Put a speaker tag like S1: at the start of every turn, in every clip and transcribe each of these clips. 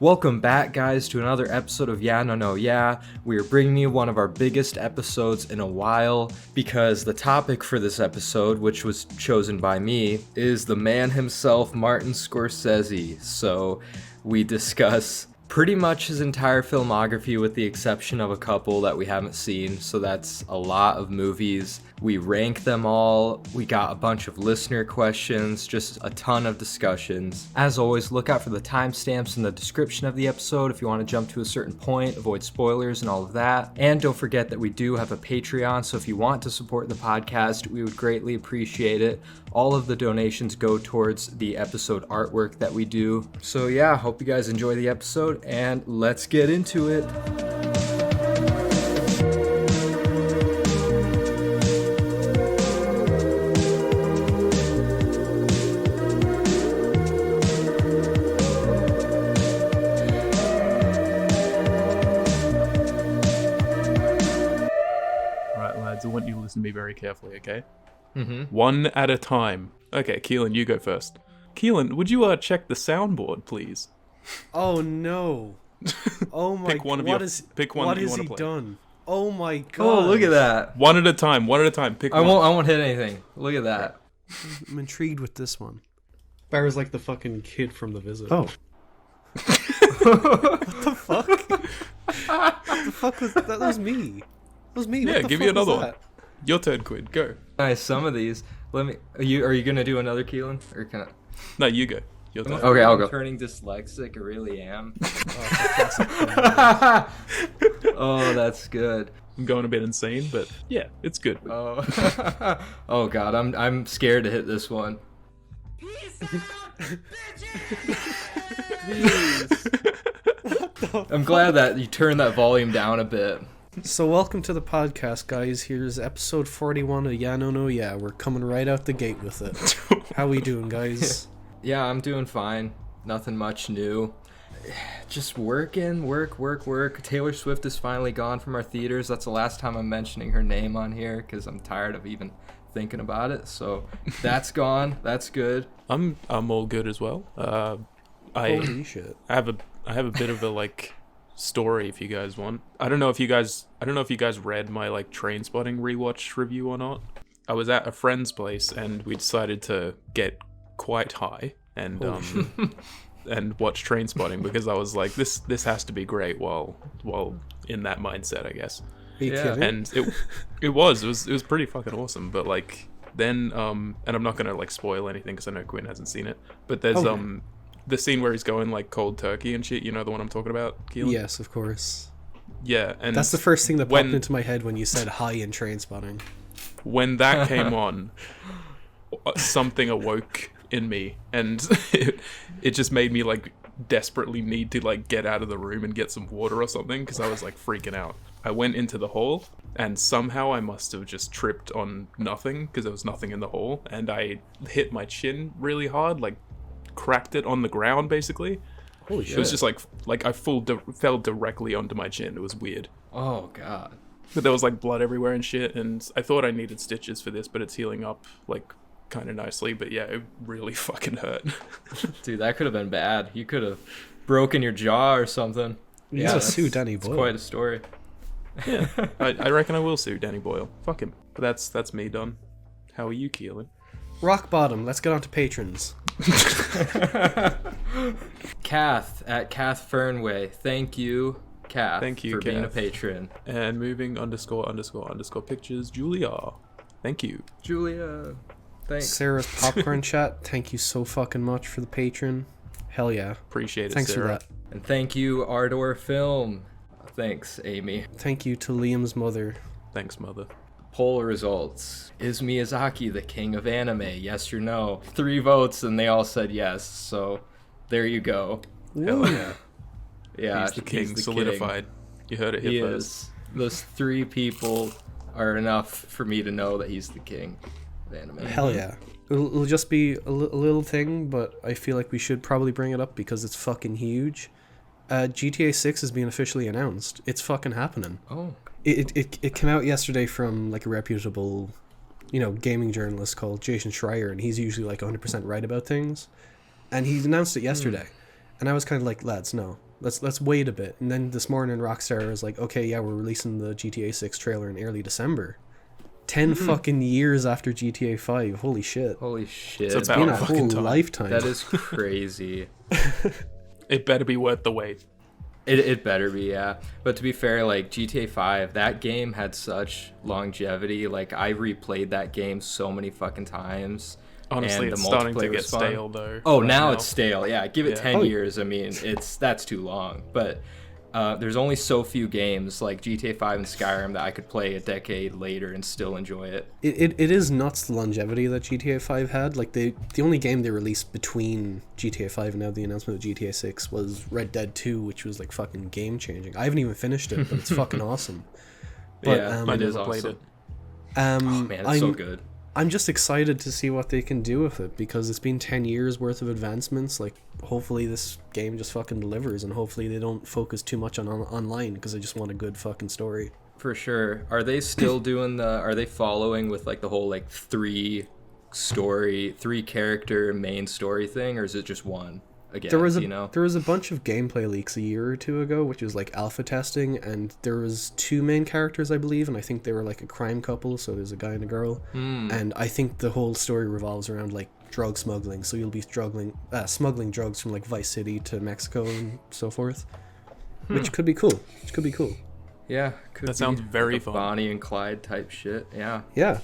S1: Welcome back, guys, to another episode of Yeah, No, No, Yeah. We are bringing you one of our biggest episodes in a while because the topic for this episode, which was chosen by me, is the man himself, Martin Scorsese. So we discuss pretty much his entire filmography with the exception of a couple that we haven't seen. So that's a lot of movies. We rank them all. We got a bunch of listener questions, just a ton of discussions. As always, look out for the timestamps in the description of the episode if you want to jump to a certain point, avoid spoilers and all of that. And don't forget that we do have a Patreon, so if you want to support the podcast, we would greatly appreciate it. All of the donations go towards the episode artwork that we do. So yeah, hope you guys enjoy the episode, and let's get into it.
S2: I want you to listen to me very carefully, okay?
S1: Mm-hmm.
S2: One at a time. Okay, Keelan, you go first. Keelan, would you check the soundboard, please?
S3: Oh no! Oh my!
S2: Pick one of
S3: what
S2: your,
S3: is
S2: pick one
S3: what
S2: that you
S3: has
S2: want
S3: he
S2: to play.
S3: done? Oh my god!
S1: Oh, look at that!
S2: One at a time. One at a time. Pick
S1: I
S2: one.
S1: won't hit anything. Look at that.
S3: I'm intrigued with this one.
S4: Barra's like the fucking kid from The Visit.
S3: Oh. What the fuck? What the fuck was that? That was me. That was me.
S2: Yeah,
S3: what the
S2: give
S3: fuck
S2: me another
S3: was
S2: one.
S3: that?
S2: Your turn, Quinn. Go.
S1: Nice. Some of these. Let me. Are you gonna do another, Keelan, or can I?
S2: No, you go. Your turn.
S1: Okay, I'll go.
S5: I'm turning dyslexic, I really am.
S1: Oh, that's good.
S2: I'm going a bit insane, but yeah, it's good.
S1: Oh, oh God, I'm scared to hit this one. I'm glad that you turned that volume down a bit.
S3: So welcome to the podcast, guys. Here's episode 41 of Yeah No No Yeah. We're coming right out the gate with it. How we doing, guys?
S1: Yeah, I'm doing fine. Nothing much new. Just working, work. Taylor Swift is finally gone from our theaters. That's the last time I'm mentioning her name on here because I'm tired of even thinking about it. So that's gone. That's good.
S2: I'm all good as well.
S3: Holy shit!
S2: I have a bit of a story if you guys want. I don't know if you guys read my Trainspotting rewatch review or not. I was at a friend's place and we decided to get quite high and and watch Trainspotting because I was like, this has to be great while in that mindset, I guess.
S3: Are you
S1: Yeah.
S3: kidding?
S2: And it was pretty fucking awesome. But then and I'm not gonna spoil anything because I know Quinn hasn't seen it. But there's
S3: Okay.
S2: The scene where he's going cold turkey and shit. You know the one I'm talking about, Keelan?
S3: Yes, of course.
S2: Yeah, and
S3: That's the first thing that
S2: when-
S3: popped into my head when you said hi in Trainspotting.
S2: when that came on, something awoke in me, and it just made me desperately need to get out of the room and get some water or something because I was freaking out. I went into the hall and somehow I must have just tripped on nothing because there was nothing in the hall, and I hit my chin really hard, cracked it on the ground basically.
S1: Holy
S2: It was just I fell directly onto my chin. It was weird.
S1: Oh God.
S2: But there was blood everywhere and shit, and I thought I needed stitches for this, but it's healing up kind of nicely. But yeah, it really fucking hurt.
S1: Dude, that could have been bad. You could have broken your jaw or something.
S3: You
S1: Yeah,
S3: gotta sue
S1: that's-
S3: Danny
S1: it's
S3: Boyle.
S1: quite a story.
S2: Yeah, I reckon I will sue Danny Boyle. Fuck him. But that's me done. How are you, Keelan?
S3: Rock bottom. Let's get on to patrons.
S1: Kath at Kath Fernway. Thank you, Kath.
S2: Thank you,
S1: for being a
S2: Kath.
S1: patron.
S2: And moving _ pictures, Julia. Thank you.
S1: Julia. Thanks.
S3: Sarah's popcorn chat. Thank you so fucking much for the patron. Hell yeah.
S2: Appreciate it,
S3: Thanks
S2: Sarah.
S3: for that.
S1: And thank you, Ardor Film. Thanks, Amy.
S3: Thank you to Liam's mother.
S2: Thanks, mother.
S1: Poll results. Is Miyazaki the king of anime? Yes or no? 3 votes and they all said yes. So there you go.
S2: Hell yeah.
S1: Yeah,
S2: He's the king, solidified. You heard it
S1: He
S2: here first.
S1: is. Those 3 people are enough for me to know that he's the king of anime.
S3: Hell yeah. It'll just be a little thing, but I feel like we should probably bring it up because it's fucking huge. GTA 6 is being officially announced. It's fucking happening.
S1: Oh.
S3: It came out yesterday from a reputable, gaming journalist called Jason Schreier, and he's usually 100% right about things. And he announced it yesterday. And I was kind of like, lads, no. let's wait a bit. And then this morning, Rockstar was like, okay, yeah, we're releasing the GTA 6 trailer in early December. 10 fucking years after GTA 5. Holy shit.
S1: Holy shit.
S2: It's
S3: Been a
S2: about
S3: whole
S2: fucking time.
S3: lifetime.
S1: That is crazy.
S2: It better be worth the wait.
S1: It better be, yeah. But to be fair, like GTA 5, that game had such longevity. Like I replayed that game so many fucking times.
S2: Honestly,
S1: and
S2: it's
S1: the
S2: starting to
S1: multiplayer
S2: get
S1: was fun.
S2: stale though.
S1: Oh,
S2: right
S1: now it's stale. Yeah, give it
S2: Yeah.
S1: 10
S3: Oh.
S1: years. I mean, that's too long. But there's only so few games like GTA 5 and Skyrim that I could play a decade later and still enjoy it.
S3: It is nuts the longevity that GTA 5 had. Like the only game they released between GTA 5 and now the announcement of GTA 6 was Red Dead 2, which was like fucking game changing. I haven't even finished it, but it's fucking awesome. But
S1: Yeah,
S2: I
S1: it is
S2: never played
S1: awesome.
S2: it.
S1: Oh man, it's so good.
S3: I'm just excited to see what they can do with it because it's been 10 years worth of advancements. Like, hopefully this game just fucking delivers, and hopefully they don't focus too much on online because I just want a good fucking story.
S1: For sure. Are they still doing are they following with like the whole like three character main story thing, or is it just one? Again,
S3: There was a bunch of gameplay leaks a year or two ago, which was like alpha testing, and there was two main characters, I believe, and I think they were like a crime couple, so there's a guy and a girl. And I think the whole story revolves around like drug smuggling, so you'll be smuggling drugs from like Vice City to Mexico and so forth, which could be cool.
S1: Yeah,
S2: That sounds very
S1: like a
S2: fun.
S1: Bonnie and Clyde type shit. Yeah.
S3: Yeah,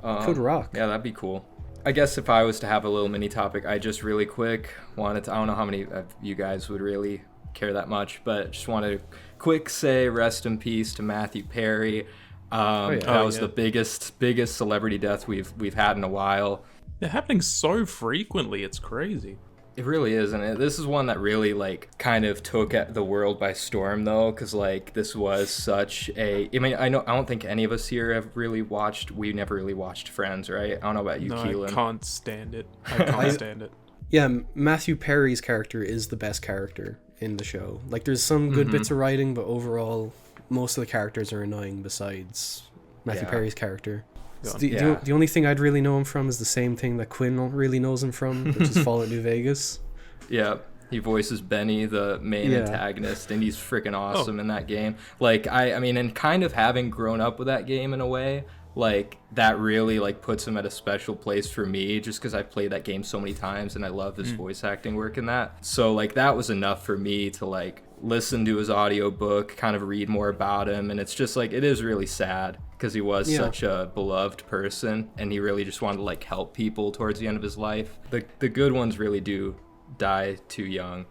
S3: could rock.
S1: Yeah, that'd be cool. I guess if I was to have a little mini topic, I just really quick wanted to, I don't know how many of you guys would really care that much, but just wanted to quick say rest in peace to Matthew Perry. That was the biggest celebrity death we've had in a while.
S2: They're happening so frequently, it's crazy.
S1: It really is, and this is one that really like kind of took the world by storm, though, because like this was such a. I mean, I don't think any of us here have really watched. We never really watched Friends, right? I don't know about you,
S2: No,
S1: Keelan.
S2: I can't stand it. I can't stand it.
S3: Yeah, Matthew Perry's character is the best character in the show. Like, there's some good bits of writing, but overall, most of the characters are annoying besides Matthew Perry's character. The only thing I'd really know him from is the same thing that Quinn really knows him from, which is Fallout New Vegas.
S1: Yeah, he voices Benny, the main antagonist, and he's freaking awesome in that game. Like, I mean, and kind of having grown up with that game in a way, like, that really, like, puts him at a special place for me, just because I've played that game so many times, and I love his voice acting work in that. So, like, that was enough for me to, like, listen to his audiobook, kind of read more about him, and it's just, like, it is really sad, because he was such a beloved person, and he really just wanted to, like, help people towards the end of his life. The good ones really do die too young,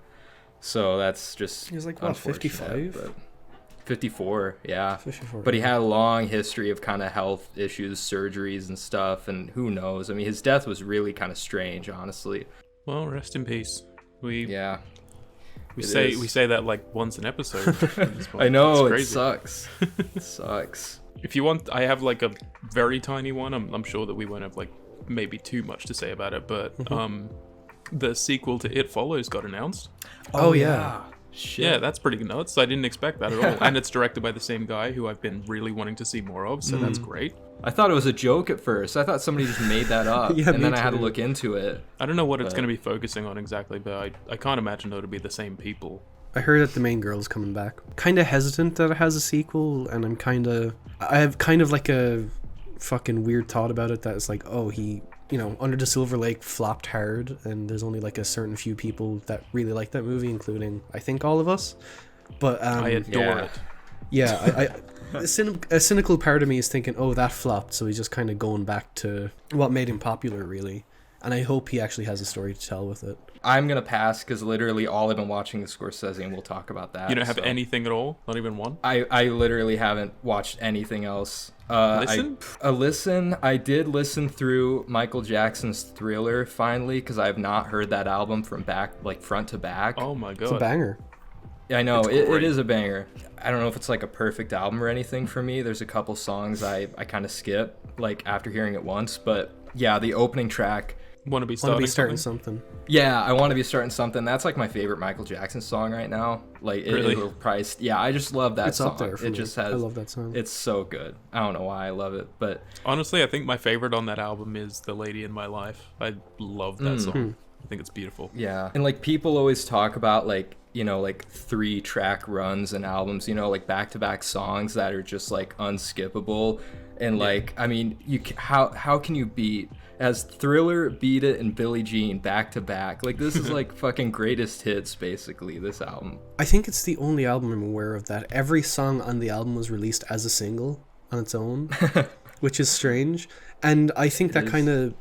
S1: so that's just
S3: He was like, what, 55?
S1: 54, yeah.
S3: 54,
S1: But he had a long history of kind of health issues, surgeries and stuff, and who knows? I mean, his death was really kind of strange, honestly.
S2: Well, rest in peace. We
S1: It
S2: say
S1: is.
S2: we say that like once an episode. at this point.
S1: I know,
S2: It's
S1: it
S2: crazy.
S1: sucks. It sucks.
S2: If you want, I have like a very tiny one. I'm sure that we won't have like maybe too much to say about it, but the sequel to It Follows got announced.
S3: Oh, yeah.
S1: Shit.
S2: Yeah, that's pretty nuts. I didn't expect that at all. And it's directed by the same guy who I've been really wanting to see more of, so that's great.
S1: I thought it was a joke at first. I thought somebody just made that up,
S3: Yeah,
S1: and
S3: me
S1: then I had to
S3: too.
S1: look into it.
S2: I don't know what it's going to be focusing on exactly, but I can't imagine though to be the same people.
S3: I heard that the main girl's coming back. Kind of hesitant that it has a sequel, and I have kind of like a fucking weird thought about it that it's like, oh, he, Under the Silver Lake flopped hard, and there's only like a certain few people that really like that movie, including, I think, all of us. But
S2: I adore it.
S3: Yeah, a cynical part of me is thinking, oh, that flopped, so he's just kind of going back to what made him popular, really. And I hope he actually has a story to tell with it.
S1: I'm gonna pass because literally all I've been watching is Scorsese, and we'll talk about that.
S2: You don't have
S1: so.
S2: anything at all? Not even one?
S1: I literally haven't watched anything else.
S2: Listen?
S1: I did listen through Michael Jackson's Thriller finally, because I have not heard that album from front to back.
S2: Oh my god.
S3: It's a banger.
S1: Yeah, I know,
S2: It's
S1: it
S2: great.
S1: is a banger. I don't know if it's like a perfect album or anything for me. There's a couple songs I kind of skip, like after hearing it once, but yeah, the opening track.
S2: Want to be
S3: Want to be
S2: starting
S3: starting
S2: something?
S3: something.
S1: Yeah, I want to be starting something. That's like my favorite Michael Jackson song right now. Like
S2: Really?
S1: it'll probably, yeah, I just love that
S3: It's
S1: song.
S3: up there for
S1: it
S3: me.
S1: just has.
S3: I love that song.
S1: It's so good. I don't know why I love it, but
S2: Honestly, I think my favorite on that album is The Lady in My Life. I love that song. I think it's beautiful.
S1: Yeah. And like people always talk about like, you know, like 3-track runs and albums, you know, like back-to-back songs that are just like unskippable. And like, I mean, how can you beat as Thriller, Beat It, and Billie Jean back to back? Like this is like fucking greatest hits basically, this album.
S3: I think it's the only album I'm aware of that every song on the album was released as a single on its own, which is strange. And I think that kind of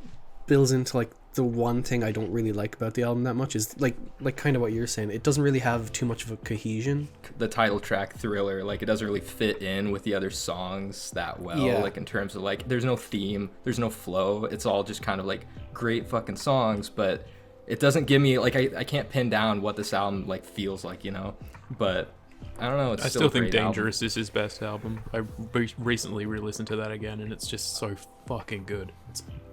S3: builds into like the one thing I don't really like about the album that much is like kind of what you're saying. It doesn't really have too much of a cohesion.
S1: The title track Thriller, like it doesn't really fit in with the other songs that well.
S3: Yeah.
S1: Like in terms of like there's no theme, there's no flow. It's all just kind of like great fucking songs, but it doesn't give me like I can't pin down what this album like feels like, you know. But I don't know. It's
S2: I
S1: still
S2: still think
S1: a great
S2: Dangerous is his best album. I recently re-listened to that again, and it's just so fucking good.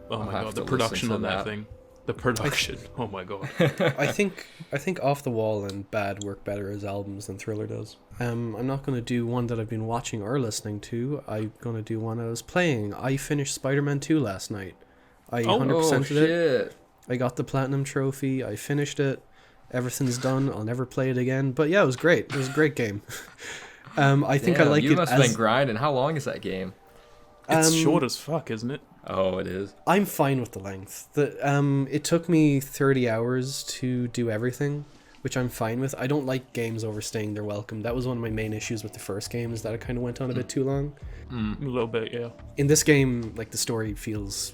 S2: Oh my
S1: have
S2: god,
S1: to
S2: the production
S1: listen to
S2: on that
S1: that.
S2: thing. The production. Oh my god.
S3: I think Off the Wall and Bad work better as albums than Thriller does. I'm not going to do one that I've been watching or listening to. I'm going to do one I was playing. I finished Spider-Man 2 last night. I 100%'d it.
S1: Shit.
S3: I got the Platinum Trophy. I finished it. Everything's done. I'll never play it again. But yeah, it was great. It was a great game. I think I
S1: Damn,
S3: like
S1: you
S3: it
S1: must have
S3: as...
S1: been grinding. How long is that game?
S2: It's short as fuck, isn't it?
S1: Oh, it is.
S3: I'm fine with the length. It took me 30 hours to do everything, which I'm fine with. I don't like games overstaying their welcome. That was one of my main issues with the first game, is that it kind of went on a bit too long.
S2: A little bit, yeah.
S3: In this game, like the story feels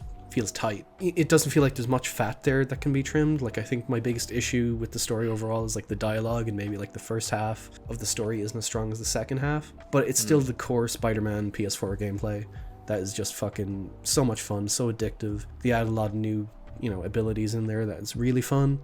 S3: tight. It doesn't feel like there's much fat there that can be trimmed. Like I think my biggest issue with the story overall is like the dialogue, and maybe like the first half of the story isn't as strong as the second half. But it's still the core Spider-Man PS4 gameplay. That is just fucking so much fun, so addictive. They add a lot of new, you know, abilities in there that is really fun.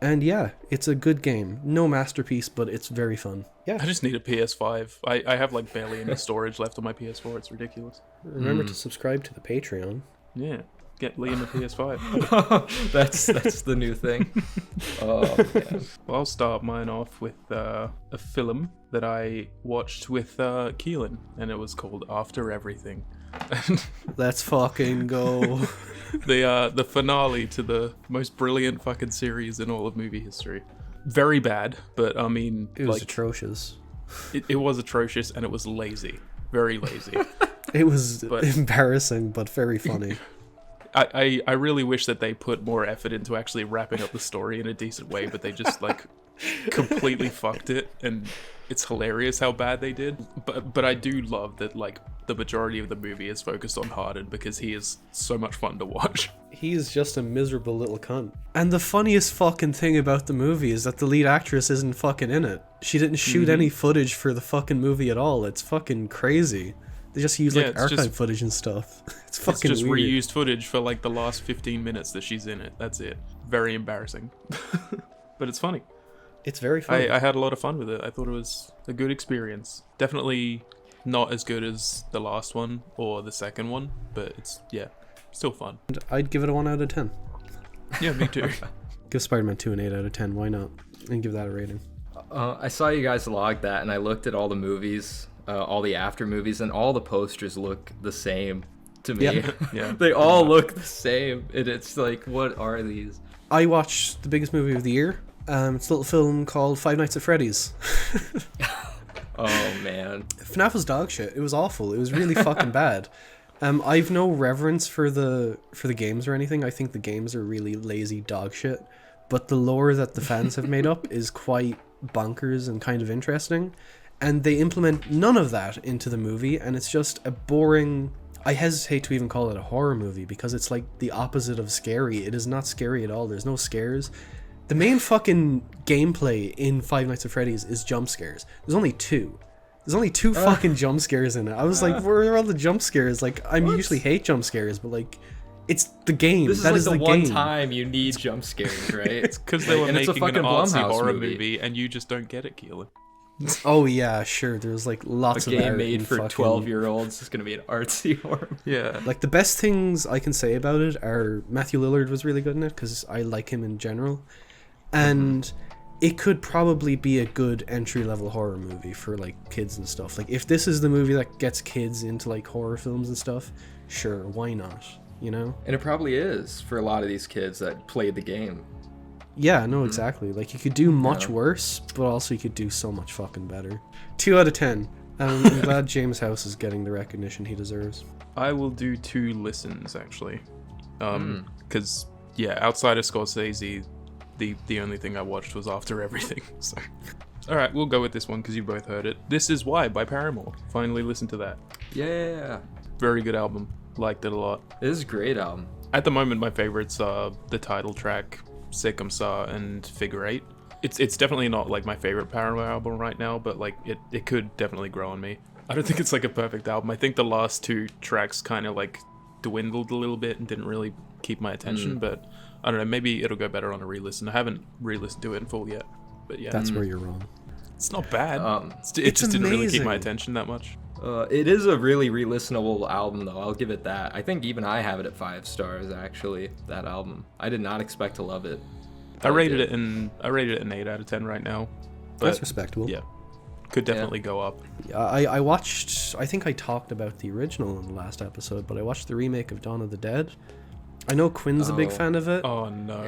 S3: And yeah, it's a good game. No masterpiece, but it's very fun. Yeah.
S2: I just need a PS5. I have like barely any storage left on my PS4. It's ridiculous.
S3: Remember to subscribe to the Patreon.
S2: Yeah. Get Liam a PS5.
S1: that's the new thing. Oh man.
S2: Well, I'll start mine off with a film that I watched with Keelan, and it was called After Everything.
S3: Let's fucking go.
S2: The finale to the most brilliant fucking series in all of movie history. Very bad, but I mean,
S3: It was
S2: like,
S3: atrocious.
S2: it was atrocious, and it was lazy. Very lazy.
S3: It was
S2: But-
S3: embarrassing, but very funny.
S2: I really wish that they put more effort into actually wrapping up the story in a decent way, but they just like completely fucked it, and it's hilarious how bad they did. But I do love that like the majority of the movie is focused on Harden, because he is so much fun to watch.
S3: He's just a miserable little cunt. And the funniest fucking thing about the movie is that the lead actress isn't fucking in it. She didn't shoot any footage for the fucking movie at all. It's fucking crazy. They just use like
S2: it's
S3: archive
S2: just-
S3: footage and stuff. It's
S2: It's
S3: fucking
S2: just
S3: weird.
S2: reused footage for like the last 15 minutes that she's in it. That's it. Very embarrassing. But it's funny.
S3: It's very funny.
S2: I had a lot of fun with it. I thought it was a good experience. Definitely not as good as the last one or the second one, but it's, yeah, still fun.
S3: I'd give it a 1 out of 10.
S2: Yeah, me too.
S3: Give Spider-Man 2 an 8 out of 10. Why not? And give that a rating.
S1: I saw you guys log that, and I looked at all the movies, all the after movies, and all the posters look the same to me.
S3: Yeah.
S2: Yeah.
S1: They all look the same, and it's like, what are these?
S3: I watched the biggest movie of the year. It's a little film called Five Nights at Freddy's.
S1: Oh man.
S3: FNAF was dog shit. It was awful. It was really fucking bad. I've no reverence for the games or anything. I think the games are really lazy dog shit. But the lore that the fans have made up is quite bonkers and kind of interesting. And they implement none of that into the movie, and it's just a boring... I hesitate to even call it a horror movie, because it's like the opposite of scary. It is not scary at all. There's no scares. The main fucking gameplay in Five Nights at Freddy's is jump scares. There's only two. There's only two fucking jump scares in it. I was like, where are all the jump scares? Like, I usually hate jump scares, but like, it's the game.
S1: This is
S3: That
S1: like
S3: is
S1: the
S3: the
S1: one
S3: game.
S1: time you need jump scares, right?
S2: It's because they were
S1: and it's a
S2: making an
S1: fucking
S2: artsy
S1: Blumhouse
S2: horror
S1: movie.
S2: movie, and you just don't get it, Keelan.
S3: Oh yeah, sure. There's like lots
S1: A
S3: of
S1: game
S3: art
S1: made
S3: and
S1: for
S3: fucking-
S1: 12-year-olds is gonna be an artsy horror.
S2: Yeah.
S3: Like the best things I can say about it are Matthew Lillard was really good in it, because I like him in general, and it could probably be a good entry-level horror movie for like kids and stuff. Like if this is the movie that gets kids into like horror films and stuff, sure, why not? You know?
S1: And it probably is for a lot of these kids that played the game.
S3: Yeah, no, exactly. Like, you could do much worse, but also you could do so much fucking better. 2 out of 10. I'm glad James House is getting the recognition he deserves.
S2: I will do 2 listens, actually. Because, outside of Scorsese, the only thing I watched was After Everything. So, alright, we'll go with this one because you both heard it. This Is Why by Paramore. Finally listened to that.
S1: Yeah.
S2: Very good album. Liked it a lot.
S1: It is a great album.
S2: At the moment, my favorites are the title track, C'est Comme Ça, and Figure 8. It's definitely not like my favorite Paramore album right now, but like it could definitely grow on me. I don't think it's like a perfect album. I think the last 2 tracks kind of like dwindled a little bit and didn't really keep my attention, but I don't know, maybe it'll go better on a re-listen. I haven't re-listened to it in full yet, but yeah.
S3: That's where you're wrong.
S2: It's not bad. It just didn't really keep my attention that much.
S1: It is a really re-listenable album, though. I'll give it that. I think even I have it at 5 stars, actually, that album. I did not expect to love it.
S2: I rated it an 8 out of 10 right now. But
S3: That's respectable.
S2: yeah, could definitely go up.
S3: I watched, I think I talked about the original in the last episode, but I watched the remake of Dawn of the Dead. I know Quinn's a big fan of it.
S2: Oh no,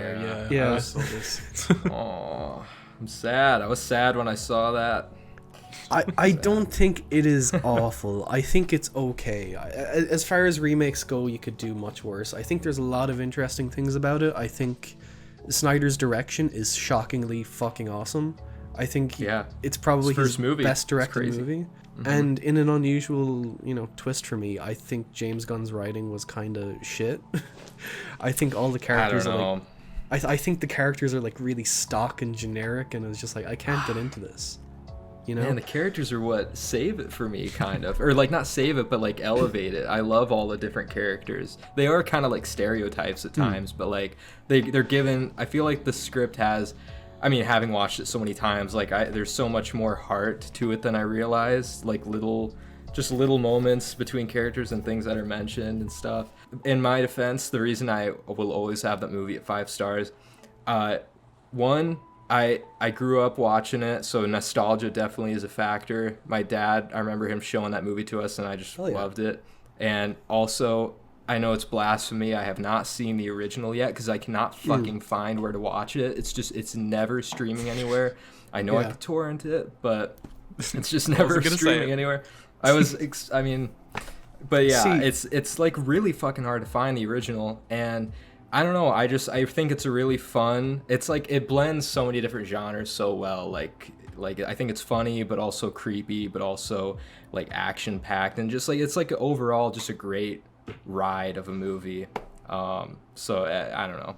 S3: Yeah.
S2: I saw this.
S1: Aw, I'm sad. I was sad when I saw that.
S3: I don't think it is awful. I think it's okay. As far as remakes go, you could do much worse. I think there's a lot of interesting things about it. I think Snyder's direction is shockingly fucking awesome. I think it's probably his best directed movie. And in an unusual, twist for me, I think James Gunn's writing was kind of shit. I think all the characters are like... I think the characters are like really stock and generic, and it was just like, I can't get into this.
S1: Man, the characters are what save it for me, kind of. Or, like, not save it, but, like, elevate it. I love all the different characters. They are kind of like stereotypes at times, but, like, they're given... I feel like the script has... I mean, having watched it so many times, like, there's so much more heart to it than I realized. Like, little moments between characters and things that are mentioned and stuff. In my defense, the reason I will always have that movie at 5 stars, one... I grew up watching it, so nostalgia definitely is a factor. My dad, I remember him showing that movie to us, and I just loved it. And also, I know it's blasphemy. I have not seen the original yet because I cannot fucking find where to watch it. It's never streaming anywhere. I know I could torrent it, but it's just never streaming anywhere. But yeah, it's like really fucking hard to find the original, and I don't know. I think it's a really fun. It's like it blends so many different genres so well. Like I think it's funny, but also creepy, but also like action packed, and just like it's like overall just a great ride of a movie. So I don't know.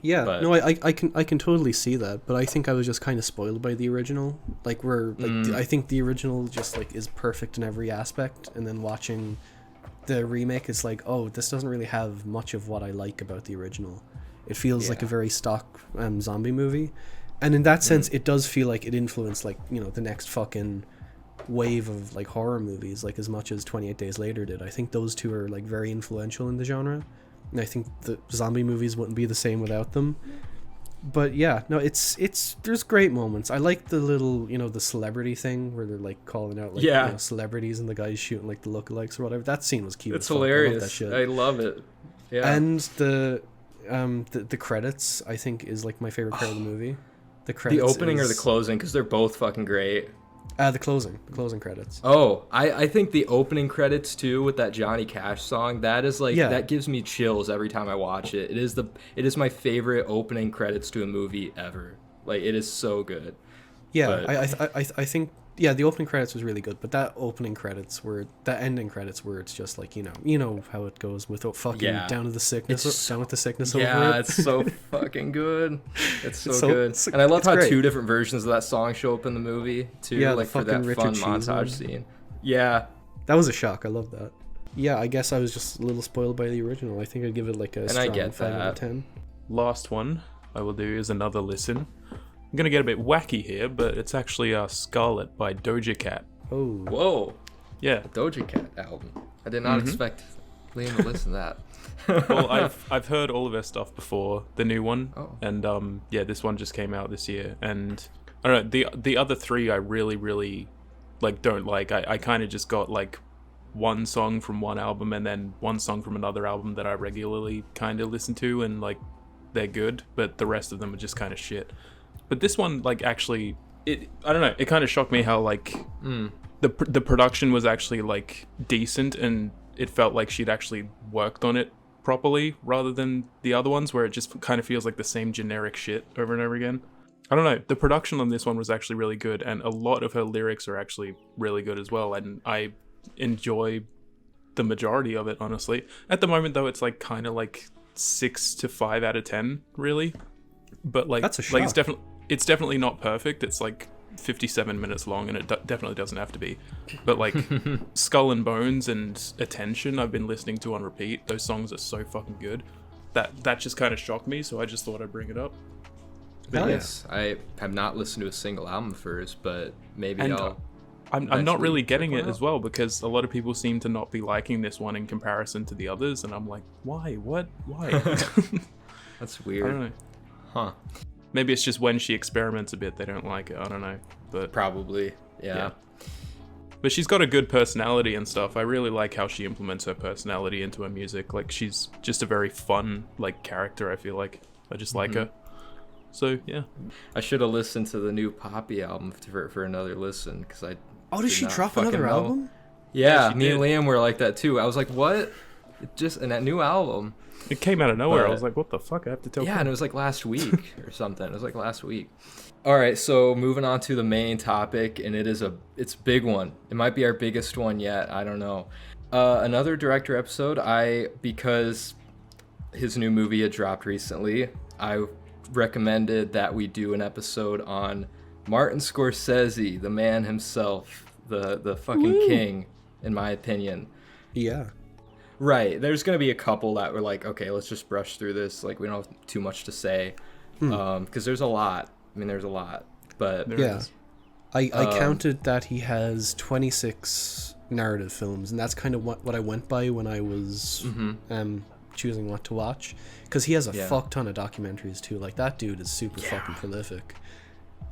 S3: Yeah, but... no, I can totally see that, but I think I was just kind of spoiled by the original. Like I think the original just like is perfect in every aspect, and then watching the remake is like, oh, this doesn't really have much of what I like about the original. It feels like a very stock zombie movie, and in that sense, it does feel like it influenced like the next fucking wave of like horror movies, like as much as 28 Days Later did. I think those two are like very influential in the genre, and I think the zombie movies wouldn't be the same without them. But yeah, no, it's there's great moments. I like the little, the celebrity thing where they're like calling out like celebrities and the guys shooting like the lookalikes or whatever. That scene was cute.
S1: It's hilarious. I love it. Yeah.
S3: And the credits, I think, is like my favorite part of the movie. The credits.
S1: The opening or the closing, because they're both fucking great.
S3: The closing credits.
S1: Oh, I think the opening credits too with that Johnny Cash song, that is like that gives me chills every time I watch it. It is my favorite opening credits to a movie ever. Like it is so good.
S3: Yeah, but... I think the opening credits was really good, but that ending credits where it's just like you know how it goes with fucking down with the sickness over it.
S1: Yeah, it's so fucking good. It's so good. And I love how great. 2 different versions of that song show up in the movie too, like for that Richard fun montage scene. Yeah,
S3: that was a shock. I love that. Yeah, I guess I was just a little spoiled by the original. I think I'd give it like a strong 5 out of 10.
S2: Last one I will do is another listen. I'm going to get a bit wacky here, but it's actually Scarlet by Doja Cat.
S3: Oh.
S1: Whoa.
S2: Yeah.
S1: A Doja Cat album. I did not expect Liam to listen to that.
S2: Well, I've heard all of her stuff before, the new one. Oh. And this one just came out this year. And I don't know, the other 3 I really, really don't like. I kind of just got like one song from one album and then one song from another album that I regularly kind of listen to, and like they're good, but the rest of them are just kind of shit. But this one, like, actually, I don't know, it kind of shocked me how, like, the production was actually, like, decent, and it felt like she'd actually worked on it properly, rather than the other ones, where it just kind of feels like the same generic shit over and over again. I don't know, the production on this one was actually really good, and a lot of her lyrics are actually really good as well, and I enjoy the majority of it, honestly. At the moment, though, it's, like, kind of, like, 6 to 5 out of 10, really. But, like,
S3: That's a
S2: like
S3: shock.
S2: it's definitely not perfect. It's, like, 57 minutes long, and it definitely doesn't have to be. But, like, Skull and Bones and Attention I've been listening to on repeat. Those songs are so fucking good. That just kind of shocked me, so I just thought I'd bring it up.
S3: Hell yeah.
S1: Yes, I have not listened to a single album of hers, but maybe
S2: And
S1: I'll.
S2: I'm not
S1: eventually
S2: really
S1: check
S2: getting
S1: one
S2: it
S1: out.
S2: as well, because a lot of people seem to not be liking this one in comparison to the others, and I'm like, why? What? Why?
S1: That's
S2: I
S1: weird.
S2: don't know.
S1: Huh.
S2: Maybe it's just when she experiments a bit, they don't like it. I don't know. But
S1: Probably. Yeah.
S2: But she's got a good personality and stuff. I really like how she implements her personality into her music. Like, she's just a very fun, like, character, I feel like. I just like her. So, yeah.
S1: I should have listened to the new Poppy album for another listen, because I.
S3: Oh, did she
S1: not
S3: drop
S1: fucking
S3: another
S1: know.
S3: album?
S1: Yeah,
S2: she
S1: me and
S2: did.
S1: Liam were like that too. I was like, what? And that new album.
S2: It came out of nowhere. I
S1: But-
S2: was like, what the fuck? I have to tell
S1: Yeah, and it was like last week or something. It was like last week. All right, so moving on to the main topic, and it's a big one. It might be our biggest one yet. I don't know. Another director episode. Because his new movie had dropped recently, I recommended that we do an episode on Martin Scorsese, the man himself, the fucking king, in my opinion.
S3: Yeah.
S1: Right. There's going to be a couple that were like, okay, let's just brush through this. Like, we don't have too much to say. Because there's a lot. I mean, there's a lot. But
S2: There
S3: Yeah.
S2: is.
S3: I counted that he has 26 narrative films, and that's kind of what I went by when I was choosing what to watch. Because he has a
S1: Yeah.
S3: fuck ton of documentaries too. Like, that dude is super fucking prolific.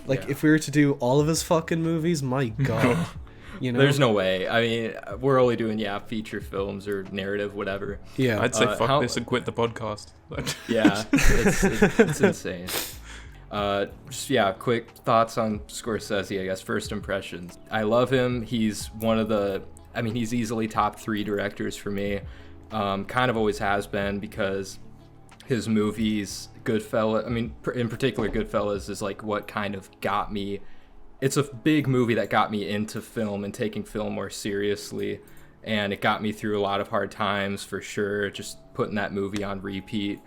S3: Like,
S1: Yeah.
S3: if we were to do all of his fucking movies, my god. You know?
S1: there's no way. I mean, we're only doing, feature films or narrative, whatever.
S3: Yeah.
S2: I'd say fuck
S1: how-
S2: this and quit the podcast.
S1: Yeah, it's insane. Quick thoughts on Scorsese, I guess. First impressions. I love him. He's he's easily top 3 directors for me. Kind of always has been, because his movies, Goodfellas, in particular Goodfellas, is like what kind of got me. It's a big movie that got me into film and taking film more seriously. And it got me through a lot of hard times, for sure. Just putting that movie on repeat.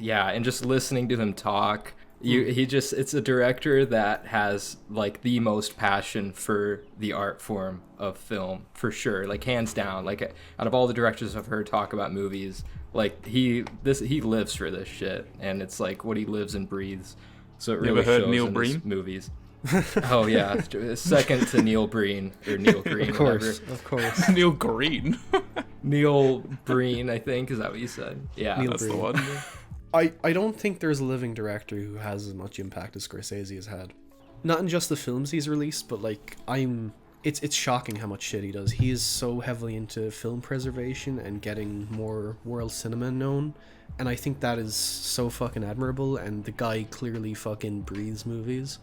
S1: Yeah, and just listening to him talk. It's a director that has, like, the most passion for the art form of film, for sure. Like, hands down. Like, out of all the directors I've heard talk about movies, like, he lives for this shit. And it's like what he lives and breathes. So it
S2: You
S1: really
S2: ever heard
S1: shows
S2: Neil
S1: in his
S2: Breen?
S1: movies. Oh yeah, second to Neil Breen, or Neil Green,
S3: Of course.
S1: whatever.
S3: Of course.
S2: Neil Green.
S1: Neil Breen, I think, is that what you said? Yeah.
S3: Neil
S2: That's the
S3: Breen.
S2: one.
S3: I don't think there's a living director who has as much impact as Scorsese has had. Not in just the films he's released, but like it's shocking how much shit he does. He is so heavily into film preservation and getting more world cinema known, and I think that is so fucking admirable, and the guy clearly fucking breathes movies.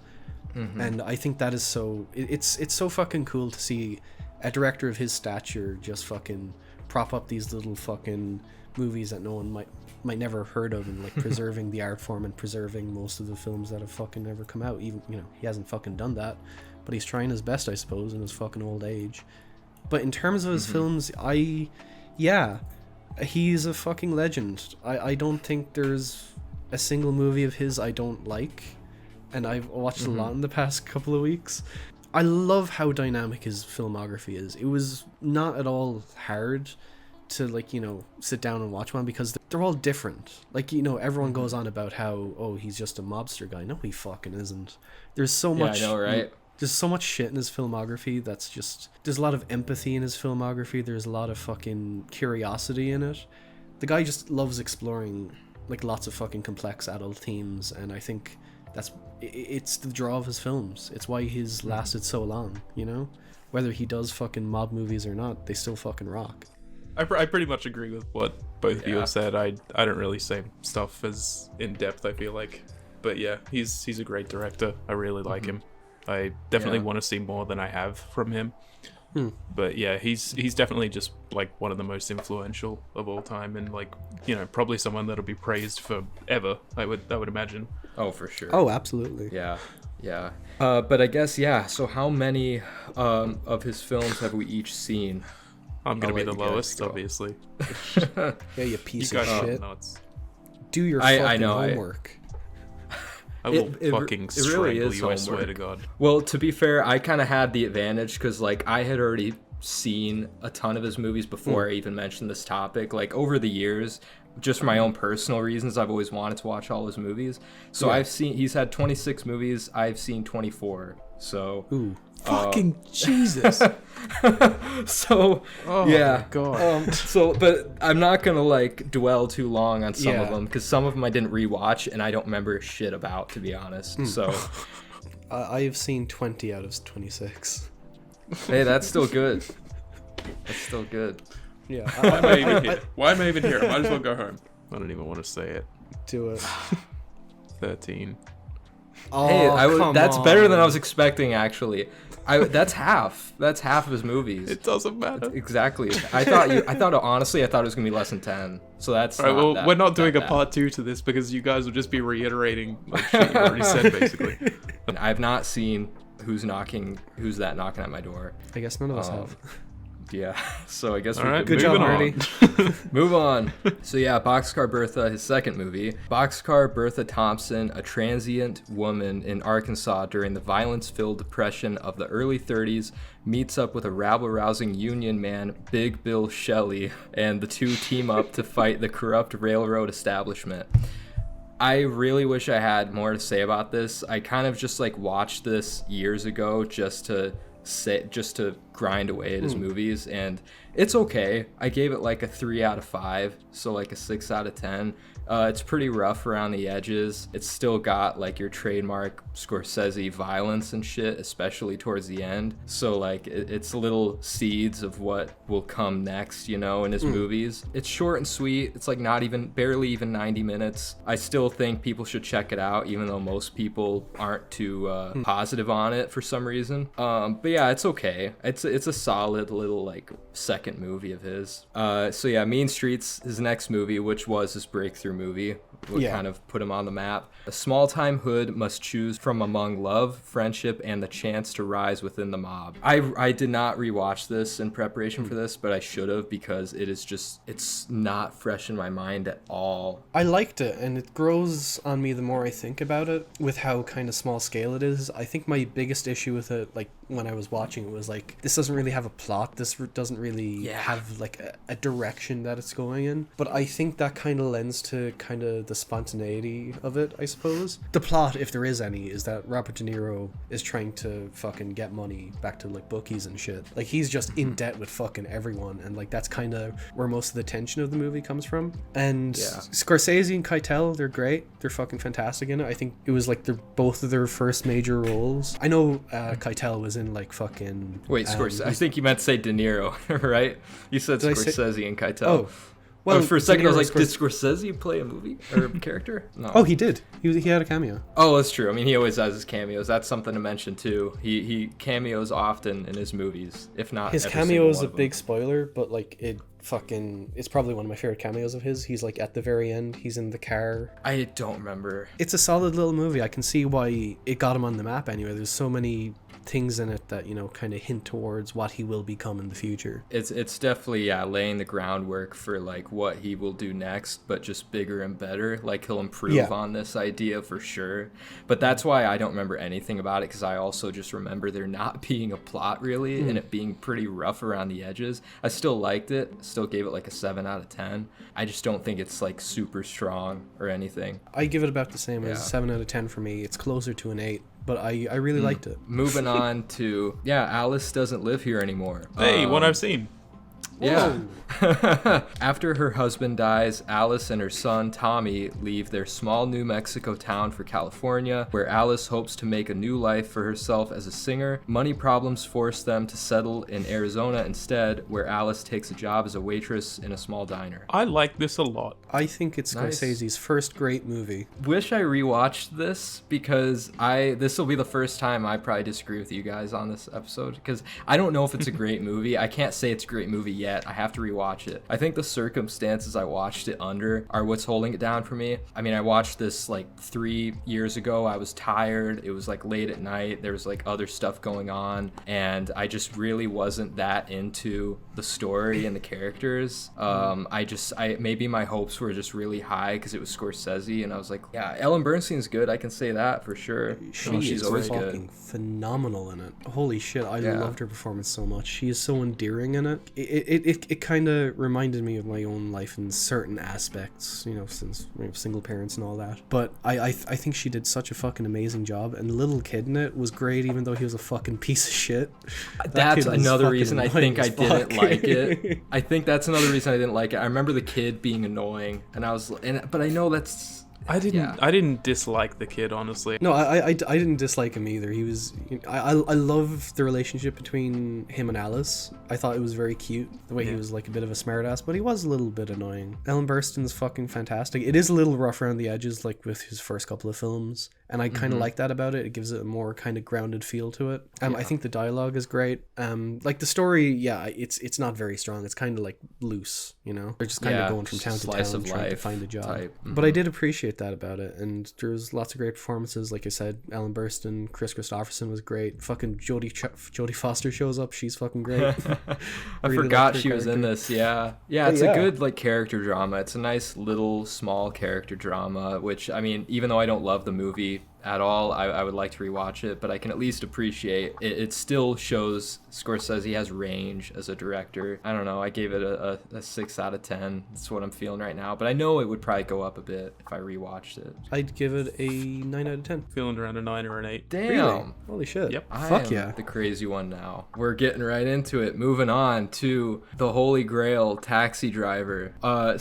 S3: And I think that is it's so fucking cool to see a director of his stature just fucking prop up these little fucking movies that no one might never have heard of, and like preserving the art form and preserving most of the films that have fucking never come out. Even, he hasn't fucking done that, but he's trying his best, I suppose, in his fucking old age. But in terms of his films, he's a fucking legend. I don't think there's a single movie of his I don't like, and I've watched a lot in the past couple of weeks. I love how dynamic his filmography is. It was not at all hard to sit down and watch one, because they're all different. Everyone goes on about how, he's just a mobster guy. No, he fucking isn't. There's so much.
S1: I know, right?
S3: There's so much shit in his filmography that's just... There's a lot of empathy in his filmography. There's a lot of fucking curiosity in it. The guy just loves exploring, like, lots of fucking complex adult themes, and I think it's the draw of his films. It's why he's lasted so long, Whether he does fucking mob movies or not, they still fucking rock.
S2: I pretty much agree with what both of you
S1: Yeah.
S2: have said. I don't really say stuff as in depth, I feel like. But yeah, he's a great director. I really like him. I definitely
S1: Yeah.
S2: want to see more than I have from him. But yeah, he's definitely just like one of the most influential of all time, and like, you know, probably someone that'll be praised forever. I would imagine.
S1: Oh, for sure.
S3: Oh, absolutely.
S1: Yeah, yeah. But I guess, yeah, so how many of his films have we each seen?
S2: I'm gonna
S1: I'll
S2: be
S1: let
S2: the
S1: you guys
S2: lowest,
S1: go.
S2: obviously.
S3: Yeah, you
S2: You
S3: piece
S2: guys
S3: of
S2: are
S3: shit.
S2: nuts.
S3: Do your
S1: I
S3: fucking
S1: know,
S3: homework.
S2: I will
S1: It
S2: fucking
S1: really
S2: strangle
S1: is
S2: you, I swear
S1: homework.
S2: to God.
S1: Well, to be fair, I kind of had the advantage because, like, I had already seen a ton of his movies before I even mentioned this topic. Like, over the years, just for my own personal reasons, I've always wanted to watch all his movies. So
S3: Yeah.
S1: he's had 26 movies. I've seen 24. So,
S3: Ooh.
S2: Fucking Jesus.
S1: so
S2: Oh
S1: yeah.
S2: my God.
S1: But I'm not gonna like dwell too long on some of
S3: Yeah.
S1: them because some of them I didn't rewatch and I don't remember shit about, to be honest. So,
S3: I have seen 20 out of 26.
S1: hey, that's still good. That's still good.
S3: Yeah,
S2: Why am I even here? Why am I even here? I might as well go home. I don't even want to say it.
S3: do it.
S2: 13.
S3: Oh,
S1: Hey,
S3: come
S1: that's better than I
S3: on.
S1: was expecting, actually. That's half. That's half of his movies.
S2: It doesn't matter.
S1: Exactly. I thought honestly, I thought it was gonna be less than 10. So that's.
S2: All right,
S1: not
S2: well,
S1: that-
S2: we're not doing
S1: that
S2: a
S1: bad.
S2: part 2 to this because you guys will just be reiterating like shit you already said, basically.
S1: I've not seen Who's That Knocking at My Door.
S3: I guess none of us have.
S1: Yeah. So I guess
S2: All
S1: we
S2: right,
S1: could
S3: Good job,
S2: moving
S3: Marty.
S2: on.
S1: move on. So yeah, Boxcar Bertha, his second movie. Boxcar Bertha Thompson, a transient woman in Arkansas during the violence-filled depression of the early 30s, meets up with a rabble-rousing union man, Big Bill Shelley, and the two team up to fight the corrupt railroad establishment. I really wish I had more to say about this. I kind of just like watched this years ago just to grind away at his movies, and it's okay. I gave it like a 3 out of 5, so like a 6 out of 10. It's pretty rough around the edges. It's still got like your trademark Scorsese violence and shit, especially towards the end. So like it's little seeds of what will come next, you know, in his movies. It's short and sweet. It's like barely even 90 minutes. I still think people should check it out, even though most people aren't too positive on it for some reason. But yeah, it's okay. It's a solid little like second movie of his. So yeah, Mean Streets, his next movie, which was his breakthrough movie, would
S3: Yeah.
S1: kind of put him on the map. A small-time hood must choose from among love, friendship, and the chance to rise within the mob. I did not rewatch this in preparation for this, but I should have, because it's not fresh in my mind at all.
S3: I liked it, and it grows on me the more I think about it, with how kind of small scale it is. I think my biggest issue with it, like when I was watching it, was like, this doesn't really have a plot. This doesn't really have like a direction that it's going in. But I think that kind of lends to kind of the spontaneity of it, I suppose. The plot, if there is any, is that Robert De Niro is trying to fucking get money back to like bookies and shit. Like, he's just in debt with fucking everyone, and like that's kind of where most of the tension of the movie comes from. And Scorsese and Keitel, they're great. They're fucking fantastic in it. I think it was like both of their first major roles. I know Keitel was in like fucking...
S1: Wait, Scorsese. I think you meant to say De Niro, right? You said
S3: Did I say-
S1: Scorsese and Keitel.
S3: Oh. Well,
S1: For a second, I was
S3: De
S1: like,
S3: Niro's
S1: did Scorsese play a movie or a character? No.
S3: Oh, he did. He had a cameo.
S1: Oh, that's true. I mean, he always has his cameos. That's something to mention too. He cameos often in his movies, if not
S3: His
S1: every
S3: cameo
S1: single
S3: is
S1: one
S3: a
S1: of them.
S3: big spoiler, but like it's probably one of my favorite cameos of his. He's like at the very end, he's in the car.
S1: I don't remember.
S3: It's a solid little movie. I can see why it got him on the map anyway. There's so many things in it that, you know, kind of hint towards what he will become in the future.
S1: It's definitely laying the groundwork for like what he will do next, but just bigger and better. Like, he'll improve on this idea for sure. But that's why I don't remember anything about it, because I also just remember there not being a plot really and it being pretty rough around the edges. I still liked it, still gave it like a 7 out of 10. I just don't think it's like super strong or anything.
S3: I give it about the same as
S1: Yeah.
S3: 7 out of 10 for me. It's closer to an 8, but I really liked it.
S1: Moving on to Alice Doesn't Live Here Anymore.
S2: Hey, one I've seen.
S1: Yeah. After her husband dies, Alice and her son Tommy leave their small New Mexico town for California, where Alice hopes to make a new life for herself as a singer. Money problems force them to settle in Arizona instead, where Alice takes a job as a waitress in a small diner.
S2: I like this a lot.
S3: I think it's
S1: Nice.
S3: Scorsese's first great movie.
S1: Wish I rewatched this because this will be the first time I probably disagree with you guys on this episode, because I don't know if it's a great movie. I can't say it's a great movie yet. I have to rewatch it. I think the circumstances I watched it under are what's holding it down for me. I mean, I watched this like 3 years ago. I was tired. It was like late at night. There was like other stuff going on, and I just really wasn't that into the story and the characters. I maybe my hopes were just really high because it was Scorsese, and I was like, yeah, Ellen Bernstein's good. I can say that for sure. She's always
S3: fucking
S1: good.
S3: phenomenal in it. Holy shit, I
S1: Yeah.
S3: loved her performance so much. She is so endearing in it. It kind of reminded me of my own life in certain aspects, since we have single parents and all that. But I think she did such a fucking amazing job, and the little kid in it was great, even though he was a fucking piece of shit.
S1: That's
S3: kid was
S1: another
S3: fucking
S1: reason I
S3: annoying
S1: think I
S3: as
S1: didn't
S3: fuck.
S1: like it. I think that's another reason I didn't like it. I remember the kid being annoying, but I know that's.
S2: I didn't.
S1: Yeah.
S2: I didn't dislike the kid, honestly.
S3: No, I didn't dislike him either. He was... I love the relationship between him and Alice. I thought it was very cute, the way he was like a bit of a smartass, but he was a little bit annoying. Ellen Burstyn's fucking fantastic. It is a little rough around the edges, like with his first couple of films, and I kind of like that about it. It gives it a more kind of grounded feel to it. I think the dialogue is great. Like the story, it's not very strong. It's kind of like loose, They're just kind of going from town to
S1: slice
S3: town
S1: of
S3: trying to
S1: life
S3: find a job.
S1: type.
S3: But I did appreciate that about it, and there's lots of great performances. Like I said, Ellen Burstyn, Chris Christopherson was great. Fucking Jodie Foster shows up. She's fucking great.
S1: I
S3: Really
S1: forgot
S3: liked her
S1: she was in
S3: character.
S1: this. Yeah, it's
S3: yeah.
S1: a good like character drama. It's a nice little small character drama, which I mean, even though I don't love the movie at all, I would like to rewatch it, but I can at least appreciate it. It still shows Scorsese has range as a director. I don't know, I gave it a 6 out of 10. That's what I'm feeling right now, but I know it would probably go up a bit if I rewatched it.
S3: I'd give it a 9 out of 10.
S2: Feeling around a 9 or an 8.
S1: Damn.
S3: Really? Holy shit.
S2: Yep.
S1: I
S3: Fuck
S1: am
S3: yeah.
S1: the crazy one now. We're getting right into it. Moving on to the Holy Grail, Taxi Driver. A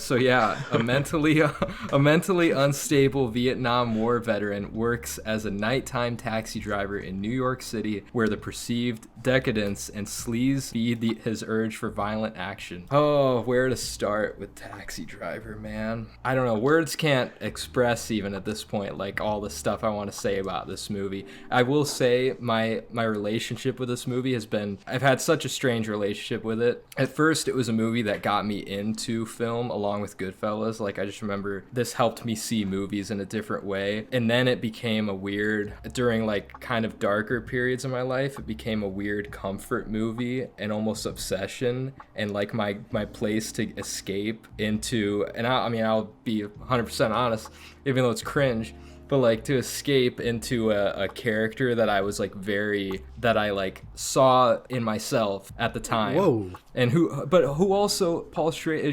S1: mentally unstable Vietnam War veteran works as a nighttime taxi driver in New York City, where the perceived decadence and sleaze feed his urge for violent action. Oh, where to start with Taxi Driver, man? I don't know. Words can't express even at this point like all the stuff I want to say about this movie. I will say my relationship with this movie has been, I've had such a strange relationship with it. At first, it was a movie that got me into film along with Goodfellas. Like, I just remember this helped me see movies in a different way. And then it became a weird, during like kind of darker periods of my life, it became a weird comfort movie and almost obsession, and like my place to escape into, and I'll be 100% honest, even though it's cringe, but like to escape into a character that I was like that I like saw in myself at the time.
S3: Whoa.
S1: And who also Paul Schrader,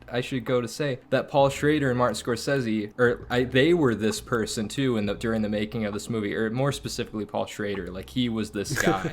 S1: I should go to say that Paul Schrader and Martin Scorsese, they were this person too during the making of this movie, or more specifically Paul Schrader. Like, he was this guy.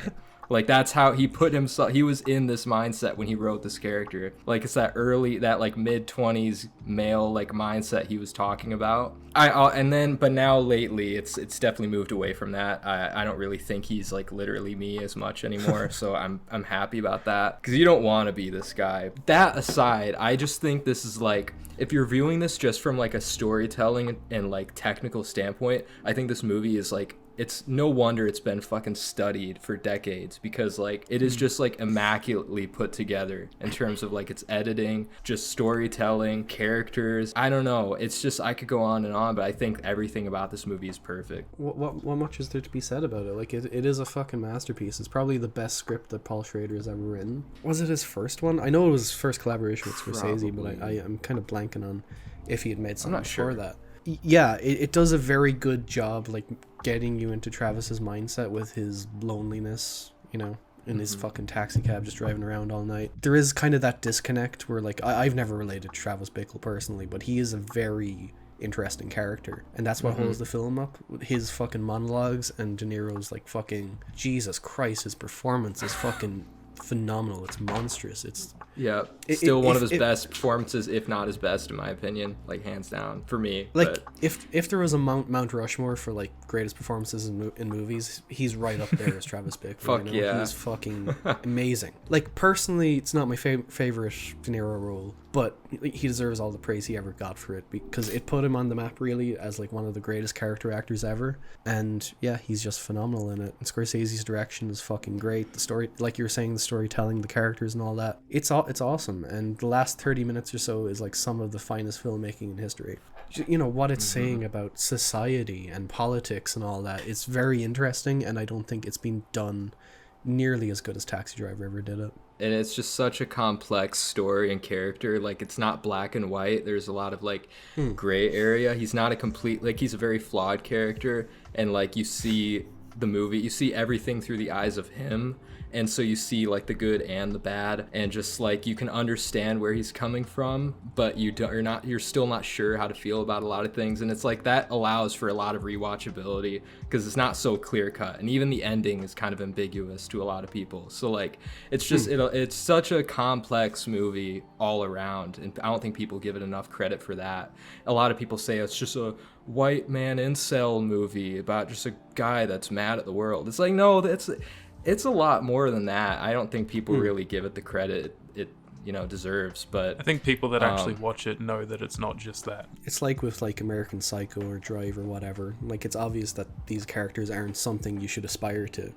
S1: Like, that's how he put himself. He was in this mindset when he wrote this character. Like, it's that like mid-20s male like mindset he was talking about. But now lately it's definitely moved away from that. I don't really think he's like literally me as much anymore. So I'm happy about that, because you don't want to be this guy. That aside, I just think this is like, if you're viewing this just from like a storytelling and like technical standpoint, I think this movie is like, it's no wonder it's been fucking studied for decades, because like it is just like immaculately put together in terms of like its editing, just storytelling, characters. I don't know, it's just, I could go on and on, but I think everything about this movie is perfect.
S3: What much is there to be said about it? Like, it is a fucking masterpiece. It's probably the best script that Paul Schrader has ever written. Was it his first one? I know it was his first collaboration with Scorsese, but I'm kind of blanking on if he had made something before that. Yeah, it does a very good job, like, getting you into Travis's mindset with his loneliness, in his fucking taxi cab just driving around all night. There is kind of that disconnect where, like, I've never related to Travis Bickle personally, but he is a very interesting character, and that's what holds the film up. His fucking monologues and DeNiro's like fucking Jesus Christ, his performance is fucking phenomenal. It's monstrous. It's
S1: Yeah,
S3: It-
S1: still
S3: it-
S1: one
S3: if-
S1: of his
S3: it-
S1: best performances, if not his best, in my opinion. Like, hands down, for me.
S3: like
S1: but
S3: if there was a Mount Rushmore for like greatest performances in movies, he's right up there as Travis Bickle.
S1: Fuck yeah.
S3: He's fucking amazing. Like, personally, it's not my favorite De Niro role, but he deserves all the praise he ever got for it, because it put him on the map really as like one of the greatest character actors ever. And yeah, he's just phenomenal in it. And Scorsese's direction is fucking great. The story, like you were saying, the storytelling, the characters and all that, it's awesome. And the last 30 minutes or so is like some of the finest filmmaking in history. You know what it's saying about society and politics and all that, it's very interesting, and I don't think it's been done nearly as good as Taxi Driver ever did it.
S1: and it's just such a complex story and character. Like, it's not black and white. There's a lot of like gray area. He's not a complete, like, he's a very flawed character, and like you see the movie, you see everything through the eyes of him, and so you see like the good and the bad, and just like you can understand where he's coming from, but you're still not sure how to feel about a lot of things, and it's like that allows for a lot of rewatchability because it's not so clear cut, and even the ending is kind of ambiguous to a lot of people. So like it's just it's such a complex movie all around, and I don't think people give it enough credit for that. A lot of people say it's just a white man incel movie about just a guy that's mad at the world. It's like, no, it's a lot more than that. I don't think people really give it the credit it deserves. But
S2: I think people that actually watch it know that it's not just that.
S3: It's like with like American Psycho or Drive or whatever. Like, it's obvious that these characters aren't something you should aspire to.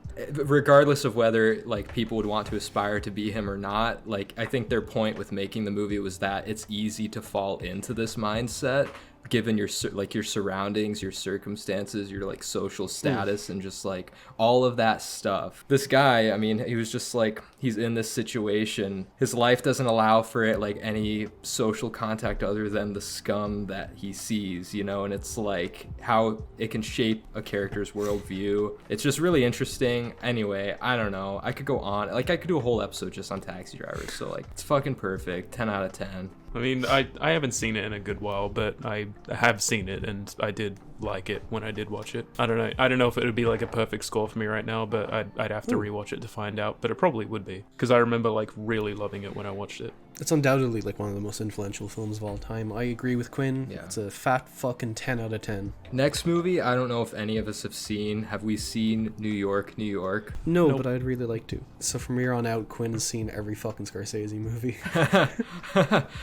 S1: regardless of whether like people would want to aspire to be him or not, like I think their point with making the movie was that it's easy to fall into this mindset given your surroundings, your circumstances, your like social status, and just like all of that stuff. This guy, I mean, he was just like, he's in this situation, his life doesn't allow for it, like any social contact other than the scum that he sees, and it's like how it can shape a character's worldview. It's just really interesting. Anyway, I don't know, I could go on, like I could do a whole episode just on Taxi Driver. So like, it's fucking perfect. 10 out of 10.
S2: I mean, I haven't seen it in a good while, but I have seen it, and I did like it when I did watch it. I don't know if it would be like a perfect score for me right now, but I'd have to rewatch it to find out, but it probably would be, because I remember like really loving it when I watched it.
S3: It's undoubtedly like one of the most influential films of all time. I agree with Quinn.
S1: Yeah.
S3: It's a fat fucking 10 out of 10.
S1: Next movie, I don't know if any of us have seen. Have we seen New York, New York?
S3: No,
S2: Nope.
S3: but I'd really like to. So from here on out, Quinn has seen every fucking Scorsese movie.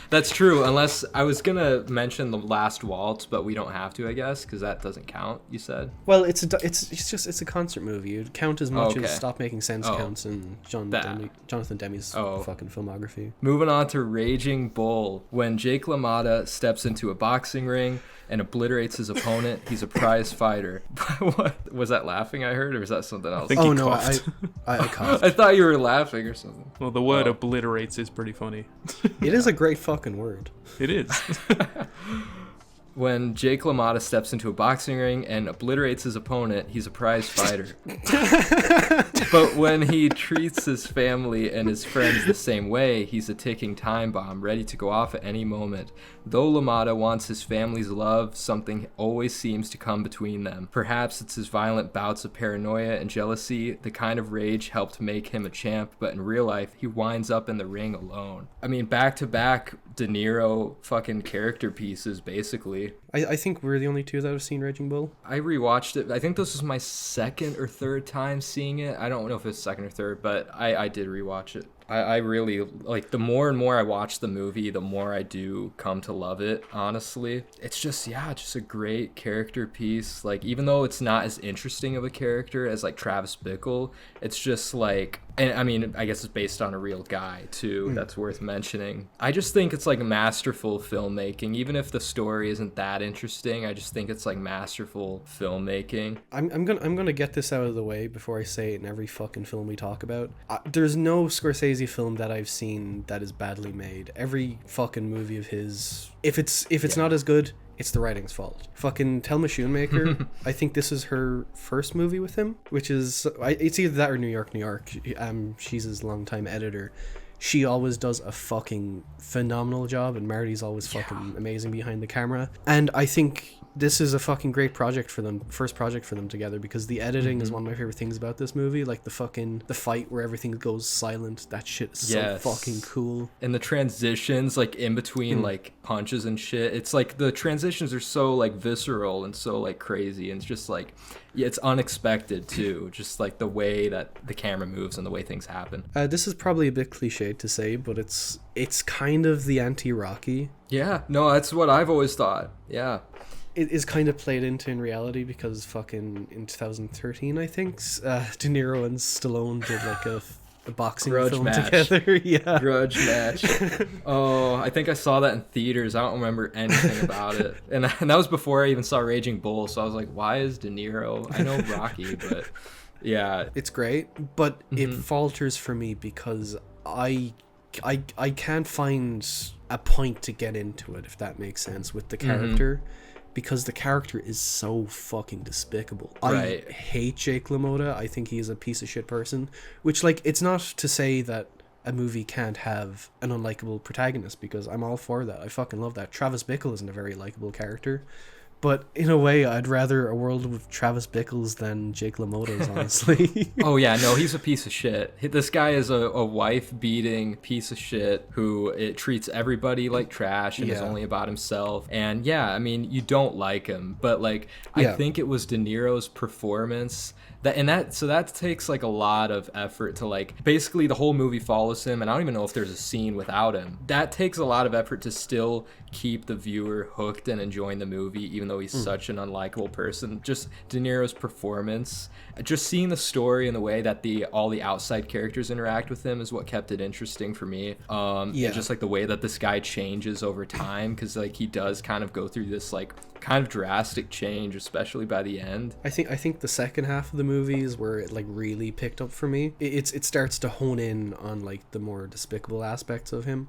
S1: That's true, unless I was gonna mention the Last Waltz, but we don't have to, I guess, because that doesn't count, you said.
S3: Well, it's a concert movie. It'd count as much
S1: Okay.
S3: as Stop Making Sense
S1: Oh.
S3: counts in Jonathan Demme's fucking filmography.
S1: Moving on to Raging Bull. When Jake LaMotta steps into a boxing ring and obliterates his opponent, he's a prize fighter. What was that, laughing I heard, or was that something else?
S2: think
S3: Oh
S2: he
S3: no,
S2: coughed.
S3: I coughed.
S1: I thought you were laughing or something.
S2: Well, the word
S1: Oh.
S2: obliterates is pretty funny.
S3: It is a great fucking word.
S2: It is.
S1: When Jake LaMotta steps into a boxing ring and obliterates his opponent, he's a prize fighter. But when he treats his family and his friends the same way, he's a ticking time bomb, ready to go off at any moment. Though LaMotta wants his family's love, something always seems to come between them. Perhaps it's his violent bouts of paranoia and jealousy. The kind of rage helped make him a champ, but in real life, he winds up in the ring alone. I mean, back-to-back De Niro fucking character pieces, basically.
S3: I think we're the only two that have seen Raging Bull.
S1: I rewatched it. I think this was my second or third time seeing it. I don't know if it's second or third, but I did rewatch it. I really, like, the more and more I watch the movie, the more I do come to love it, honestly. It's just, yeah, just a great character piece. Like, even though it's not as interesting of a character as, like, Travis Bickle, it's just, like, and I mean, I guess it's based on a real guy, too. That's worth mentioning. I just think it's, like, masterful filmmaking. Even if the story isn't that interesting, I just think it's, like, masterful filmmaking.
S3: I'm gonna get this out of the way before I say it in every fucking film we talk about. There's no Scorsese film that I've seen that is badly made. Every fucking movie of his, if it's not as good, it's the writing's fault. Fucking Thelma Schoonmaker, I think this is her first movie with him, which is, it's either that or New York, New York. She's his longtime editor. She always does a fucking phenomenal job, and Marty's always fucking amazing behind the camera. And I think this is a fucking great project for them, first project for them together, because the editing is one of my favorite things about this movie. Like the fight where everything goes silent, that shit is so fucking cool.
S1: And the transitions, like in between like punches and shit, it's like the transitions are so like visceral and so like crazy, and it's just like, yeah, it's unexpected too, just like the way that the camera moves and the way things happen.
S3: This is probably a bit cliched to say, but it's kind of the anti-Rocky.
S1: Yeah, no, that's what I've always thought. Yeah.
S3: It is kind of played into in reality because fucking in 2013, I think, De Niro and Stallone did like a boxing
S1: Grudge
S3: film
S1: match.
S3: together. Yeah.
S1: Grudge match. Oh, I think I saw that in theaters. I don't remember anything about it. And that was before I even saw Raging Bull, so I was like, why is De Niro? I know Rocky, but yeah.
S3: It's great, but it falters for me because I can't find a point to get into it, if that makes sense, with the character. Because the character is so fucking despicable.
S1: Right.
S3: I hate Jake LaMotta. I think he's a piece of shit person. Which, like, it's not to say that a movie can't have an unlikable protagonist, because I'm all for that. I fucking love that. Travis Bickle isn't a very likable character. But in a way, I'd rather a world with Travis Bickles than Jake LaMotta's, honestly.
S1: Oh yeah, no, he's a piece of shit. This guy is a wife-beating piece of shit who treats everybody like trash and is only about himself. And yeah, I mean, you don't like him, but like, I think it was De Niro's performance that takes like a lot of effort to, like, basically the whole movie follows him, and I don't even know if there's a scene without him. That takes a lot of effort to still keep the viewer hooked and enjoying the movie, even though he's such an unlikable person. Just De Niro's performance, just seeing the story and the way that all the outside characters interact with him is what kept it interesting for me. And just like the way that this guy changes over time, because like he does kind of go through this like kind of drastic change, especially by the end.
S3: I think the second half of the movie is where it like really picked up for me. It starts to hone in on like the more despicable aspects of him,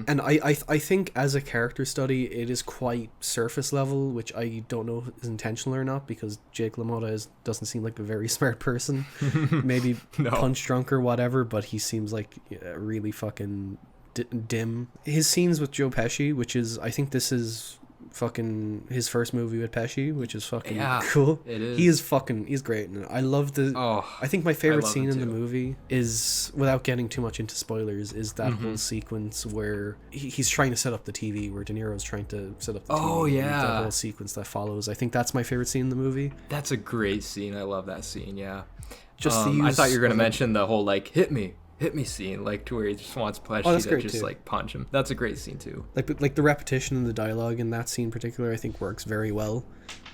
S3: and I think as a character study it is quite surface level, which I don't know if is intentional or not, because Jake LaMotta doesn't seem like a very smart person. Maybe punch drunk or whatever, but he seems like really fucking dim. His scenes with Joe Pesci, which is, I think this is fucking his first movie with Pesci, which is fucking cool.
S1: It is.
S3: He's great, and I love I think my favorite scene in the movie is, without getting too much into spoilers, is that whole sequence where he's trying to set up the TV, where De Niro's trying to set up the TV.
S1: Oh yeah,
S3: the whole sequence that follows. I think that's my favorite scene in the movie.
S1: That's a great scene. I love that scene. Yeah.
S3: Just
S1: I thought you were gonna mention the whole like hit me scene, like to where he just wants Pesci to just
S3: too.
S1: Like punch him. That's a great scene too.
S3: Like the repetition in the dialogue in that scene in particular, I think works very well.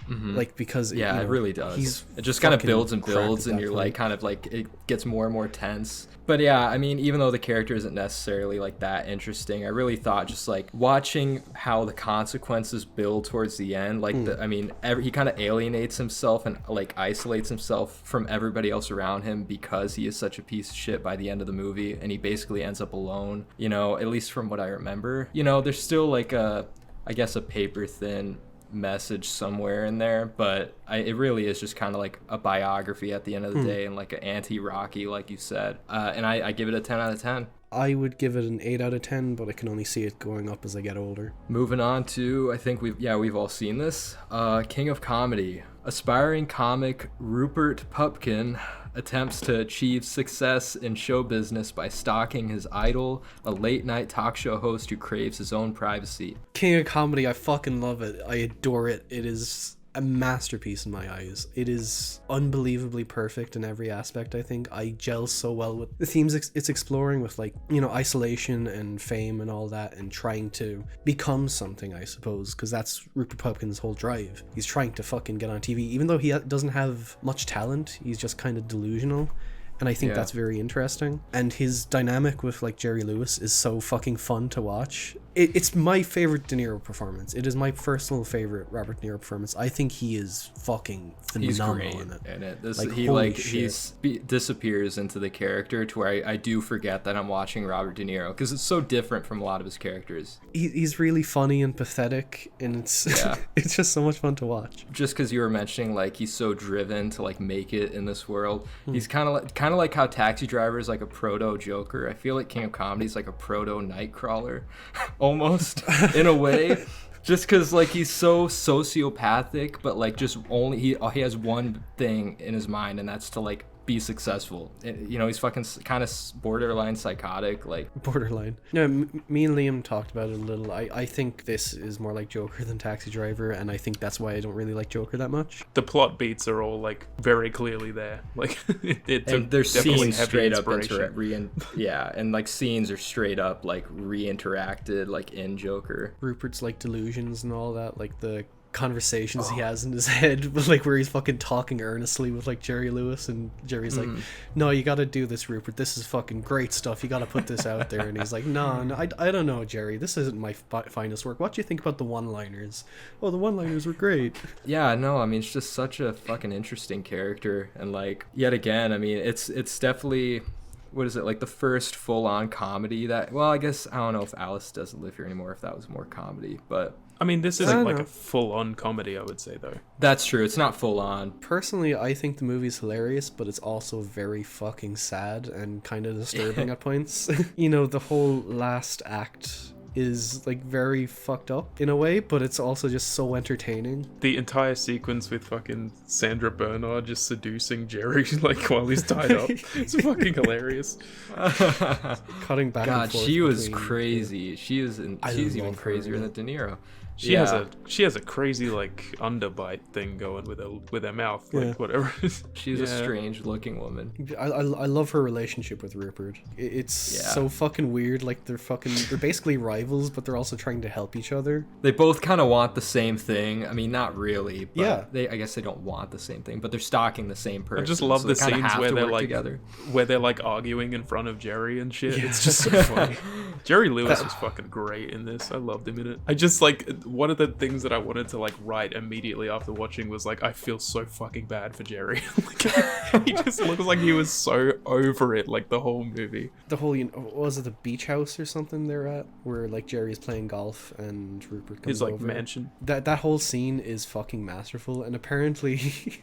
S3: Like, because
S1: it really does. It just kind of builds and builds, and you're like kind of like it gets more and more tense. But yeah, I mean, even though the character isn't necessarily like that interesting, I really thought just like watching how the consequences build towards the end, like he kind of alienates himself and like isolates himself from everybody else around him because he is such a piece of shit by the end of the movie, and he basically ends up alone, you know, at least from what I remember. You know, there's still like a paper thin message somewhere in there, but it really is just kind of like a biography at the end of the day, and like an anti-Rocky, like you said, and I give it a 10 out of 10.
S3: I would give it an 8 out of 10, but I can only see it going up as I get older.
S1: Moving on to, I think we've all seen this, King of Comedy. Aspiring comic Rupert Pupkin attempts to achieve success in show business by stalking his idol, a late-night talk show host who craves his own privacy.
S3: King of Comedy, I fucking love it. I adore it. It is a masterpiece in my eyes. It is unbelievably perfect in every aspect. I think I gel so well with the themes it's exploring, with like, you know, isolation and fame and all that, and trying to become something, I suppose, because that's Rupert Pupkin's whole drive. He's trying to fucking get on TV, even though he doesn't have much talent. He's just kind of delusional. And I think that's very interesting. And his dynamic with like Jerry Lewis is so fucking fun to watch. It's my favorite De Niro performance. It is my personal favorite Robert De Niro performance. I think he is fucking phenomenal in it.
S1: He disappears into the character to where I do forget that I'm watching Robert De Niro, because it's so different from a lot of his characters.
S3: He's really funny and pathetic, and it's it's just so much fun to watch.
S1: Just because you were mentioning like he's so driven to like make it in this world, he's kind of like how Taxi Driver is like a proto Joker. I feel like King of Comedy is like a proto Nightcrawler. Almost, in a way. Just because, like, he's so sociopathic, but, like, just only he has one thing in his mind, and that's to, like, be successful. You know, he's fucking kind of borderline psychotic, like.
S3: Borderline. No, me and Liam talked about it a little. I think this is more like Joker than Taxi Driver, and I think that's why I don't really like Joker that much.
S2: The plot beats are all like very clearly there. Like it
S1: And there's
S2: definitely
S1: scenes
S2: heavy
S1: straight up
S2: inspiration.
S1: yeah, and like scenes are straight up like reinteracted like in Joker.
S3: Rupert's like delusions and all that, like the conversations he has in his head, but like where he's fucking talking earnestly with like Jerry Lewis, and Jerry's like, no, you gotta do this, Rupert, this is fucking great stuff, you gotta put this out there. And he's like, no, I don't know, Jerry, this isn't my finest work. What do you think about the one-liners? Oh, the one-liners were great.
S1: Yeah, no, I mean, it's just such a fucking interesting character, and like yet again, I mean, it's definitely, what is it, like the first full-on comedy that, well, I guess I don't know if Alice Doesn't Live Here Anymore, if that was more comedy, but
S2: I mean, this isn't like a full-on comedy, I would say, though.
S1: that's true, it's not full-on.
S3: Personally, I think the movie's hilarious, but it's also very fucking sad and kind of disturbing at points. You know, the whole last act is like very fucked up in a way, but it's also just so entertaining.
S2: The entire sequence with fucking Sandra Bernard just seducing Jerry like while he's tied up, it's fucking hilarious.
S3: Cutting back and
S1: God,
S3: forth
S1: she was
S3: between-
S1: crazy. She's even
S3: love her,
S1: crazier
S3: yeah.
S1: than De Niro.
S2: She has a crazy like underbite thing going with her mouth, like
S3: Yeah.
S2: whatever.
S1: She's a strange looking woman.
S3: I love her relationship with Rupert. It's so fucking weird. Like they're basically rivals, but they're also trying to help each other.
S1: They both kind of want the same thing. I mean, not really, but
S3: Yeah.
S1: I guess they don't want the same thing, but they're stalking the same person.
S2: I just love
S1: so
S2: the
S1: they kinda
S2: scenes
S1: have
S2: where
S1: to
S2: they're
S1: work
S2: like
S1: together.
S2: where they're like arguing in front of Jerry and shit. It's just so funny. Jerry Lewis was fucking great in this. I loved him in it. I just like one of the things that I wanted to like write immediately after watching was like, I feel so fucking bad for Jerry. Like, he just looks like he was so over it like the whole movie.
S3: The whole, you know, was it the beach house or something they're at, where like Jerry's playing golf and Rupert comes
S2: His like
S3: over.
S2: mansion.
S3: That whole scene is fucking masterful, and apparently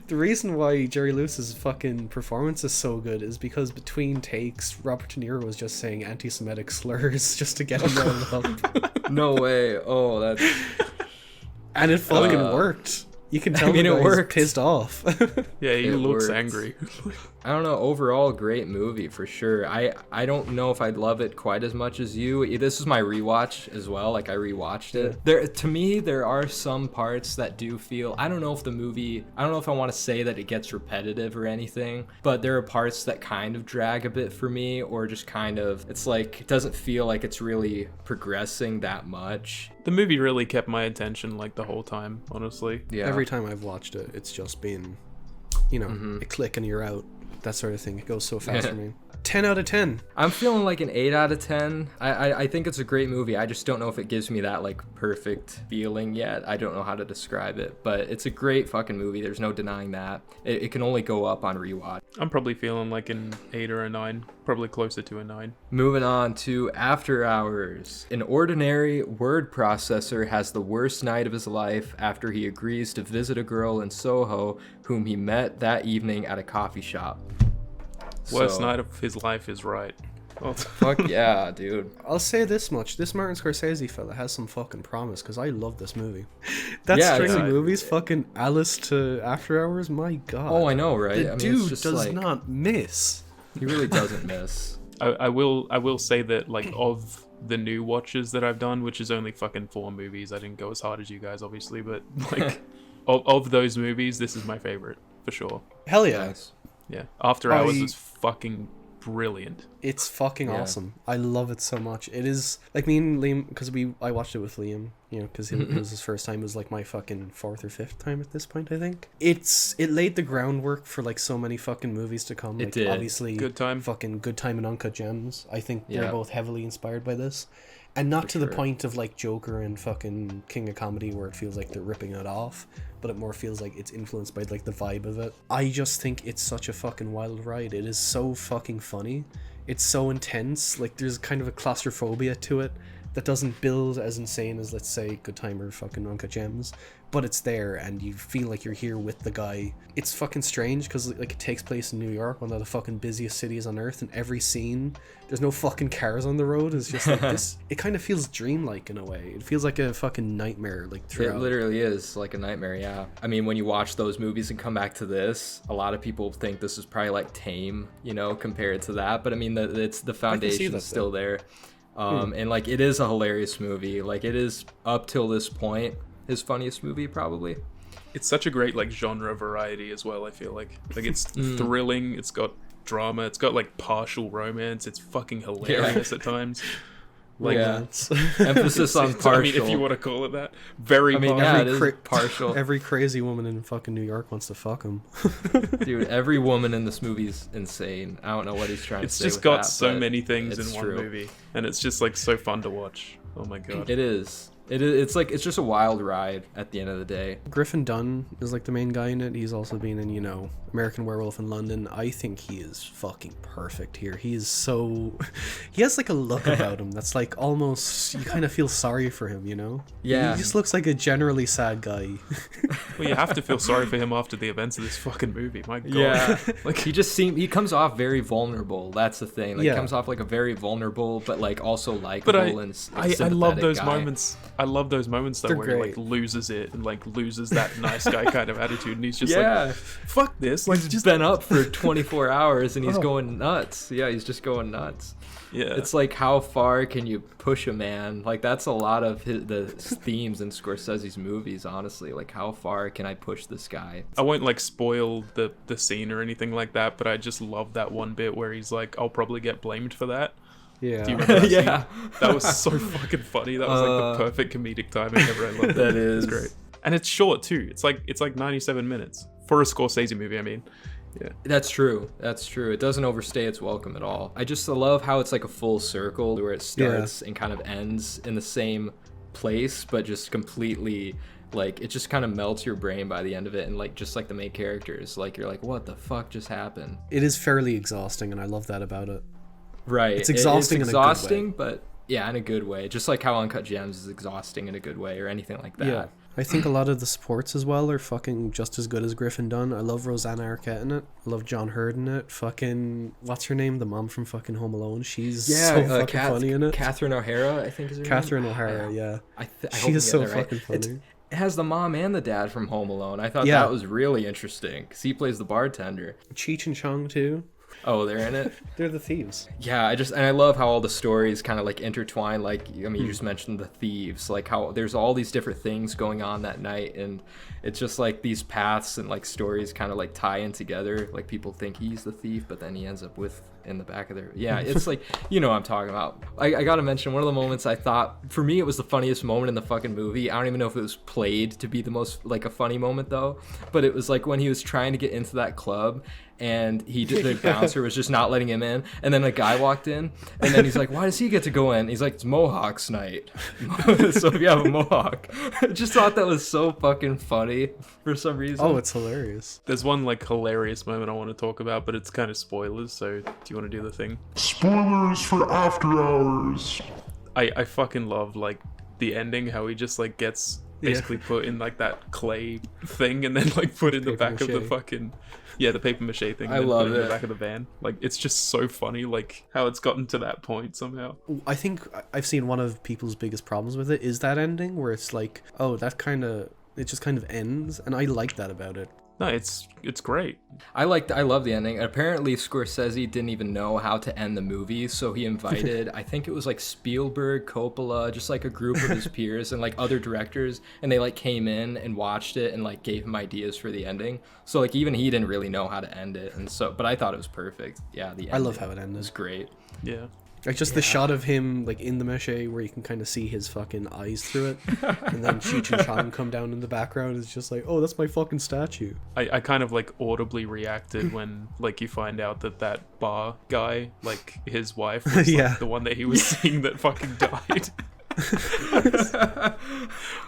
S3: the reason why Jerry Lewis's fucking performance is so good is because between takes, Robert De Niro was just saying anti-Semitic slurs just to get him riled up.
S1: No way. Oh, that's.
S3: And it fucking worked. You can tell
S1: I mean,
S3: the
S1: it
S3: guy's
S1: worked.
S3: pissed off.
S2: Yeah, he
S1: It
S2: looks
S1: worked.
S2: angry.
S1: I don't know. Overall, great movie for sure. I don't know if I'd love it quite as much as you. This is my rewatch as well. Like I rewatched it. To me, there are some parts that do feel. I don't know if the movie. I don't know if I want to say that it gets repetitive or anything. But there are parts that kind of drag a bit for me, or just kind of. It's like it doesn't feel like it's really progressing that much.
S2: The movie really kept my attention like the whole time, honestly.
S1: Yeah.
S3: Every time I've watched it, it's just been, you know, a click and you're out. That sort of thing. It goes so fast for me. 10 out of 10.
S1: I'm feeling like an 8 out of 10. I think it's a great movie. I just don't know if it gives me that like perfect feeling yet. I don't know how to describe it, but it's a great fucking movie. There's no denying that. It can only go up on rewatch.
S2: I'm probably feeling like an 8 or a 9, probably closer to a 9.
S1: Moving on to After Hours. An ordinary word processor has the worst night of his life after he agrees to visit a girl in Soho whom he met that evening at a coffee shop.
S2: Worst
S1: So-
S2: night of his life is right. Oh,
S1: Fuck yeah, dude.
S3: I'll say this much. This Martin Scorsese fella has some fucking promise, because I love this movie. That
S1: Yeah,
S3: string of
S1: yeah.
S3: movies, fucking Alice to After Hours, my god.
S1: Oh, I know, right?
S3: The
S1: I mean,
S3: dude
S1: it's just
S3: does
S1: like,
S3: not miss.
S1: He really doesn't miss.
S2: I will say that like of the new watches that I've done, which is only fucking 4 movies. I didn't go as hard as you guys, obviously, but like of those movies, this is my favorite for sure.
S3: Hell yeah.
S1: Nice.
S2: Yeah, After Hours is fucking brilliant.
S3: It's fucking
S1: Yeah.
S3: awesome. I love it so much. It is like me and Liam, because I watched it with Liam, you know, because it was his first time. It was like my fucking 4th or 5th time at this point, I think. It laid the groundwork for like so many fucking movies to come.
S1: It
S3: Like,
S1: did.
S3: Obviously,
S2: Good Time.
S3: fucking Good Time and Uncut Gems. I think they're
S1: Yeah.
S3: both heavily inspired by this. And not
S1: For
S3: to the
S1: sure.
S3: point of like Joker and fucking King of Comedy where it feels like they're ripping it off, but it more feels like it's influenced by like the vibe of it. I just think it's such a fucking wild ride. It is so fucking funny. It's so intense. Like there's kind of a claustrophobia to it that doesn't build as insane as, let's say, Good Time or fucking Uncut Gems, but it's there and you feel like you're here with the guy. It's fucking strange because like it takes place in New York, one of the fucking busiest cities on earth, and every scene there's no fucking cars on the road. It's just like this. It kind of feels dreamlike in a way. It feels like a fucking nightmare, like throughout.
S1: It literally is like a nightmare, yeah. I mean, when you watch those movies and come back to this, a lot of people think this is probably like tame, you know, compared to that. But I mean, it's the foundation is still there. And like it is a hilarious movie. Like it is up till this point his funniest movie probably.
S2: It's such a great like genre variety as well. I feel like it's thrilling. It's got drama. It's got like partial romance. It's fucking hilarious at times. Like
S1: emphasis on partial.
S2: I mean, if you want to call it that, very.
S1: I mean,
S2: partial.
S1: yeah, it is partial.
S3: Every crazy woman in fucking New York wants to fuck him.
S1: Dude, every woman in this movie's insane. I don't know what he's trying to say.
S2: It's just got so many things in one movie, and it's just like so fun to watch. Oh my god,
S1: it is. It's like it's just a wild ride at the end of the day.
S3: Griffin Dunne is like the main guy in it. He's also been in, you know, American Werewolf in London. I think he is fucking perfect here. He is so he has like a look about him that's like almost you kind of feel sorry for him, you know?
S1: Yeah.
S3: He just looks like a generally sad guy.
S2: Well, you have to feel sorry for him after the events of this fucking movie. My god.
S1: Yeah. Like he comes off very vulnerable. That's the thing. Like he comes off like a very vulnerable but like also likable and
S2: I love those
S1: guy.
S2: moments. I love those moments though where
S3: great.
S2: he like loses it and like loses that nice guy kind of attitude, and he's just like, "Fuck this!" Like
S1: he's just been up for 24 hours and he's going nuts. Yeah, he's just going nuts.
S2: Yeah,
S1: it's like how far can you push a man? Like that's a lot of the themes in Scorsese's movies. Honestly, like how far can I push this guy?
S2: I won't like spoil the scene or anything like that, but I just love that one bit where he's like, "I'll probably get blamed for that."
S3: Yeah.
S2: Do you remember that scene? That was so fucking funny. That was like the perfect comedic timing ever. I loved it.
S1: That is
S2: it's great. And it's short too. It's like 97 minutes. For a Scorsese movie, I mean. Yeah.
S1: That's true. It doesn't overstay its welcome at all. I just love how it's like a full circle where it starts and kind of ends in the same place, but just completely like it just kind of melts your brain by the end of it, and like just like the main characters, like you're like, what the fuck just happened?
S3: It is fairly exhausting, and I love that about it.
S1: Right.
S3: It's exhausting,
S1: in a good way.
S3: but
S1: yeah, in a good way. Just like how Uncut Gems is exhausting in a good way or anything like that.
S3: Yeah. I think a lot of the supports as well are fucking just as good as Griffin Dunne. I love Rosanna Arquette in it. I love John Hurd in it. Fucking, what's her name? The mom from fucking Home Alone. She's so fucking funny in it.
S1: Catherine O'Hara, I think is her name.
S3: Catherine O'Hara, yeah.
S1: She is
S3: so fucking funny.
S1: It has the mom and the dad from Home Alone. I thought that was really interesting because he plays the bartender.
S3: Cheech and Chong too.
S1: Oh, they're in it?
S3: They're the thieves.
S1: Yeah, I love how all the stories kind of like intertwine. Like, I mean, you just mentioned the thieves, like how there's all these different things going on that night, and it's just like these paths and like stories kind of like tie in together. Like people think he's the thief, but then he ends up with in the back of their it's like, you know what I'm talking about. I gotta mention one of the moments I thought for me it was the funniest moment in the fucking movie. I don't even know if it was played to be the most like a funny moment though, but it was like when he was trying to get into that club and the bouncer was just not letting him in, and then a guy walked in, and then he's like, why does he get to go in? He's like, it's Mohawks night. So if you have a mohawk. I just thought that was so fucking funny for some reason.
S3: Oh, it's hilarious.
S2: There's one like hilarious moment I want to talk about, but it's kind of spoilers, so do you want to do the thing?
S6: Spoilers for After Hours.
S2: I fucking love like the ending, how he just like gets basically put in like that clay thing and then like put in the back of the fucking the paper mache thing.
S1: I love it.
S2: In the back of the van. Like it's just so funny, like how it's gotten to that point somehow.
S3: I think I've seen one of people's biggest problems with it is that ending where it's like, oh, it just kind of ends, and I like that about it.
S2: No, it's great.
S1: I love the ending. Apparently Scorsese didn't even know how to end the movie, so he invited I think it was like Spielberg, Coppola, just like a group of his peers and like other directors, and they like came in and watched it and like gave him ideas for the ending. So like even he didn't really know how to end it, and so but I thought it was perfect. Yeah, the ending
S3: I love how it ended.
S1: was great.
S2: Yeah.
S3: Like just the shot of him like in the meche where you can kind of see his fucking eyes through it, and then Cheech and Chong come down in the background. It's just like, oh, that's my fucking statue.
S2: I kind of like audibly reacted when like you find out that bar guy, like his wife was like, the one that he was seeing that fucking died. I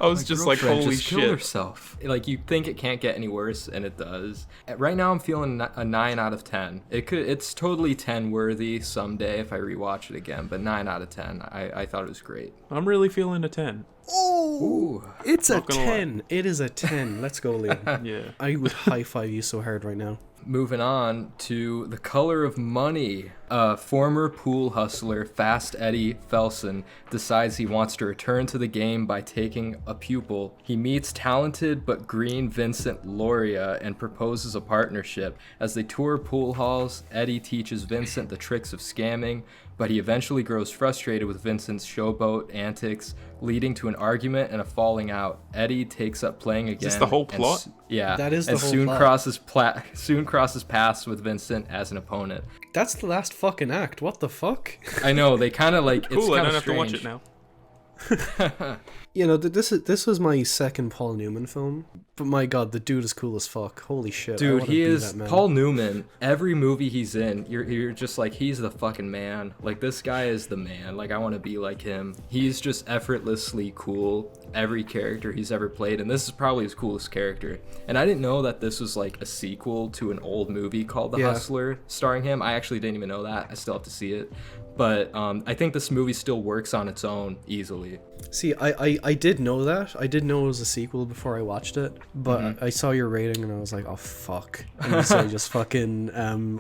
S2: was just like,
S1: Girlfriend
S2: holy
S1: just killed
S2: shit.
S1: herself. Like, you think it can't get any worse, and it does. Right now, I'm feeling a 9 out of 10. It's totally 10 worthy someday if I rewatch it again, but 9 out of 10. I thought it was great.
S2: I'm really feeling a 10.
S3: Oh, it's a
S2: Not gonna lie.
S3: 10. It is a 10. Let's go, Liam.
S2: Yeah.
S3: I would high five you so hard right now.
S1: Moving on to The Color of Money. Former pool hustler Fast Eddie Felson decides he wants to return to the game by taking a pupil. He meets talented but green Vincent Loria and proposes a partnership. As they tour pool halls, Eddie teaches Vincent the tricks of scamming, but he eventually grows frustrated with Vincent's showboat antics, leading to an argument and a falling out. Eddie takes up playing again.
S2: this the whole
S1: and
S2: plot?
S1: Yeah,
S3: That is the
S1: and
S3: whole
S1: soon
S3: plot.
S1: crosses paths with Vincent as an opponent.
S3: That's the last fucking act. What the fuck?
S1: I know, they kind of like,
S2: Cool,
S1: it's
S2: I
S1: kind
S2: don't
S1: of
S2: have to watch
S1: strange.
S2: it now.
S3: You know, this was my second Paul Newman film, but my god, the dude is cool as fuck. Holy shit. I
S1: Dude,
S3: wanna
S1: he
S3: be
S1: is
S3: that man.
S1: Paul Newman. Every movie he's in, you're just like, he's the fucking man. Like, this guy is the man. Like, I want to be like him. He's just effortlessly cool. Every character he's ever played, and this is probably his coolest character. And I didn't know that this was like a sequel to an old movie called The
S3: Yeah.
S1: Hustler, starring him. I actually didn't even know that. I still have to see it. But I think this movie still works on its own easily.
S3: See, I did know that. I did know it was a sequel before I watched it, but I saw your rating and I was like, oh fuck. And so I just fucking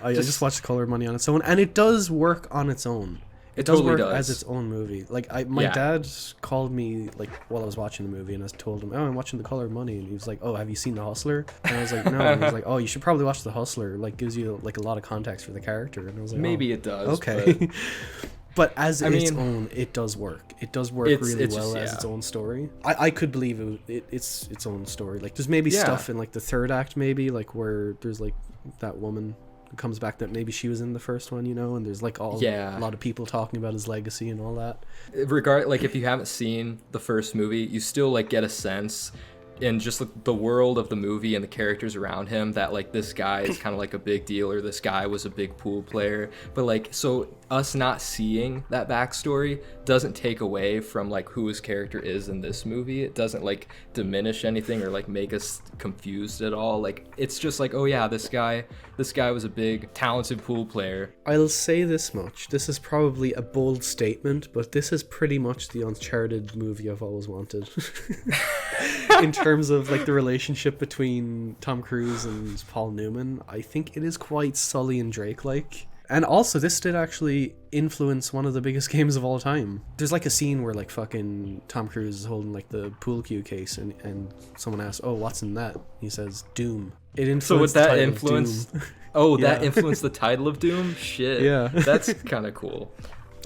S3: I just watched The Color of Money on its own, and it does work on its own. It does
S1: totally
S3: work
S1: does.
S3: as its own movie. Like my
S1: Yeah.
S3: dad called me like while I was watching the movie, and I told him, "Oh, I'm watching The Color of Money," and he was like, "Oh, have you seen The Hustler?" And I was like, "No." And he was like, "Oh, you should probably watch The Hustler. Like, gives you like a lot of context for the character." And I was like,
S1: Maybe
S3: "Oh,
S1: it does.
S3: okay."
S1: but-
S3: But as
S1: I
S3: its
S1: mean,
S3: own, it does work. It does work
S1: it's
S3: really
S1: just-
S3: well as
S1: yeah.
S3: its own story. I could believe it's its own story. Like, there's maybe
S1: Yeah.
S3: stuff in like the third act, maybe like where there's like that woman who comes back that maybe she was in the first one, you know, and there's like
S1: Yeah.
S3: a lot of people talking about his legacy and all that.
S1: Like, if you haven't seen the first movie, you still like get a sense in just like, the world of the movie and the characters around him that like this guy is kind of like a big deal, or this guy was a big pool player. But like, so us not seeing that backstory doesn't take away from like who his character is in this movie. It doesn't like diminish anything or like make us confused at all. Like, it's just like, oh yeah, this guy was a big talented pool player.
S3: I'll say this much. This is probably a bold statement, but this is pretty much the Uncharted movie I've always wanted. In terms of like the relationship between Tom Cruise and Paul Newman, I think it is quite Sully and Drake-like. And also, this did actually influence one of the biggest games of all time. There's like a scene where like fucking Tom Cruise is holding like the pool cue case, and someone asks, "Oh, what's in that?" He says, "Doom." It influenced.
S1: So would
S3: the
S1: that
S3: title of
S1: influence?
S3: Doom.
S1: Oh, that
S3: Yeah.
S1: influenced the title of Doom? Shit.
S3: Yeah.
S1: That's kind of cool.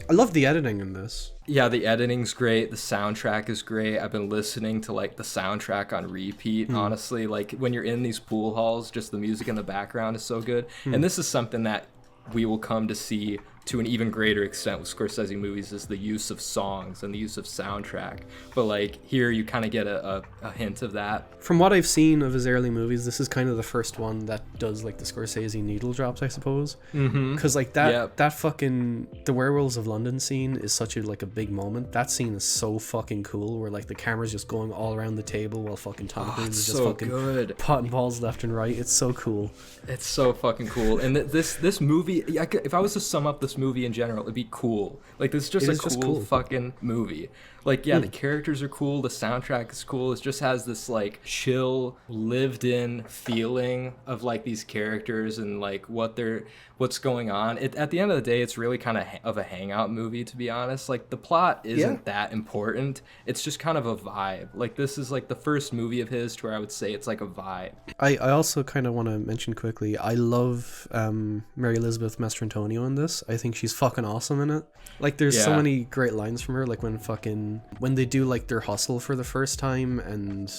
S3: I love the editing in this.
S1: Yeah, the editing's great. The soundtrack is great. I've been listening to like the soundtrack on repeat, honestly. Like, when you're in these pool halls, just the music in the background is so good. And this is something that we will come to see to an even greater extent with Scorsese movies, is the use of songs and the use of soundtrack. But like, here you kind of get a hint of that.
S3: From what I've seen of his early movies, this is kind of the first one that does like the Scorsese needle drops, I suppose. Because like that
S1: Yep.
S3: that fucking the Werewolves of London scene is such a like a big moment. That scene is so fucking cool, where like the camera's just going all around the table while fucking Tom Cruise
S1: it's
S3: is just
S1: so
S3: fucking
S1: good.
S3: potting balls left and right. It's so cool.
S1: It's so fucking cool. And this movie, if I was to sum up this movie in general, it'd be cool. Like, this is just
S3: It
S1: a
S3: is just
S1: cool
S3: cool.
S1: fucking movie. Like, yeah, the characters are cool, the soundtrack is cool. It just has this like chill, lived in feeling of like these characters and like what's going on. At the end of the day, it's really kind of a hangout movie, to be honest. Like, the plot isn't that important. It's just kind of a vibe. Like, this is like the first movie of his to where I would say it's like a vibe.
S3: I also kind of want to mention quickly, I love Mary Elizabeth Mastrantonio in this. I think she's fucking awesome in it. Like, there's so
S1: Yeah.
S3: many great lines from her, like when they do like their hustle for the first time, and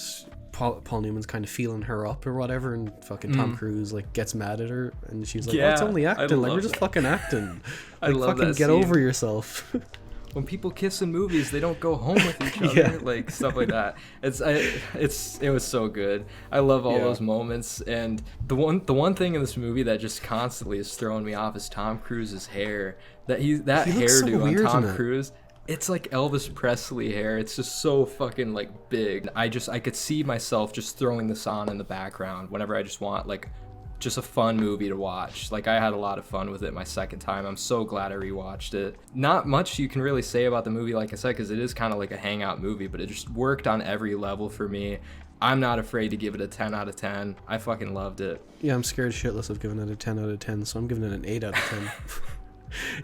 S3: Paul Newman's kind of feeling her up or whatever, and fucking Tom Cruise like gets mad at her, and she's like, "Oh, it's
S1: Yeah,
S3: only
S1: I
S3: acting. Like,
S1: love
S3: we're just
S1: that.
S3: fucking acting.
S1: I
S3: Like,
S1: love
S3: fucking
S1: that
S3: get
S1: scene.
S3: over yourself."
S1: When people kiss in movies, they don't go home with each other,
S3: Yeah.
S1: like stuff like that. It was so good. I love all
S3: Yeah.
S1: those moments, and the one thing in this movie that just constantly is throwing me off is Tom Cruise's hair. That
S3: He looks so
S1: hairdo on
S3: weird
S1: Tom
S3: in it.
S1: Cruise. It's like Elvis Presley hair. It's just so fucking like big. I could see myself just throwing this on in the background whenever I just want like just a fun movie to watch. Like I had a lot of fun with it my second time. I'm so glad I rewatched it. Not much you can really say about the movie, like I said, because it is kind of like a hangout movie, but it just worked on every level for me. I'm not afraid to give it a 10 out of 10. I fucking loved it.
S3: Yeah, I'm scared shitless of giving it a 10 out of 10, so I'm giving it an 8 out of 10.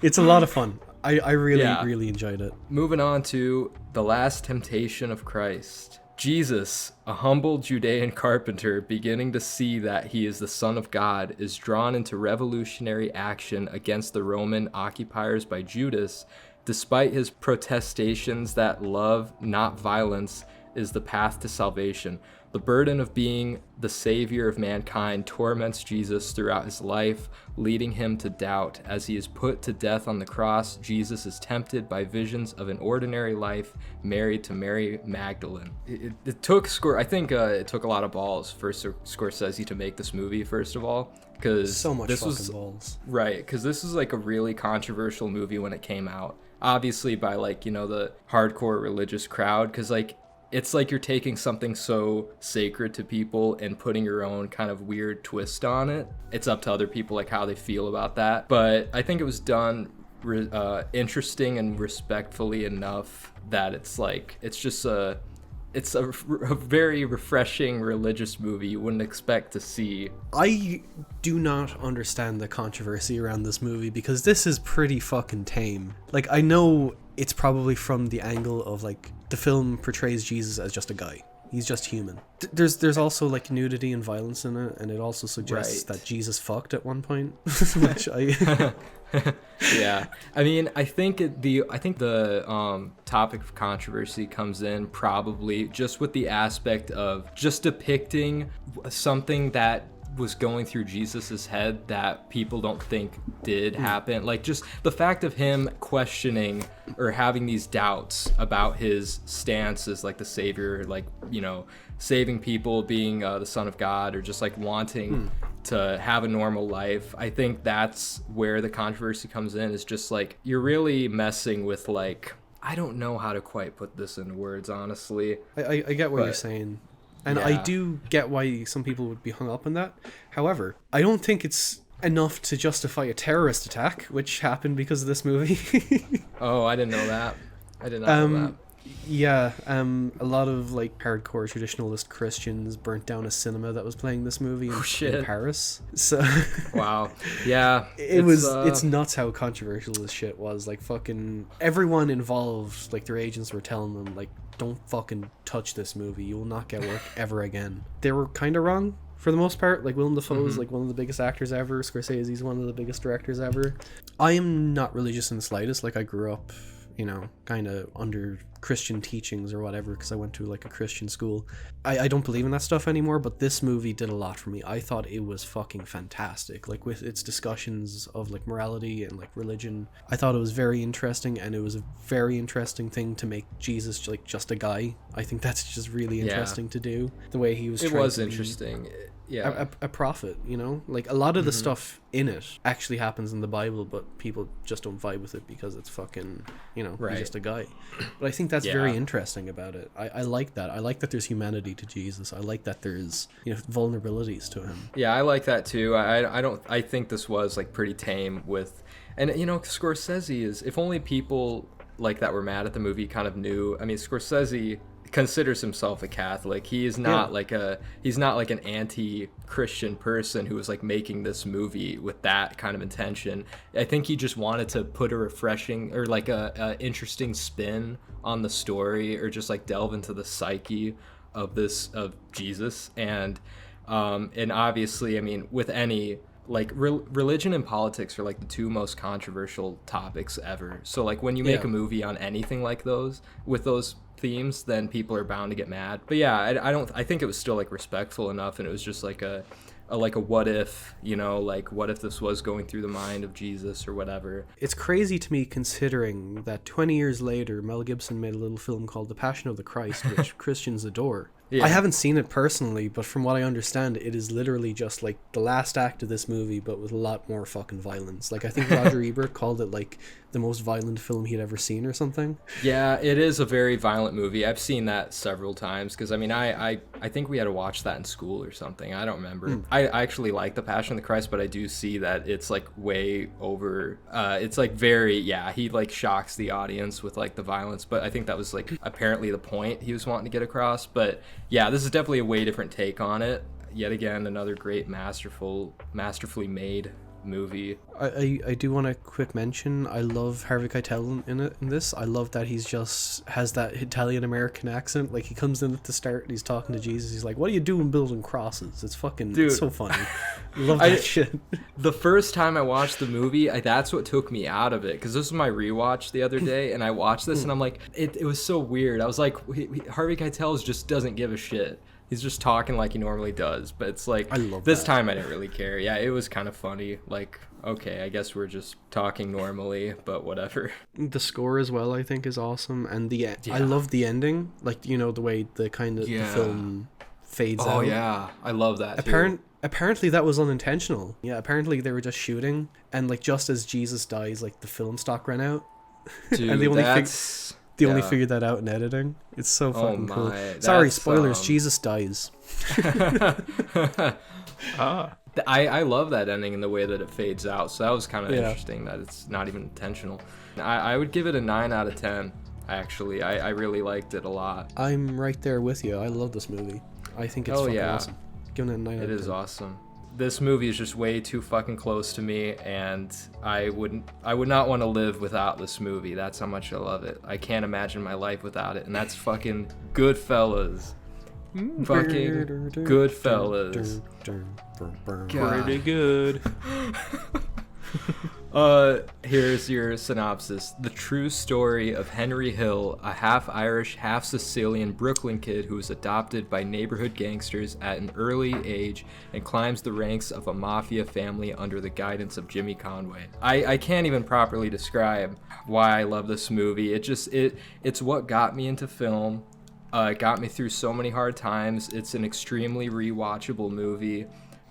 S3: It's a lot of fun. I really enjoyed it.
S1: Moving on to The Last Temptation of Christ. Jesus, a humble Judean carpenter beginning to see that he is the Son of God, is drawn into revolutionary action against the Roman occupiers by Judas, despite his protestations that love, not violence, is the path to salvation. The burden of being the savior of mankind torments Jesus throughout his life, leading him to doubt. As he is put to death on the cross, Jesus is tempted by visions of an ordinary life married to Mary Magdalene. It took it took a lot of balls for Scorsese to make this movie, first of all, because
S3: So much fucking balls.
S1: Right, because this was like a really controversial movie when it came out. Obviously by like, you know, the hardcore religious crowd, because like it's like you're taking something so sacred to people and putting your own kind of weird twist on it. It's up to other people like how they feel about that. But I think it was done interesting and respectfully enough that it's like it's a very refreshing religious movie you wouldn't expect to see.
S3: I do not understand the controversy around this movie because this is pretty fucking tame. Like, I know it's probably from the angle of like the film portrays Jesus as just a guy. He's just human. There's also like nudity and violence in it, and it also suggests that Jesus fucked at one point, which I
S1: Yeah, I mean, I think the topic of controversy comes in probably just with the aspect of just depicting something that was going through Jesus's head that people don't think did happen. Like just the fact of him questioning or having these doubts about his stance as like the savior, like, you know, saving people, being the Son of God, or just like wanting to have a normal life. I think that's where the controversy comes in, is just like you're really messing with like, I don't know how to quite put this in words, honestly.
S3: I get what you're saying. And
S1: yeah.
S3: I do get why some people would be hung up on that. However, I don't think it's enough to justify a terrorist attack, which happened because of this movie.
S1: Oh, I didn't know that. I did not know that.
S3: Yeah, a lot of like hardcore traditionalist Christians burnt down a cinema that was playing this movie in Paris. So
S1: wow. Yeah.
S3: It's nuts how controversial this shit was. Like fucking everyone involved, like their agents were telling them like, don't fucking touch this movie. You will not get work ever again. They were kind of wrong for the most part. Like Willem Dafoe's like one of the biggest actors ever. Scorsese's one of the biggest directors ever. I am not religious in the slightest. Like I grew up, you know, kind of under Christian teachings or whatever, because I went to like a Christian school. I don't believe in that stuff anymore, but this movie did a lot for me. I thought it was fucking fantastic, like with its discussions of like morality and like religion. I thought it was very interesting, and it was a very interesting thing to make Jesus like just a guy. I think that's just really interesting to do, the way he was
S1: it
S3: trying
S1: was
S3: to
S1: interesting
S3: be
S1: yeah
S3: a prophet, you know, like a lot of the stuff in it actually happens in the Bible, but people just don't vibe with it because it's fucking, you know, he's just a guy. But I think that's very interesting about it. I like that. I like that there's humanity to Jesus. I like that there's, you know, vulnerabilities to him.
S1: Yeah, I like that too. I think this was like pretty tame with, and you know, Scorsese is, if only people like that were mad at the movie kind of knew. I mean, Scorsese considers himself a Catholic. He is not he's not like an anti-Christian person who was like making this movie with that kind of intention. I think he just wanted to put a refreshing or like a interesting spin on the story, or just like delve into the psyche of Jesus. And obviously, I mean, with any like religion and politics are like the two most controversial topics ever. So like when you make a movie on anything like those with those themes, then people are bound to get mad. But yeah, I think it was still like respectful enough, and it was just like a what if, you know, like what if this was going through the mind of Jesus or whatever.
S3: It's crazy to me considering that 20 years later Mel Gibson made a little film called The Passion of the Christ, which Christians adore.
S1: Yeah.
S3: I haven't seen it personally, but from what I understand, it is literally just like the last act of this movie, but with a lot more fucking violence. Like, I think Roger Ebert called it like the most violent film he'd ever seen or something.
S1: Yeah, it is a very violent movie. I've seen that several times because I mean, I think we had to watch that in school or something. I don't remember. I actually like The Passion of the Christ, but I do see that it's like way over. It's like very, he like shocks the audience with like the violence, but I think that was like apparently the point he was wanting to get across. But yeah, this is definitely a way different take on it. Yet again, another great, masterfully made movie.
S3: I do want to quick mention, I love Harvey Keitel in this. I love that he's just has that Italian American accent. Like, he comes in at the start and he's talking to Jesus. He's like, "What are you doing building crosses?" It's fucking
S1: Dude.
S3: It's so funny. Love that shit.
S1: The first time I watched the movie, that's what took me out of it, because this was my rewatch the other day, and I watched this and I'm like, it was so weird. I was like, Harvey Keitel just doesn't give a shit. He's just talking like he normally does, but it's like,
S3: I love
S1: this
S3: that.
S1: time I didn't really care. Yeah, it was kind of funny. Like, okay, I guess we're just talking normally, but whatever.
S3: The score as well, I think, is awesome, and I love the ending. Like, you know, the way the kind of the film fades out.
S1: Oh yeah, I love that too.
S3: Apparently that was unintentional. Yeah, apparently they were just shooting, and like just as Jesus dies, like the film stock ran out.
S1: Dude,
S3: and they only
S1: yeah.
S3: figured that out in editing. It's so fucking cool.
S1: my,
S3: Sorry,
S1: that's,
S3: spoilers. Jesus dies.
S1: I love that ending and the way that it fades out. So that was kind of
S3: Yeah.
S1: interesting that it's not even intentional. I would give it a 9 out of 10. Actually, I really liked it a lot.
S3: I'm right there with you. I love this movie. I think it's fucking awesome. Giving it a 9 out
S1: It
S3: of 10.
S1: is awesome. This movie is just way too fucking close to me, and I would not want to live without this movie. That's how much I love it. I can't imagine my life without it, and that's fucking Goodfellas. Fucking Goodfellas. God.
S2: Pretty good.
S1: Here's your synopsis. The true story of Henry Hill, a half-Irish, half-Sicilian Brooklyn kid who is adopted by neighborhood gangsters at an early age and climbs the ranks of a mafia family under the guidance of Jimmy Conway. I can't even properly describe why I love this movie. It's what got me into film. It got me through so many hard times. It's an extremely rewatchable movie.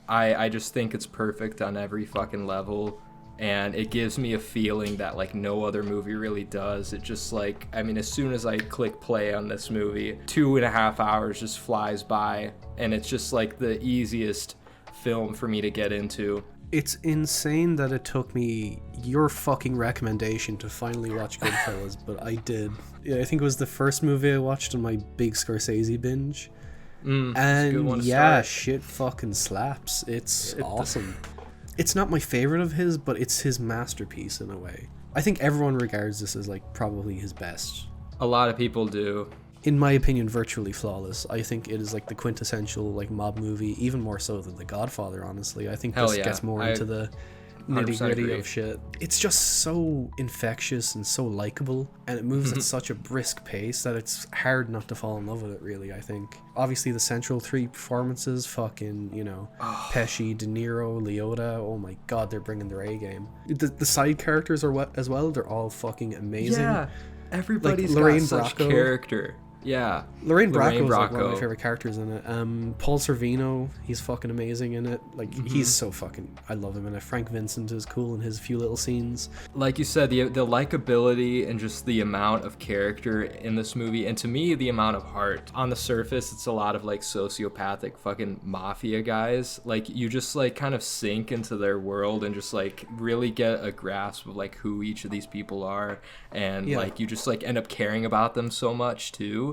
S1: I just think it's perfect on every fucking level. And it gives me a feeling that like no other movie really does. It just like, I mean, as soon as I click play on this movie, 2.5 hours just flies by, and it's just like the easiest film for me to get into.
S3: It's insane that it took me your fucking recommendation to finally watch Goodfellas, but I did. Yeah, I think it was the first movie I watched on my big Scorsese binge.
S1: It's a
S3: And
S1: good one to
S3: yeah,
S1: start.
S3: shit fucking slaps. It's awesome. It's not my favorite of his, but it's his masterpiece in a way. I think everyone regards this as like probably his best.
S1: A lot of people do.
S3: In my opinion, virtually flawless. I think it is like the quintessential like mob movie, even more so than The Godfather, honestly. I think
S1: Hell
S3: this
S1: yeah.
S3: gets more
S1: I
S3: into the
S1: 100%
S3: nitty-gritty
S1: agree.
S3: of shit. It's just so infectious and so likable, and it moves at such a brisk pace that it's hard not to fall in love with it, really, I think. Obviously, the central three performances, fucking, you know, Pesci, DeNiro, Liotta, oh my god, they're bringing their A-game. The side characters are what as well, they're all fucking amazing.
S1: Yeah, everybody's
S3: Lorraine
S1: got such
S3: Bracco.
S1: character. Yeah.
S3: Lorraine Bracco is like one of
S1: Bracco.
S3: my favorite characters in it. Paul Sorvino, he's fucking amazing in it. Like, he's so fucking, I love him in it. Frank Vincent is cool in his few little scenes.
S1: Like you said, the likability and just the amount of character in this movie, and to me, the amount of heart. On the surface, it's a lot of like sociopathic fucking mafia guys. Like, you just like kind of sink into their world and just like really get a grasp of like who each of these people are, and like you just like end up caring about them so much too.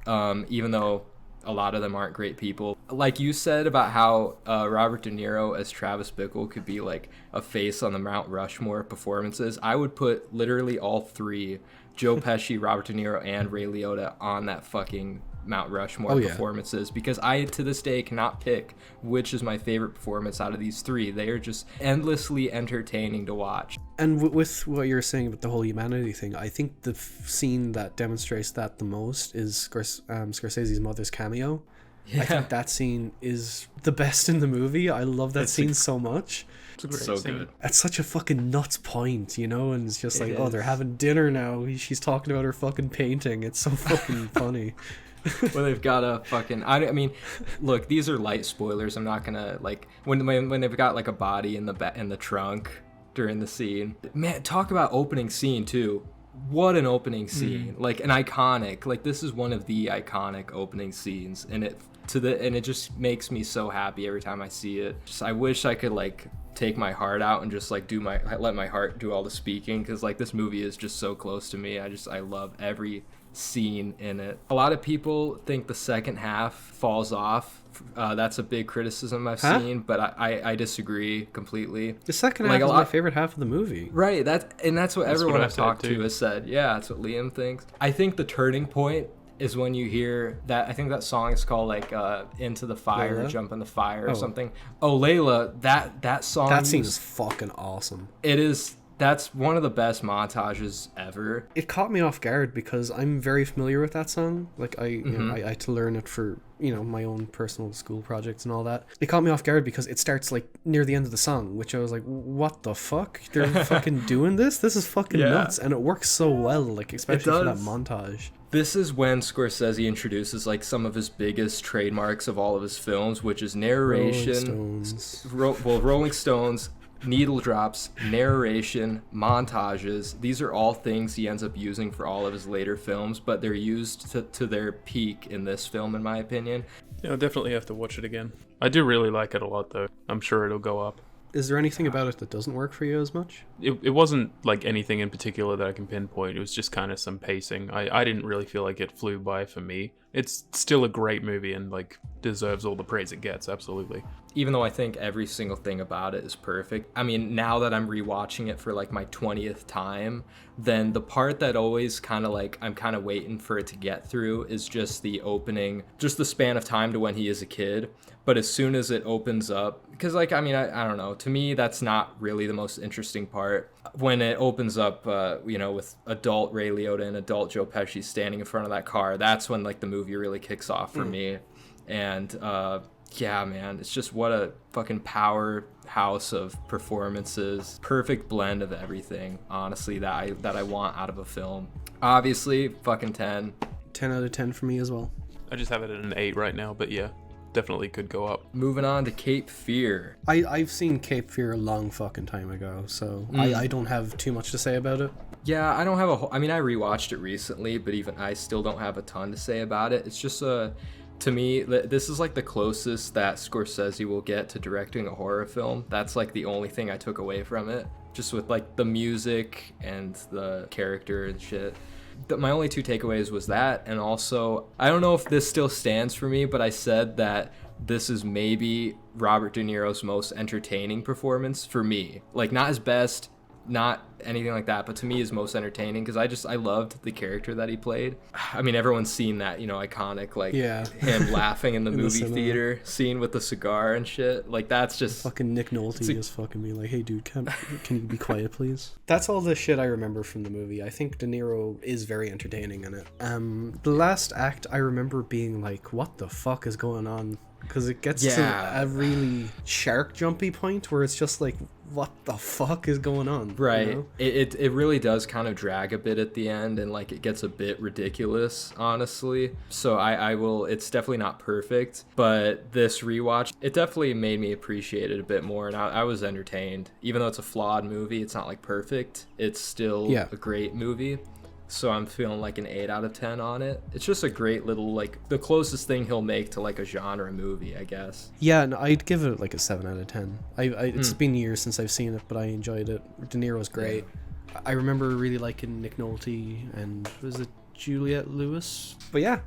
S1: Even though a lot of them aren't great people. Like you said about how Robert De Niro as Travis Bickle could be like a face on the Mount Rushmore performances, I would put literally all three, Joe Pesci, Robert De Niro, and Ray Liotta, on that fucking Mount Rushmore performances, because I to this day cannot pick which is my favorite performance out of these three. They are just endlessly entertaining to watch.
S3: And with what you're saying about the whole humanity thing, I think the scene that demonstrates that the most is Scorsese's mother's cameo. I think that scene is the best in the movie. I love that scene so much.
S2: It's a great
S1: So
S2: scene.
S1: good.
S3: At such a fucking nuts point, you know, and it's just like,
S1: It
S3: oh,
S1: is.
S3: they're having dinner now. She's talking about her fucking painting. It's so fucking funny.
S1: when they've got a fucking I mean, look, these are light spoilers. I'm not gonna like when they've got like a body in the trunk during the scene. Man, talk about opening scene too. What an opening scene. Like an iconic, like this is one of the iconic opening scenes, and it just makes me so happy every time I see it. Just I wish I could like take my heart out and just like let my heart do all the speaking, because like this movie is just so close to me. I love every scene in it. A lot of people think the second half falls off. That's a big criticism I've seen, but I disagree completely.
S3: The second half is my favorite half of the movie.
S1: Right, that's what everyone I've talked to has said. Yeah, that's what Liam thinks. I think the turning point is when you hear that. I think that song is called like Into the Fire,
S3: Layla?
S1: Jump in the Fire or something. Oh, Layla, that song.
S3: That scene is fucking awesome.
S1: It is. That's one of the best montages ever.
S3: It caught me off guard because I'm very familiar with that song. Like you know, I had to learn it for, you know, my own personal school projects and all that. It caught me off guard because it starts like near the end of the song, which I was like, what the fuck? They're fucking doing this? This is fucking nuts. And it works so well, like especially for that montage.
S1: This is when Scorsese introduces like some of his biggest trademarks of all of his films, which is narration, Rolling Stones, needle drops, narration, montages. These are all things he ends up using for all of his later films, but they're used to their peak in this film, in my opinion.
S2: Yeah, I'll definitely have to watch it again. I do really like it a lot, though. I'm sure it'll go up.
S3: Is there anything about it that doesn't work for you as much?
S2: It wasn't like anything in particular that I can pinpoint. It was just kind of some pacing. I didn't really feel like it flew by for me. It's still a great movie and like deserves all the praise it gets, absolutely.
S1: Even though I think every single thing about it is perfect. I mean, now that I'm rewatching it for like my 20th time, then the part that always kind of like I'm kind of waiting for it to get through is just the opening, just the span of time to when he is a kid. But as soon as it opens up, because like, I mean, I don't know, to me, that's not really the most interesting part. When it opens up, you know, with adult Ray Liotta and adult Joe Pesci standing in front of that car, that's when like the movie really kicks off for me. And yeah, man, it's just what a fucking powerhouse of performances. Perfect blend of everything, honestly, that I want out of a film. Obviously, fucking 10.
S3: 10 out of 10 for me as well.
S2: I just have it at an 8 right now, but yeah, definitely could go up.
S1: Moving on to Cape Fear.
S3: I've seen Cape Fear a long fucking time ago, so I don't have too much to say about it.
S1: Yeah, I don't have I mean, I rewatched it recently, but even I still don't have a ton to say about it. It's just to me, this is like the closest that Scorsese will get to directing a horror film. That's like the only thing I took away from it. Just with like the music and the character and shit. My only two takeaways was that, and also, I don't know if this still stands for me, but I said that this is maybe Robert De Niro's most entertaining performance for me. Like, not his best, not anything like that, but to me is most entertaining because I loved the character that he played. I mean, everyone's seen that, you know, iconic like him laughing in the movie theater scene with the cigar and shit. Like, that's just
S3: fucking Nick Nolte just fucking be like, hey dude, can you be quiet please? That's all the shit I remember from the movie. I think De Niro is very entertaining in it. The last act I remember being like, what the fuck is going on? Because it gets to a really shark jumpy point where it's just like, what the fuck is going on?
S1: Right.
S3: You know?
S1: It really does kind of drag a bit at the end, and like it gets a bit ridiculous, honestly. So I will, it's definitely not perfect, but this rewatch, it definitely made me appreciate it a bit more, and I was entertained. Even though it's a flawed movie, it's not like perfect. It's still a great movie. So I'm feeling like an 8 out of 10 on it. It's just a great little, like, the closest thing he'll make to, like, a genre movie, I guess.
S3: Yeah, no, I'd give it, like, a 7 out of 10. It's been years since I've seen it, but I enjoyed it. De Niro's great. Yeah. I remember really liking Nick Nolte and, was it Juliette Lewis? But yeah,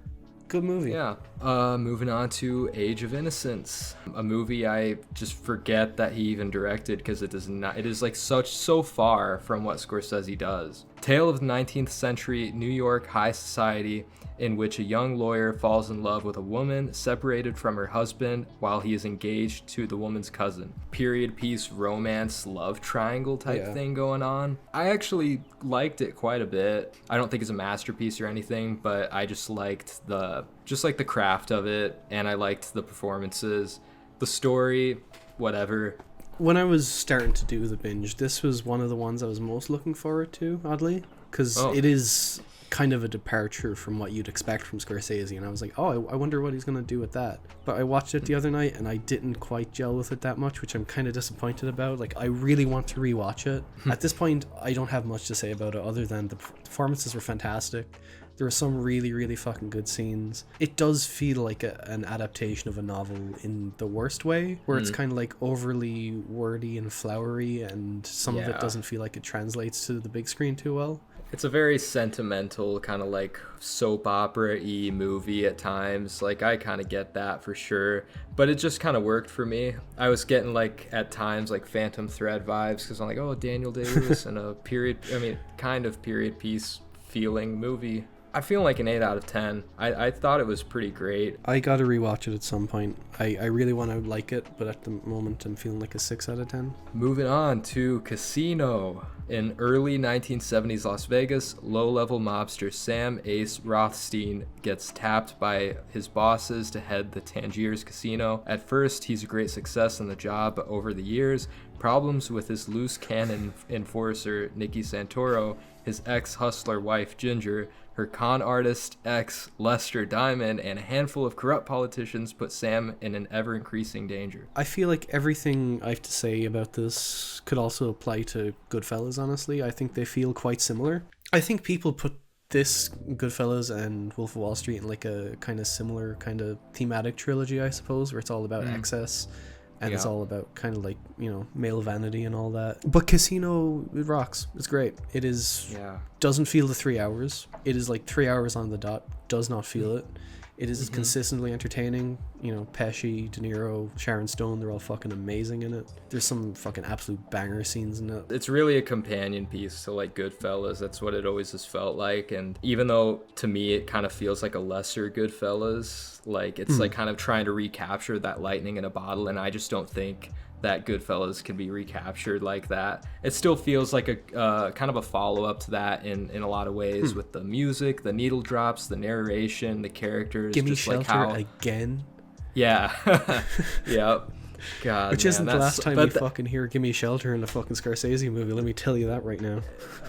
S3: good movie.
S1: Yeah. Moving on to Age of Innocence, a movie I just forget that he even directed because it is like so far from what Scorsese does. Tale of the 19th century New York high society in which a young lawyer falls in love with a woman separated from her husband while he is engaged to the woman's cousin. Period piece romance love triangle type thing going on. I actually liked it quite a bit. I don't think it's a masterpiece or anything, but I just liked the craft of it, and I liked the performances, the story, whatever.
S3: When I was starting to do the binge, this was one of the ones I was most looking forward to, oddly, because it is kind of a departure from what you'd expect from Scorsese, and I was like, oh, I wonder what he's going to do with that. But I watched it the other night, and I didn't quite gel with it that much, which I'm kind of disappointed about. Like, I really want to rewatch it. At this point, I don't have much to say about it other than the performances were fantastic. There were some really, really fucking good scenes. It does feel like an adaptation of a novel in the worst way, where it's kind of like overly wordy and flowery, and some of it doesn't feel like it translates to the big screen too well.
S1: It's a very sentimental, kind of like soap opera-y movie at times. Like, I kind of get that for sure. But it just kind of worked for me. I was getting, like, at times, like, Phantom Thread vibes, because I'm like, oh, Daniel Day-Lewis and a kind of period piece feeling movie. I feel like an 8 out of 10. I thought it was pretty great.
S3: I gotta rewatch it at some point. I really want to like it, but at the moment I'm feeling like a 6 out of 10.
S1: Moving on to Casino. In early 1970s Las Vegas, low-level mobster Sam Ace Rothstein gets tapped by his bosses to head the Tangiers Casino. At first, he's a great success on the job, but over the years, problems with his loose cannon enforcer Nicky Santoro, his ex-hustler wife Ginger, her con artist ex Lester Diamond, and a handful of corrupt politicians put Sam in an ever-increasing danger.
S3: I feel like everything I have to say about this could also apply to Goodfellas, honestly. I think they feel quite similar. I think people put this, Goodfellas, and Wolf of Wall Street in like a kind of similar kind of thematic trilogy, I suppose, where it's all about excess. And it's all about kind of like, you know, male vanity and all that. But Casino, it rocks. It's great. It is, doesn't feel the 3 hours. It is like 3 hours on the dot. Does not feel it. It is consistently entertaining. You know, Pesci, DeNiro, Sharon Stone, they're all fucking amazing in it. There's some fucking absolute banger scenes in it.
S1: It's really a companion piece to like Goodfellas. That's what it always has felt like. And even though to me it kind of feels like a lesser Goodfellas, like it's like kind of trying to recapture that lightning in a bottle, and I just don't think that Goodfellas can be recaptured like that. It still feels like a kind of a follow-up to that in a lot of ways, with the music, the needle drops, the narration, the characters.
S3: Give me
S1: just
S3: Shelter
S1: like how,
S3: again.
S1: Yeah. Yep. God,
S3: Which
S1: man,
S3: isn't the last time we fucking hear Gimme Shelter in a fucking Scorsese movie, let me tell you that right now.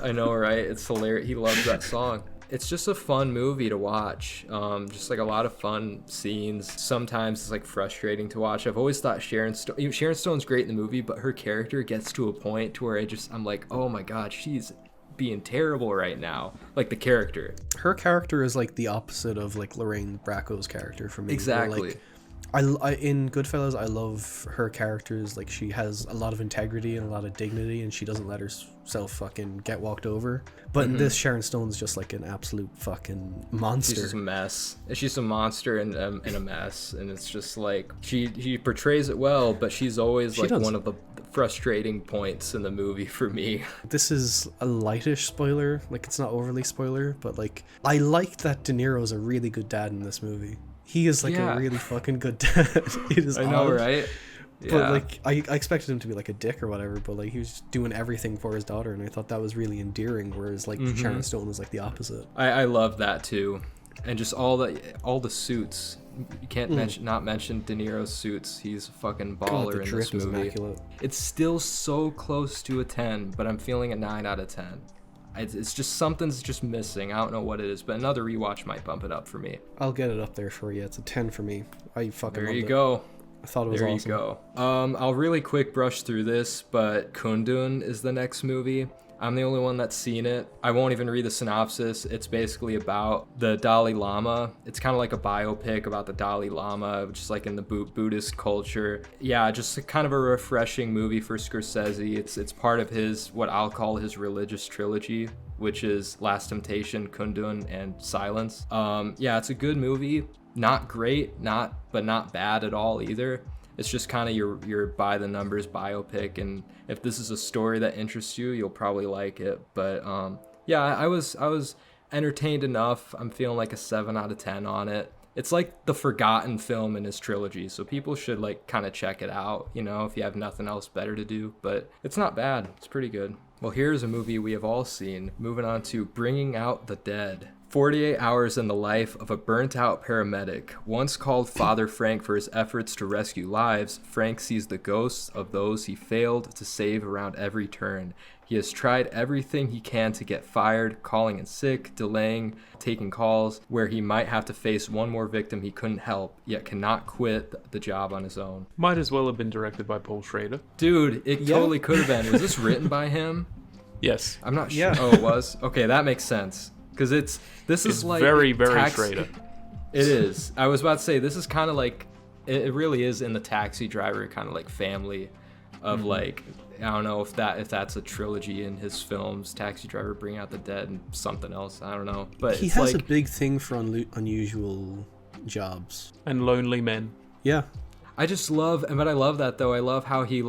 S1: I know, right? It's hilarious. He loves that song. It's just a fun movie to watch. Just like a lot of fun scenes. Sometimes it's like frustrating to watch. I've always thought Sharon Stone's great in the movie, but her character gets to a point to where I'm like, oh my god, she's being terrible right now. Like the character.
S3: Her character is like the opposite of like Lorraine Bracco's character for me.
S1: Exactly.
S3: Like, I in Goodfellas, I love her characters. Like, she has a lot of integrity and a lot of dignity, and she doesn't let herself fucking get walked over. But in this, Sharon Stone's just like an absolute fucking monster.
S1: She's just a mess. She's a monster and a mess, and it's just like she portrays it well, but she's always like one of the frustrating points in the movie for me. This
S3: is a lightish spoiler. Like, it's not overly spoiler, but like, I like that De Niro's a really good dad in this movie. He is like a really fucking good dad. It is
S1: I know, right?
S3: But like, I expected him to be like a dick or whatever, but like, he was just doing everything for his daughter, and I thought that was really endearing, whereas like Sharon Stone was like the opposite.
S1: I love that too. And just all the suits. You can't not mention De Niro's suits. He's a fucking baller in this movie.
S3: Immaculate.
S1: It's still so close to a 10, but I'm feeling a 9 out of 10. It's just something's just missing. I don't know what it is, but another rewatch might bump it up for me.
S3: I'll get it up there for you. It's a 10 for me. I fucking
S1: There you go.
S3: I thought it was awesome.
S1: There you go. I'll really quick brush through this, but Kundun is the next movie. I'm the only one that's seen it. I won't even read the synopsis. It's basically about the Dalai Lama. It's kind of like a biopic about the Dalai Lama, just like in the Buddhist culture. Yeah, just kind of a refreshing movie for Scorsese. It's part of his, what I'll call his religious trilogy, which is Last Temptation, Kundun, and Silence. Yeah, it's a good movie. Not great, but not bad at all either. It's just kind of your by the numbers biopic, and if this is a story that interests you, you'll probably like it. But yeah, I was entertained enough. I'm feeling like a 7 out of 10 on it. It's like the forgotten film in his trilogy, so people should like kind of check it out, you know, if you have nothing else better to do. But it's not bad. It's pretty good. Well, here's a movie we have all seen. Moving on to Bringing Out the Dead. 48 hours in the life of a burnt-out paramedic. Once called Father Frank for his efforts to rescue lives, Frank sees the ghosts of those he failed to save around every turn. He has tried everything he can to get fired, calling in sick, delaying, taking calls, where he might have to face one more victim he couldn't help, yet cannot quit the job on his own.
S2: Might as well have been directed by Paul Schrader.
S1: Dude, it totally could have been. Was this written by him?
S2: Yes.
S1: I'm not sure.
S3: Yeah.
S1: Oh, it was? Okay, that makes sense. Because this is
S2: It's
S1: like...
S2: very, very Schrader.
S1: It is. I was about to say, this is kind of like... It really is in the Taxi Driver kind of like family of like... I don't know if that's a trilogy in his films, Taxi Driver, Bring Out the Dead, and something else. I don't know. But
S3: He
S1: it's
S3: has
S1: like,
S3: a big thing for unusual jobs.
S2: And Lonely Men.
S3: Yeah.
S1: I just love, but I love that though. I love how he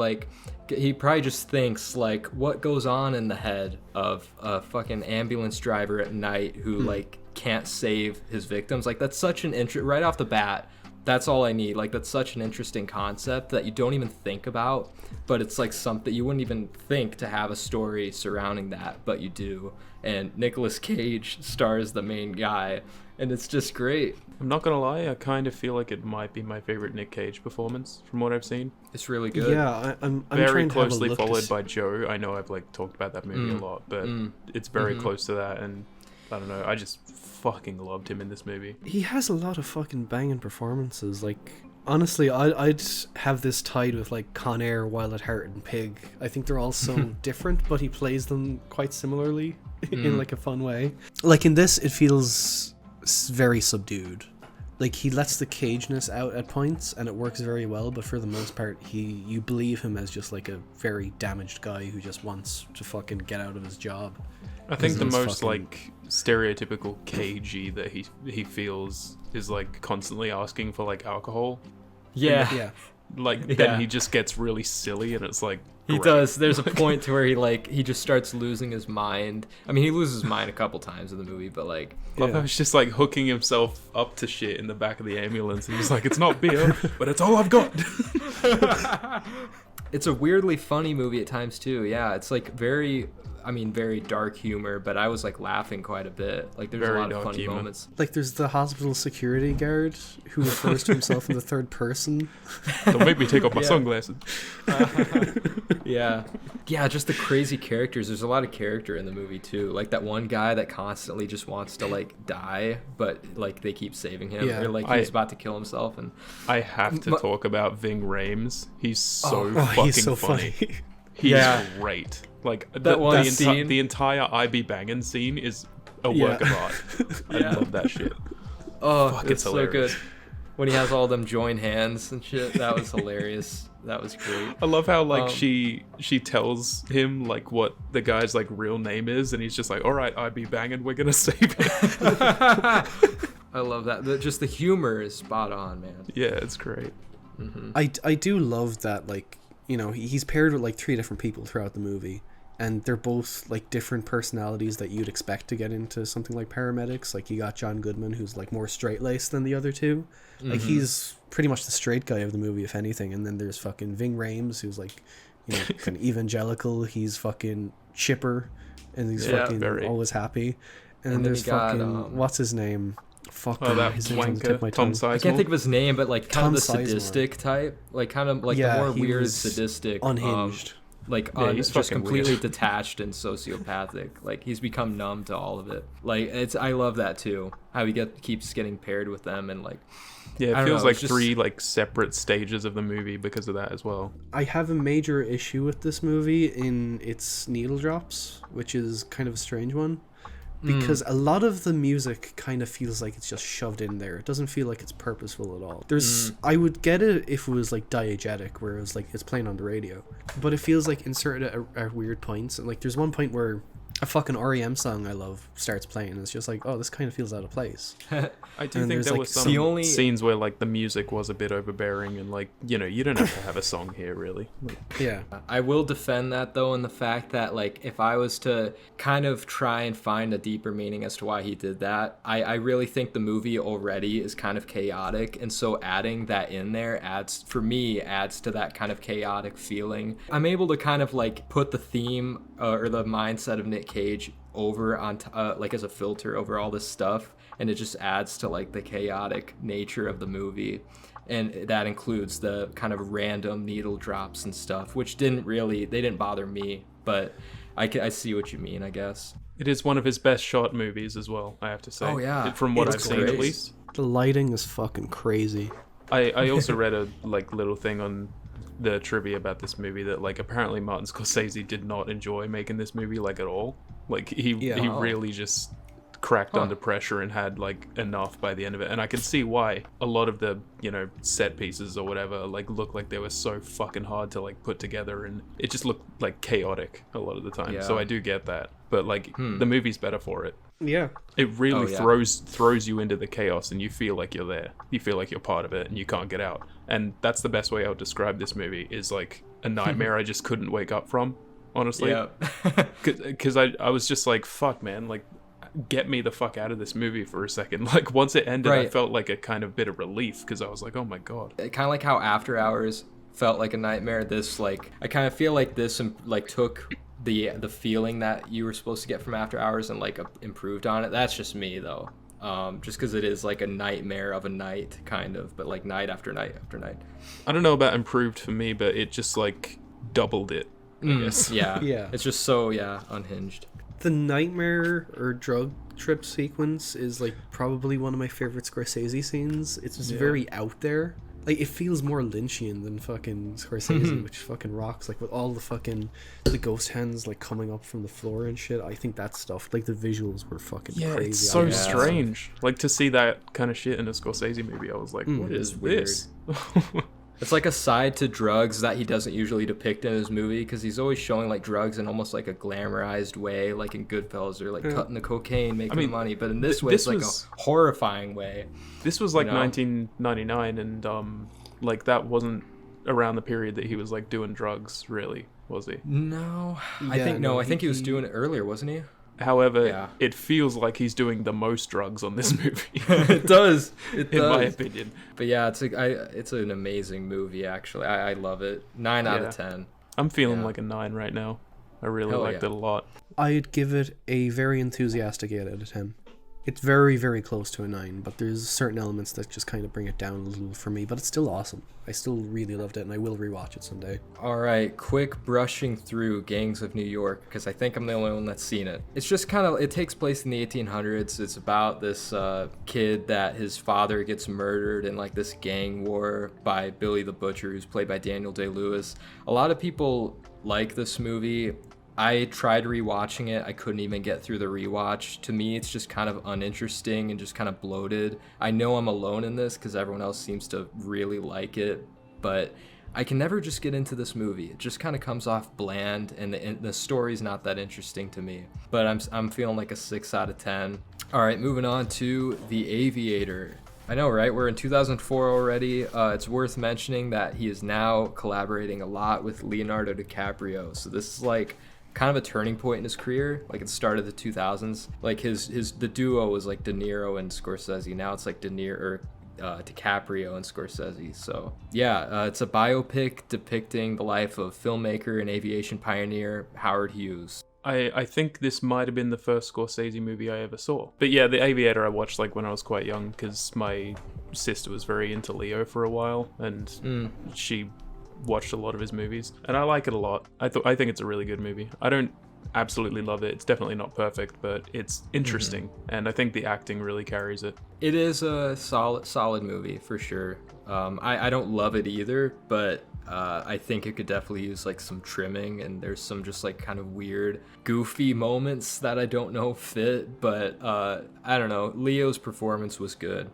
S1: probably just thinks like what goes on in the head of a fucking ambulance driver at night who like can't save his victims. Like that's such an right off the bat. That's all I need. Like that's such an interesting concept that you don't even think about, but it's like something you wouldn't even think to have a story surrounding that, but you do. And Nicolas Cage stars the main guy, and it's just great.
S2: I'm not gonna lie, I kind of feel like it might be my favorite Nick Cage performance from what I've seen.
S1: It's really good.
S3: Yeah, I'm
S2: Very
S3: trying to have a
S2: closely
S3: look to
S2: followed
S3: see-
S2: by Joe. I know I've like talked about that movie a lot, but it's very close to that, and I don't know, I just fucking loved him in this movie.
S3: He has a lot of fucking banging performances. Like, honestly, I'd have this tied with like Con Air, Wild at Heart, and Pig. I think they're all so different, but he plays them quite similarly in like a fun way. Like in this, it feels very subdued. Like he lets the cageness out at points, and it works very well. But for the most part, you believe him as just like a very damaged guy who just wants to fucking get out of his job.
S2: I think the
S3: He's
S2: most
S3: fucking-
S2: like stereotypical cagey that he feels is like constantly asking for like alcohol.
S1: Yeah.
S3: Yeah.
S2: Like
S1: Yeah.
S2: then he just gets really silly, and it's like
S1: He
S2: great.
S1: does. There's a point to where he just starts losing his mind. I mean, he loses his mind a couple times in the movie, but like,
S2: Love how he's just like hooking himself up to shit in the back of the ambulance, and he's like, "It's not beer, but it's all I've got."
S1: it's a weirdly funny movie at times too. Yeah, it's like very dark humor, but I was like laughing quite a bit. Like there's
S2: Very
S1: a lot of
S2: dark
S1: funny
S2: humor.
S1: moments.
S3: Like there's the hospital security guard who refers to himself in the third person.
S2: Don't make me take off my
S1: Yeah.
S2: sunglasses.
S1: Yeah. Yeah, just the crazy characters. There's a lot of character in the movie too. Like that one guy that constantly just wants to like die, but like they keep saving him.
S3: Yeah.
S1: Or like he's about to kill himself and
S2: I have to talk about Ving Rhames. He's so
S3: Oh,
S2: fucking
S3: he's so
S2: funny.
S3: funny.
S2: He's
S1: Yeah.
S2: great. Like
S1: That one scene.
S2: the entire I Be Bangin' scene is a
S3: Yeah.
S2: work of art. I
S1: Yeah.
S2: love that shit.
S1: Oh,
S2: Fuck,
S1: it's
S2: it's
S1: so
S2: hilarious.
S1: good. When he has all them joined hands and shit, that was hilarious. That was great.
S2: I love how like
S1: Um,
S2: she tells him like what the guy's like real name is, and he's just like, "All right, I Be Bangin', we're gonna save it."
S1: I love that. Just the humor is spot on, man.
S2: Yeah, it's great.
S3: I do love that, like, you know, he's paired with like 3 different people throughout the movie, and they're both like different personalities that you'd expect to get into something like paramedics. Like you got John Goodman, who's like more straight-laced than the other two. Like he's pretty much the straight guy of the movie, if anything. And then there's fucking Ving Rhames, who's like, you know, kind of evangelical. He's fucking chipper, and he's
S2: Yeah,
S3: fucking
S2: very.
S3: always happy. And,
S1: then
S3: there's
S1: you got,
S3: fucking what's his name? Fuck,
S2: Oh, that
S3: his name's on the tip of my
S2: wanker, Tom
S3: tongue.
S1: I can't
S2: Sizemore.
S1: think of his name, but like kind of the
S3: Tom Sizemore.
S1: sadistic type, like kind of like
S3: Yeah,
S1: the more
S3: he
S1: weird,
S3: was
S1: sadistic,
S3: unhinged.
S2: Yeah, he's
S1: just
S2: fucking
S1: completely
S2: weird.
S1: detached and sociopathic. Like he's become numb to all of it. Like I love that too. How he keeps getting paired with them and like.
S2: Yeah,
S1: I
S2: it
S1: don't
S2: feels
S1: know,
S2: like
S1: it's just-
S2: 3 like separate stages of the movie because of that as well.
S3: I have a major issue with this movie in its needle drops, which is kind of a strange one. Because a lot of the music kind of feels like it's just shoved in there. It doesn't feel like it's purposeful at all. I would get it if it was like diegetic, where it was like it's playing on the radio. But it feels like inserted at weird points. And like there's one point where a fucking REM song I love starts playing, and it's just like, oh, this kind of feels out of place.
S2: I do
S3: And
S2: think
S3: there's,
S2: there
S3: like,
S2: were
S3: some-
S2: some
S1: The only-
S2: scenes where like the music was a bit overbearing, and like, you know, you don't have to have a song here really.
S3: Yeah.
S1: I will defend that though in the fact that like if I was to kind of try and find a deeper meaning as to why he did that, I really think the movie already is kind of chaotic, and so adding that in there adds to that kind of chaotic feeling. I'm able to kind of like put the theme or the mindset of Nick Cage over on like as a filter over all this stuff, and it just adds to like the chaotic nature of the movie. And that includes the kind of random needle drops and stuff, which they didn't bother me, but I see what you mean, I guess.
S2: It is one of his best shot movies as well, I have to say.
S1: Oh, yeah.
S2: From what
S1: It's
S2: I've seen,
S1: great.
S2: at least.
S3: The lighting is fucking crazy.
S2: I also read a little thing on the trivia about this movie that apparently Martin Scorsese did not enjoy making this movie at all. He really just cracked under pressure and had enough by the end of it, and I can see why. A lot of the set pieces or whatever look like they were so fucking hard to put together, and it just looked chaotic a lot of the time. So I do get that, but the movie's better for it.
S3: Yeah.
S2: It really throws you into the chaos, and you feel like you're there. You feel like you're part of it, and you can't get out. And that's the best way I would describe this movie, is a nightmare I just couldn't wake up from, honestly.
S1: Yeah.
S2: Because I was just fuck, man, get me the fuck out of this movie for a second. Once it ended, I felt a kind of bit of relief, because I was oh my god.
S1: Kind of like how After Hours felt like a nightmare. This I kind of feel like this took the feeling that you were supposed to get from After Hours and improved on it. That's just me though. Just because it is a nightmare of a night, kind of, but night after night after night.
S2: I don't know about improved for me, but it just doubled it, I guess.
S1: Yeah.
S3: Yeah.
S1: It's just so unhinged.
S3: The nightmare or drug trip sequence is probably one of my favorite Scorsese scenes. It's just very out there. It feels more Lynchian than fucking Scorsese, which fucking rocks. With all the ghost hands coming up from the floor and shit. I think that stuff, the visuals were fucking crazy.
S2: It's so strange. To see that kind of shit in a Scorsese movie, I was what is this?
S1: It's a side to drugs that he doesn't usually depict in his movie, because he's always showing drugs in almost a glamorized way, in Goodfellas, or cutting the cocaine, making the money. But in this way, it's a horrifying way.
S2: This was 1999, and that wasn't around the period that he was doing drugs, really, was he?
S1: No, I think he was doing it earlier, wasn't he?
S2: However, it feels like he's doing the most drugs on this movie.
S1: It does. In
S2: my opinion.
S1: But yeah, it's an amazing movie, actually. I love it. 9 out of 10.
S2: I'm feeling a 9 right now. I really liked it a lot.
S3: I'd give it a very enthusiastic 8 out of 10. It's very, very close to a 9, but there's certain elements that just kind of bring it down a little for me, but it's still awesome. I still really loved it, and I will rewatch it someday.
S1: All right, quick brushing through Gangs of New York, because I think I'm the only one that's seen it. It's just it takes place in the 1800s. It's about this kid that his father gets murdered in this gang war by Billy the Butcher, who's played by Daniel Day-Lewis. A lot of people like this movie. I tried rewatching it. I couldn't even get through the rewatch. To me, it's just kind of uninteresting and just kind of bloated. I know I'm alone in this because everyone else seems to really like it, but I can never just get into this movie. It just kind of comes off bland, and the story's not that interesting to me. But I'm feeling a 6 out of 10. All right, moving on to The Aviator. I know, right? We're in 2004 already. It's worth mentioning that he is now collaborating a lot with Leonardo DiCaprio. So this is kind of a turning point in his career, at the start of the 2000s. The duo was DeNiro and Scorsese. Now it's DeNiro or DiCaprio and Scorsese. So yeah, it's a biopic depicting the life of filmmaker and aviation pioneer Howard Hughes.
S2: I think this might have been the first Scorsese movie I ever saw. But yeah, The Aviator I watched when I was quite young, because my sister was very into Leo for a while, and she watched a lot of his movies, and I like it a lot. I think it's a really good movie. I don't absolutely love it. It's definitely not perfect, but it's interesting, and I think the acting really carries it.
S1: It is a solid movie for sure. I don't love it either, but I think it could definitely use some trimming, and there's some just kind of weird, goofy moments that I don't know fit, but I don't know. Leo's performance was good.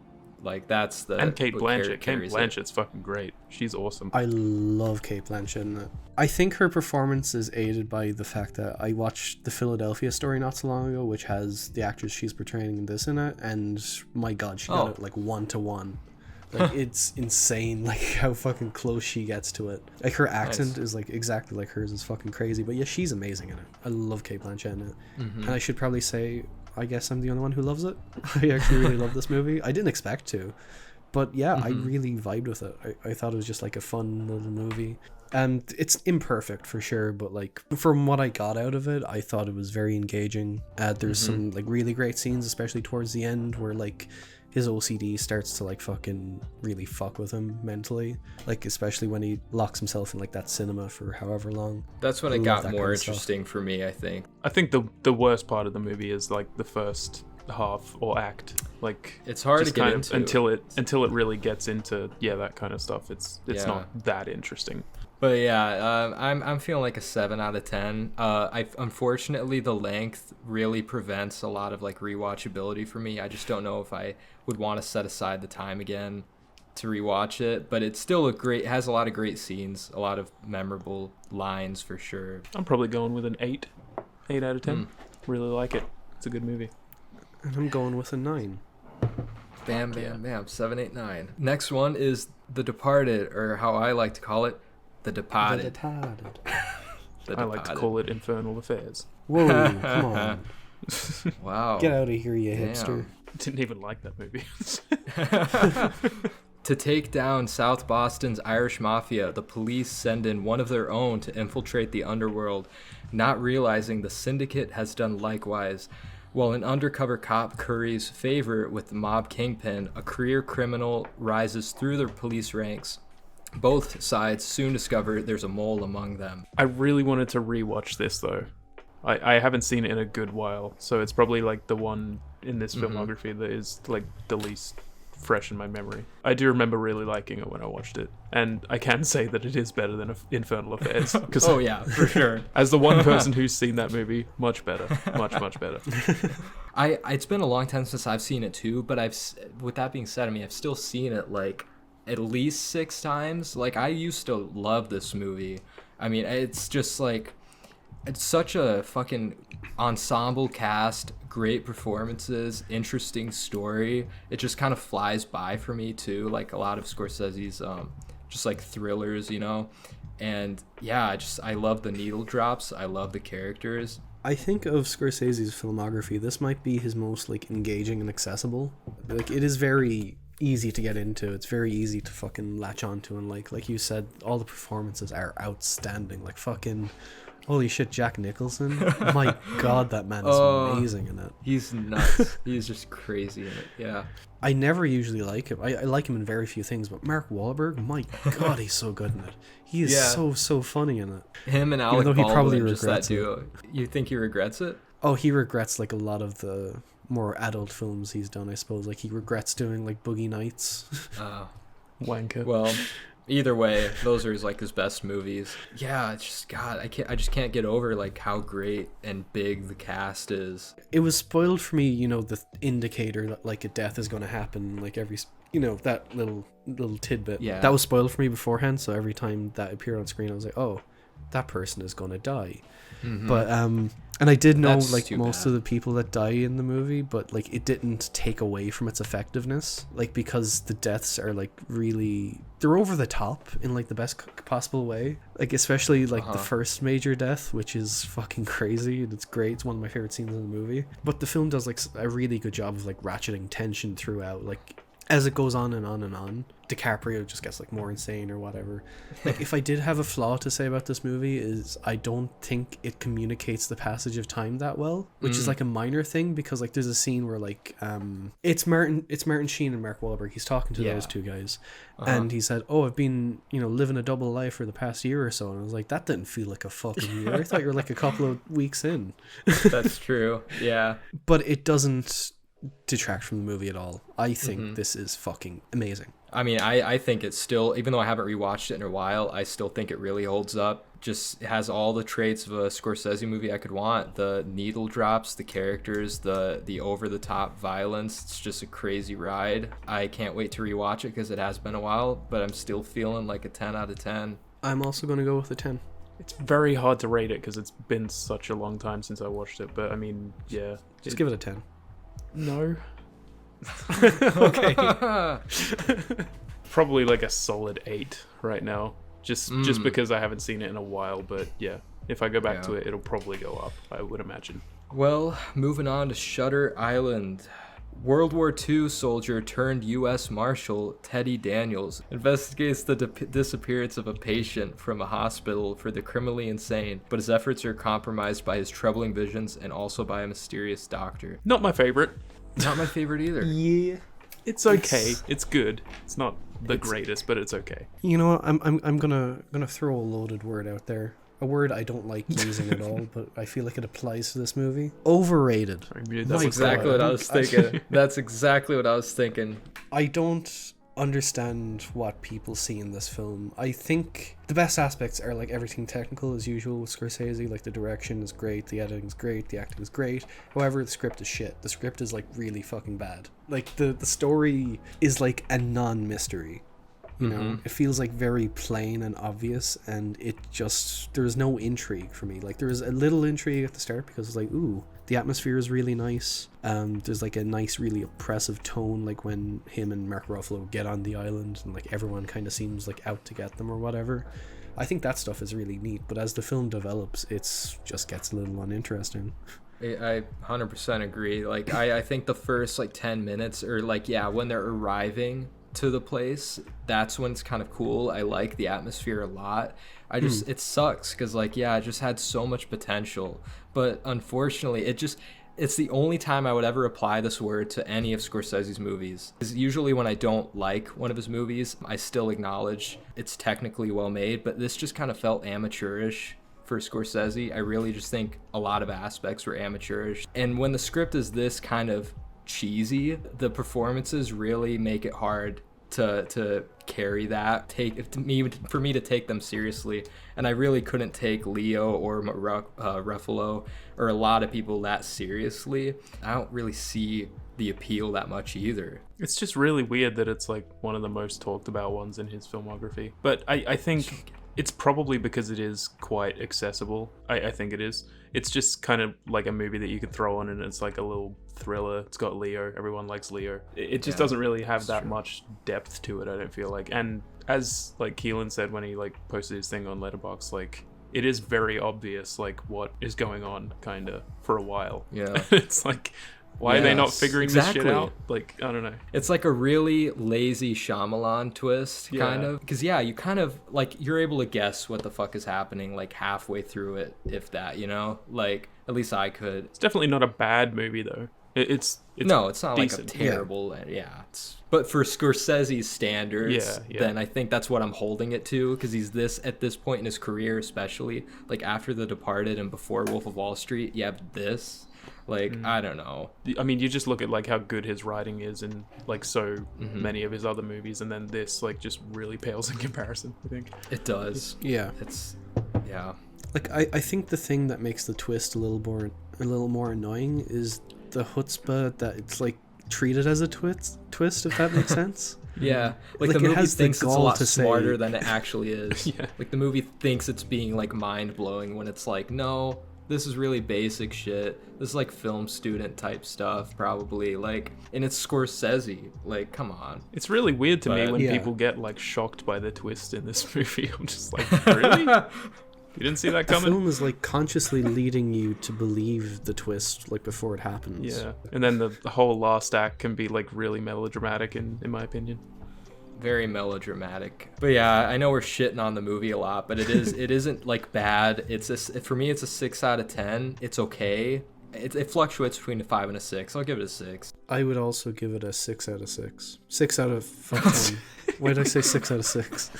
S1: That's the...
S2: And Kate Blanchett. Kate Blanchett's fucking great. She's awesome.
S3: I love Kate Blanchett in it. I think her performance is aided by the fact that I watched The Philadelphia Story not so long ago, which has the actress she's portraying in this in it, and my god, she got it 1-to-1. It's insane, how fucking close she gets to it. Her accent is exactly like hers. Is fucking crazy. But yeah, she's amazing in it. I love Kate Blanchett in it. And I should probably say, I guess I'm the only one who loves it. I actually really love this movie. I didn't expect to, but yeah, I really vibed with it. I thought it was just a fun little movie. And it's imperfect for sure, but from what I got out of it, I thought it was very engaging. There's some really great scenes, especially towards the end, where his OCD starts to like fucking really fuck with him mentally, like especially when he locks himself in like that cinema for however long.
S1: That's when
S3: I
S1: it
S3: love
S1: got
S3: that
S1: more
S3: kind of stuff.
S1: interesting for me, I think.
S2: I think the worst part of the movie is like the first half or act. Like
S1: It's hard to
S2: just
S1: get
S2: kind
S1: into.
S2: of until it really gets into that kind of stuff. It's
S1: Yeah.
S2: not that interesting.
S1: But yeah, I'm feeling like a 7 out of 10. Unfortunately, the length really prevents a lot of like rewatchability for me. I just don't know if I would want to set aside the time again to rewatch it. But it's still it has a lot of great scenes, a lot of memorable lines for sure.
S2: I'm probably going with an 8 out of 10. Really like it. It's a good movie.
S3: And I'm going with a 9.
S1: Bam, bam, bam. 7, 8, 9. Next one is The Departed, or how I like to call it, The Departed. The
S2: I like to
S1: Departed.
S2: call it Infernal Affairs.
S3: Whoa, come on.
S1: Wow.
S3: Get out of here, you
S1: Damn.
S3: hipster.
S2: Didn't even like that movie.
S1: To take down South Boston's Irish Mafia, the police send in one of their own to infiltrate the underworld, not realizing the syndicate has done likewise. While an undercover cop curries favor with the mob kingpin, a career criminal rises through the police ranks. Both sides soon discover there's a mole among them.
S2: I really wanted to rewatch this though. I haven't seen it in a good while, so it's probably like the one in this filmography that is like the least fresh in my memory. I do remember really liking it when I watched it, and I can say that it is better than Infernal Affairs. Cause
S1: Oh yeah, for sure.
S2: as the one person who's seen that movie, much better, much better.
S1: It's been a long time since I've seen it too, but with that being said, I mean, I've still seen it like at least 6 times. Like, I used to love this movie. I mean, it's just like, it's such a fucking ensemble cast, great performances, interesting story. It just kind of flies by for me too, like a lot of Scorsese's just like thrillers, you know. And yeah, I love the needle drops. I love the characters.
S3: I think of Scorsese's filmography, this might be his most like engaging and accessible. Like, it is very easy to get into. It's very easy to fucking latch onto, and like you said, all the performances are outstanding. Like fucking holy shit, Jack Nicholson. My god, that man is amazing in it.
S1: He's nuts. He's just crazy in it. Yeah.
S3: I never usually like him. I like him in very few things, but Mark Wahlberg, my god, he's so good in it. He is so funny in it.
S1: Him and Alec
S3: though he
S1: Baldwin,
S3: probably
S1: just that
S3: regrets it.
S1: duo. You think he regrets it?
S3: Oh, he regrets like a lot of the more adult films he's done, I suppose. Like, he regrets doing like Boogie Nights.
S2: Wanker.
S1: Well, either way, those are his best movies. Yeah, it's just I just can't get over like how great and big the cast is.
S3: It was spoiled for me, you know, the indicator that like a death is going to happen, like every, you know, that little tidbit.
S1: Yeah.
S3: That was spoiled for me beforehand, so every time that appeared on screen, I was like, oh, that person is going to die. But and I did know
S1: That's
S3: like
S1: too
S3: most
S1: bad.
S3: of the people that die in the movie, but like it didn't take away from its effectiveness, like, because the deaths are like really, they're over the top in like the best possible way, like especially like the first major death, which is fucking crazy, and it's great. It's one of my favorite scenes in the movie. But the film does like a really good job of like ratcheting tension throughout, like as it goes on and on and on. DiCaprio just gets like more insane or whatever. Like, if I did have a flaw to say about this movie, is I don't think it communicates the passage of time that well, which is like a minor thing, because like there's a scene where like it's Martin Sheen and Mark Wahlberg. He's talking to those two guys, and he said, "Oh, I've been, you know, living a double life for the past year or so," and I was like, that didn't feel like a fucking year. I thought you were like a couple of weeks in.
S1: That's true. Yeah.
S3: But it doesn't detract from the movie at all. I think this is fucking amazing.
S1: I mean, I think it's still, even though I haven't rewatched it in a while, I still think it really holds up. Just has all the traits of a Scorsese movie I could want. The needle drops, the characters, the over-the-top violence. It's just a crazy ride. I can't wait to rewatch it because it has been a while, but I'm still feeling like a 10 out of 10.
S3: I'm also going to go with a 10.
S2: It's very hard to rate it because it's been such a long time since I watched it, but I mean, yeah.
S3: Just give it a 10.
S2: No.
S3: Okay.
S2: Probably like a solid 8 right now. Just because I haven't seen it in a while, but yeah. If I go back to it, it'll probably go up, I would imagine.
S1: Well, moving on to Shutter Island. World War II soldier turned U.S. Marshal Teddy Daniels investigates the disappearance of a patient from a hospital for the criminally insane, but his efforts are compromised by his troubling visions and also by a mysterious doctor.
S2: Not my favorite.
S1: Not my favorite either.
S3: Yeah.
S2: It's okay. It's good. It's not the greatest, but it's okay.
S3: You know what? I'm gonna throw a loaded word out there. A word I don't like using at all, but I feel like it applies to this movie. Overrated.
S1: That's exactly what I was thinking. That's exactly what I was thinking.
S3: I don't understand what people see in this film. I think the best aspects are like everything technical as usual with Scorsese. Like the direction is great, the editing is great, the acting is great. However, the script is shit. The script is like really fucking bad. Like the story is like a non-mystery. You know, it feels like very plain and obvious, and there's no intrigue for me. Like there is a little intrigue at the start because it's like, ooh, the atmosphere is really nice. There's like a nice, really oppressive tone, like when him and Mark Ruffalo get on the island and like everyone kind of seems like out to get them or whatever. I think that stuff is really neat, but as the film develops, it's just gets a little uninteresting.
S1: I 100% agree. Like I think the first like 10 minutes or like, yeah, when they're arriving to the place, that's when it's kind of cool. I like the atmosphere a lot. It sucks because like, yeah, it just had so much potential, but unfortunately it's the only time I would ever apply this word to any of Scorsese's movies. Because usually when I don't like one of his movies, I still acknowledge it's technically well made, but this just kind of felt amateurish for Scorsese. I really just think a lot of aspects were amateurish, and when the script is this kind of cheesy, the performances really make it hard to carry that, for me to take them seriously. And I really couldn't take Leo or Ruffalo or a lot of people that seriously. I don't really see the appeal that much either.
S2: It's just really weird that it's like one of the most talked about ones in his filmography, but I think it's probably because it is quite accessible. I think it is. It's just kind of like a movie that you could throw on and it's like a little thriller. It's got Leo. Everyone likes Leo. It just doesn't really have that much depth to it, I don't feel like. And as like Keelan said when he like posted his thing on Letterboxd, like it is very obvious like what is going on kind of for a while.
S1: Yeah.
S2: It's like, why are they not figuring this shit out? Like, I don't know.
S1: It's like a really lazy Shyamalan twist, kind of. Because, yeah, you kind of, like, you're able to guess what the fuck is happening, like, halfway through it, if that, you know? Like, at least I could.
S2: It's definitely not a bad movie, though. It's
S1: no, it's not
S2: decent.
S1: Like a terrible, but for Scorsese's standards, then I think that's what I'm holding it to, because he's at this point in his career, especially, like, after The Departed and before Wolf of Wall Street, you have this. Like, I don't know. I
S2: mean, you just look at, like, how good his writing is in, like, so many of his other movies, and then this, like, just really pales in comparison, I think.
S1: It does.
S3: Yeah. Like, I think the thing that makes the twist a little more annoying is the chutzpah that it's, like, treated as a twist, if that makes sense.
S1: Yeah, like the movie thinks it's a lot smarter than it actually is. Like, the movie thinks it's being, like, mind-blowing when it's like, no, this is really basic shit. This is like film student type stuff, probably. Like, and it's Scorsese. Like, come on.
S2: It's really weird to me when people get like shocked by the twist in this movie. I'm just like, really? You didn't see that coming?
S3: The film is like consciously leading you to believe the twist like before it happens.
S2: Yeah, and then the whole last act can be like really melodramatic, in my opinion.
S1: Very melodramatic. But yeah, I know we're shitting on the movie a lot, but it isn't like bad. For me it's a 6 out of 10. It's okay. It fluctuates between a 5 and a 6. I'll give it a 6.
S3: I would also give it a 6 out of 6. 6 out of 10. Why did I say 6 out of 6?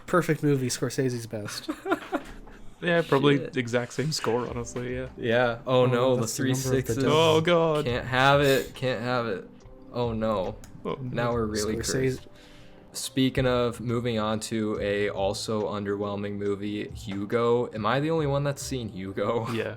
S3: Perfect movie, Scorsese's best.
S2: Yeah, probably exact same score, honestly.
S1: Yeah. Oh no, the 3 6s.
S2: Oh god.
S1: Can't have it. Oh no. Now we're really
S3: Scorsese.
S1: cursed. Speaking of moving on to a also underwhelming movie, Hugo. Am I the only one that's seen Hugo?
S2: Yeah.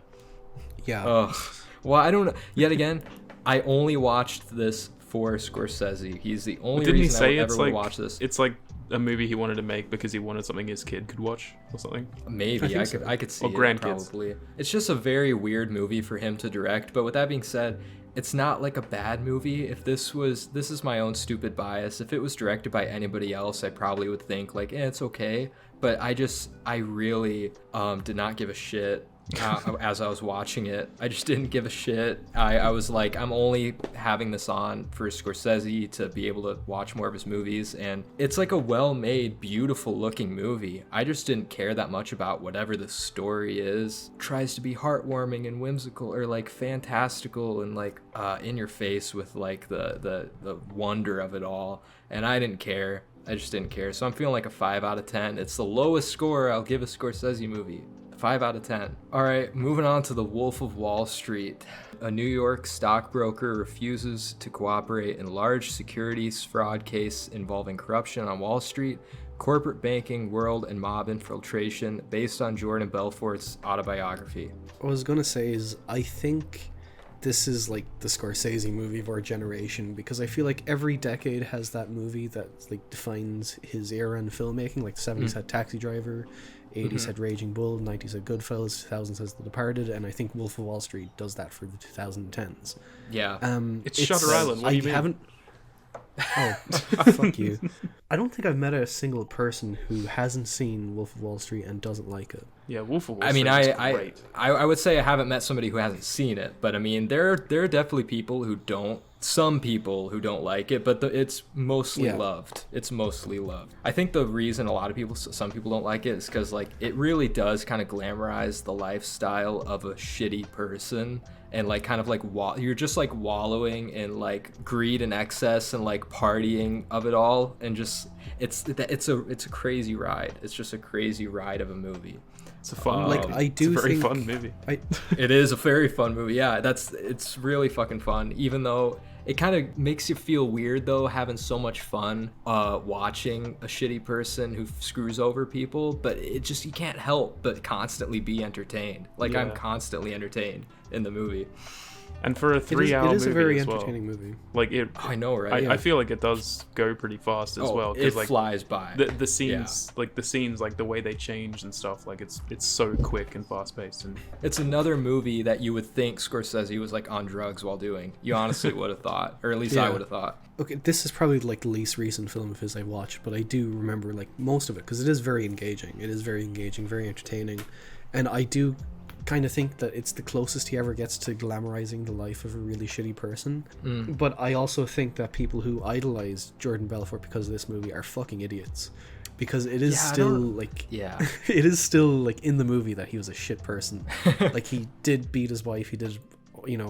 S1: Ugh. Well, I don't know. Yet again, I only watched this for Scorsese. He's the only reason I would ever watch this.
S2: It's like a movie he wanted to make because he wanted something his kid could watch or something.
S1: Maybe I could see
S2: or
S1: it
S2: grandkids.
S1: Probably. It's just a very weird movie for him to direct. But with that being said, it's not like a bad movie. If this is my own stupid bias. If it was directed by anybody else, I probably would think like, it's okay. But I really did not give a shit as I was watching it. I just didn't give a shit. I was like, I'm only having this on for Scorsese to be able to watch more of his movies, and it's like a well-made, beautiful-looking movie. I just didn't care that much about whatever the story is. It tries to be heartwarming and whimsical, or like fantastical and like in your face with like the wonder of it all, and I didn't care. I just didn't care. So I'm feeling like a 5 out of 10. It's the lowest score I'll give a Scorsese movie. 5 out of 10. All right, moving on to The Wolf of Wall Street. A New York stockbroker refuses to cooperate in large securities fraud case involving corruption on Wall Street, corporate banking, world, and mob infiltration, based on Jordan Belfort's autobiography.
S3: What I was gonna say is, I think this is like the Scorsese movie of our generation, because I feel like every decade has that movie that like defines his era in filmmaking. Like the 70s had Taxi Driver, 80s had Raging Bull, 90s had Goodfellas, 2000s has The Departed, and I think Wolf of Wall Street does that for the 2010s.
S1: Yeah.
S2: It's Shutter Island. What do you mean?
S3: Haven't. Oh, fuck you. I don't think I've met a single person who hasn't seen Wolf of Wall Street and doesn't like it.
S2: Yeah, Wolf of Wall
S1: I mean,
S2: Street is great.
S1: I would say I haven't met somebody who hasn't seen it, but I mean, there are definitely people who don't. Some people who don't like it, but it's mostly loved. It's mostly loved. I think the reason some people don't like it is because like it really does kind of glamorize the lifestyle of a shitty person, and like kind of like you're just like wallowing in like greed and excess and like partying of it all, and just it's a crazy ride. It's just a crazy ride of a movie.
S2: It's a fun,
S3: it's a
S2: very fun movie.
S1: It is a very fun movie. Yeah, it's really fucking fun. Even though it kind of makes you feel weird though, having so much fun watching a shitty person who screws over people, but it just, you can't help but constantly be entertained. Like I'm constantly entertained in the movie.
S2: And for a 3-hour movie,
S3: it is a very
S2: as well.
S3: entertaining movie.
S2: Like it,
S1: I know, right?
S2: I feel like it does go pretty fast as well.
S1: It
S2: like,
S1: flies by.
S2: The scenes, like the way they change and stuff, like it's so quick and fast paced. And
S1: it's another movie that you would think Scorsese was like on drugs while doing. You honestly would have thought, or at least I would have thought.
S3: Okay, this is probably like the least recent film of his I watched, but I do remember like most of it because it is very engaging. It is very engaging, very entertaining, and I do kind of think that it's the closest he ever gets to glamorizing the life of a really shitty person. But I also think that people who idolize Jordan Belfort because of this movie are fucking idiots, because it is it is still like in the movie that he was a shit person. Like he did beat his wife, he did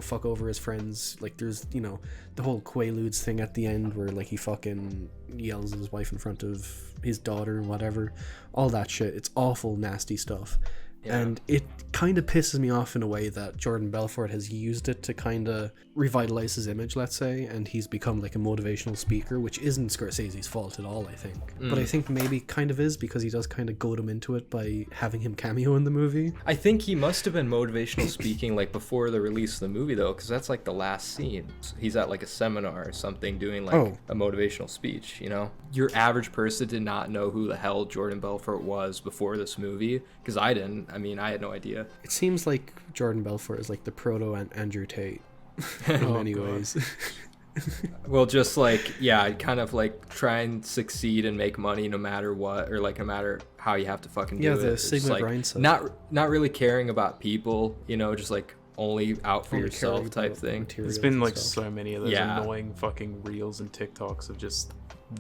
S3: fuck over his friends. Like there's the whole Quaaludes thing at the end where like he fucking yells at his wife in front of his daughter and whatever, all that shit. It's awful, nasty stuff. And it kind of pisses me off in a way that Jordan Belfort has used it to kind of revitalize his image, let's say, and he's become like a motivational speaker, which isn't Scorsese's fault at all, I think. But I think maybe kind of is, because he does kind of goad him into it by having him cameo in the movie.
S1: I think he must have been motivational speaking like before the release of the movie though, because that's like the last scene. He's at like a seminar or something doing like a motivational speech, Your average person did not know who the hell Jordan Belfort was before this movie, because I didn't. I mean, I had no idea.
S3: It seems like Jordan Belfort is like the proto Andrew Tate in many ways.
S1: Well, just like, kind of like try and succeed and make money no matter what, or like no matter how you have to fucking do it.
S3: Yeah, the Sigma
S1: like,
S3: grindset.
S1: Not really caring about people, just like only out for yourself type thing.
S2: There's been like so many of those annoying fucking reels and TikToks of just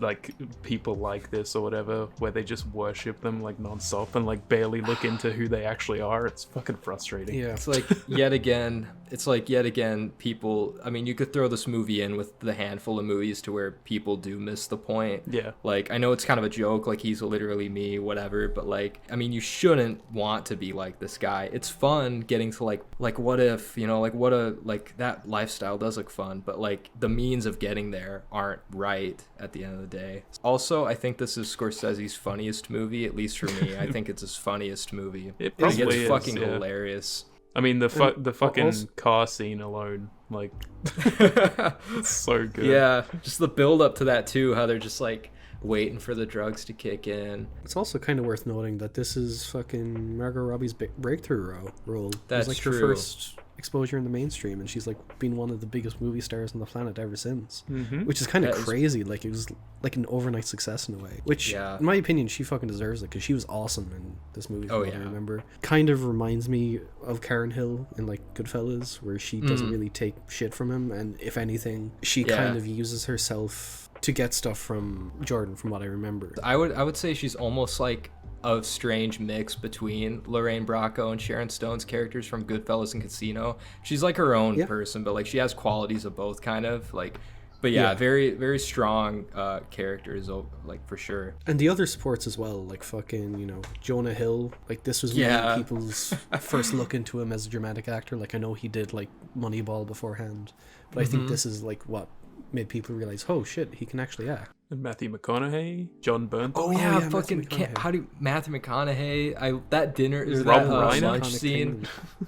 S2: like people like this or whatever, where they just worship them like nonstop and like barely look into who they actually are. It's fucking frustrating.
S3: Yeah,
S1: it's like yet again people, I mean, you could throw this movie in with the handful of movies to where people do miss the point.
S2: Yeah,
S1: like I know it's kind of a joke, like he's literally me, whatever, but like, I mean, you shouldn't want to be like this guy. It's fun getting to like what if, like that lifestyle does look fun, but like the means of getting there aren't right at the end of the day. Also, I think this is Scorsese's funniest movie, at least for me. I think it's his funniest movie.
S2: It probably
S1: is fucking
S2: yeah.
S1: hilarious.
S2: I mean, the fucking car scene alone, like, it's so good.
S1: Yeah, just the build up to that too, how they're just like waiting for the drugs to kick in.
S3: It's also kind of worth noting that this is fucking Margot Robbie's breakthrough role.
S1: That's
S3: like
S1: true.
S3: Her first exposure in the mainstream, and she's like been one of the biggest movie stars on the planet ever since, which is kind of
S1: That is-
S3: crazy. Like it was like an overnight success in a way, which
S1: Yeah.
S3: in my opinion she fucking deserves it because she was awesome in this movie. From
S1: Oh,
S3: what I
S1: yeah.
S3: remember, kind of reminds me of Karen Hill in like Goodfellas, where she doesn't really take shit from him, and if anything she
S1: Yeah.
S3: kind of uses herself to get stuff from Jordan, from what I remember.
S1: I would say she's almost like a strange mix between Lorraine Bracco and Sharon Stone's characters from Goodfellas and Casino. She's like her own
S3: Yeah.
S1: person, but like she has qualities of both, kind of like. But yeah, very very strong characters, like for sure.
S3: And the other supports as well, like fucking, you know, Jonah Hill. Like this was
S1: Yeah.
S3: many people's first look into him as a dramatic actor. Like I know he did like Moneyball beforehand, but I think this is like what made people realize, oh shit, he can actually act.
S2: And Matthew McConaughey, John Bernthal.
S1: Oh
S3: yeah,
S1: yeah,
S3: Matthew
S1: fucking
S3: McConaughey.
S1: how do you, Matthew McConaughey? That dinner or
S2: Rob
S1: that
S2: Reiner?
S1: lunch
S3: Iconic
S1: scene.
S3: thing.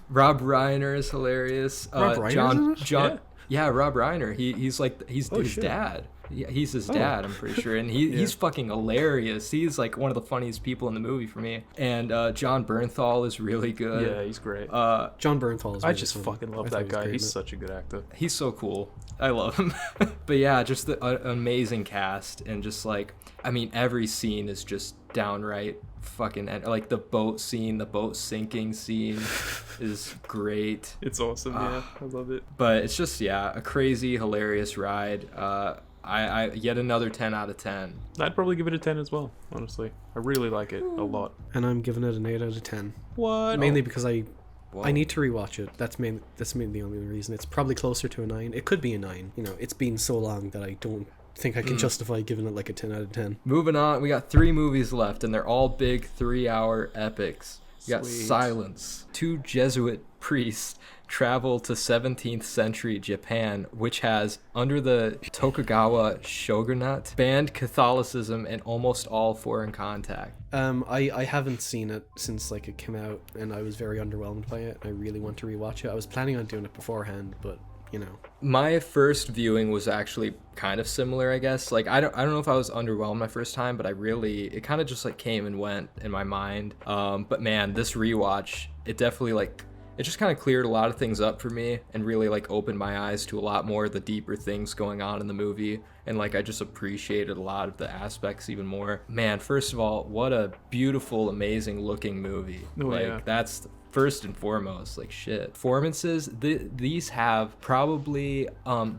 S1: Rob Reiner is hilarious.
S3: Rob Reiner's in it?
S1: John. Yeah, Rob Reiner. He's like he's
S3: Oh,
S1: his
S3: shit.
S1: dad. Yeah, he's his dad, I'm pretty sure, and he's fucking hilarious. He's like one of the funniest people in the movie for me. And John Bernthal is really good.
S2: Yeah, he's great.
S3: John Bernthal is
S2: I
S3: really
S2: just
S3: funny.
S2: fucking love
S3: I thought
S2: that
S3: he was
S2: guy.
S3: great
S2: He's
S3: in it.
S2: such a good actor.
S1: He's so cool. I love him. But yeah, just the amazing cast, and just like, I mean, every scene is just downright fucking, like the boat scene, the boat sinking scene is great.
S2: It's awesome. Yeah, I love it.
S1: But it's just, yeah, a crazy, hilarious ride. I yet another 10 out of 10.
S2: I'd probably give it a 10 as well, honestly. I really like it a lot.
S3: And I'm giving it an 8 out of 10.
S2: What?
S3: Mainly because I
S1: Whoa.
S3: need to rewatch it. That's mainly the only reason. It's probably closer to a 9. It could be a 9. You know, it's been so long that I don't think I can justify giving it like a 10 out of 10.
S1: Moving on, we got 3 movies left, and they're all big 3-hour epics. We got
S2: Sweet.
S1: Silence. 2 Jesuit priests travel to 17th century Japan, which has, under the Tokugawa shogunate, banned Catholicism and almost all foreign contact.
S3: I haven't seen it since like it came out, and I was very underwhelmed by it. I really want to rewatch it. I was planning on doing it beforehand, but you know.
S1: My first viewing was actually kind of similar, I guess. Like I don't know if I was underwhelmed my first time, but it kind of just like came and went in my mind. But man, this rewatch, it definitely like, it just kind of cleared a lot of things up for me and really like opened my eyes to a lot more of the deeper things going on in the movie. And like I just appreciated a lot of the aspects even more. Man, first of all, what a beautiful, amazing looking movie.
S2: Oh,
S1: like
S2: yeah.
S1: that's first and foremost, like shit. Performances, these have probably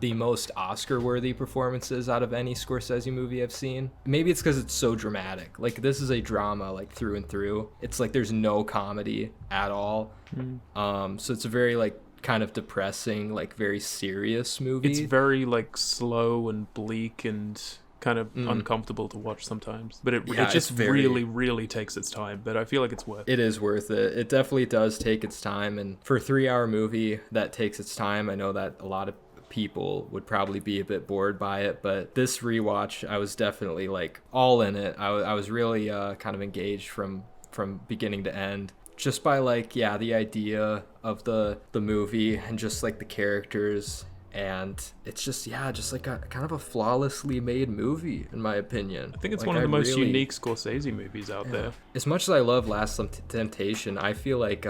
S1: the most Oscar-worthy performances out of any Scorsese movie I've seen. Maybe it's because it's so dramatic. Like this is a drama, like through and through. It's like there's no comedy at all. So it's a very like kind of depressing, like very serious movie.
S2: It's very like slow and bleak and kind of uncomfortable to watch sometimes, but it
S1: Yeah,
S2: just
S1: it's very-
S2: really takes its time, but I feel like it's worth it.
S1: It is worth it. It definitely does take its time, and for a 3-hour movie that takes its time, I know that a lot of people would probably be a bit bored by it, but this rewatch, I was definitely like all in it. I was really kind of engaged from beginning to end, just by like, yeah, the idea of the movie and just like the characters. And it's just, yeah, just like a kind of a flawlessly made movie, in my opinion.
S2: I think it's
S1: Like,
S2: one of the most
S1: really-
S2: unique Scorsese movies out there.
S1: As much as I love Last Temptation, I feel like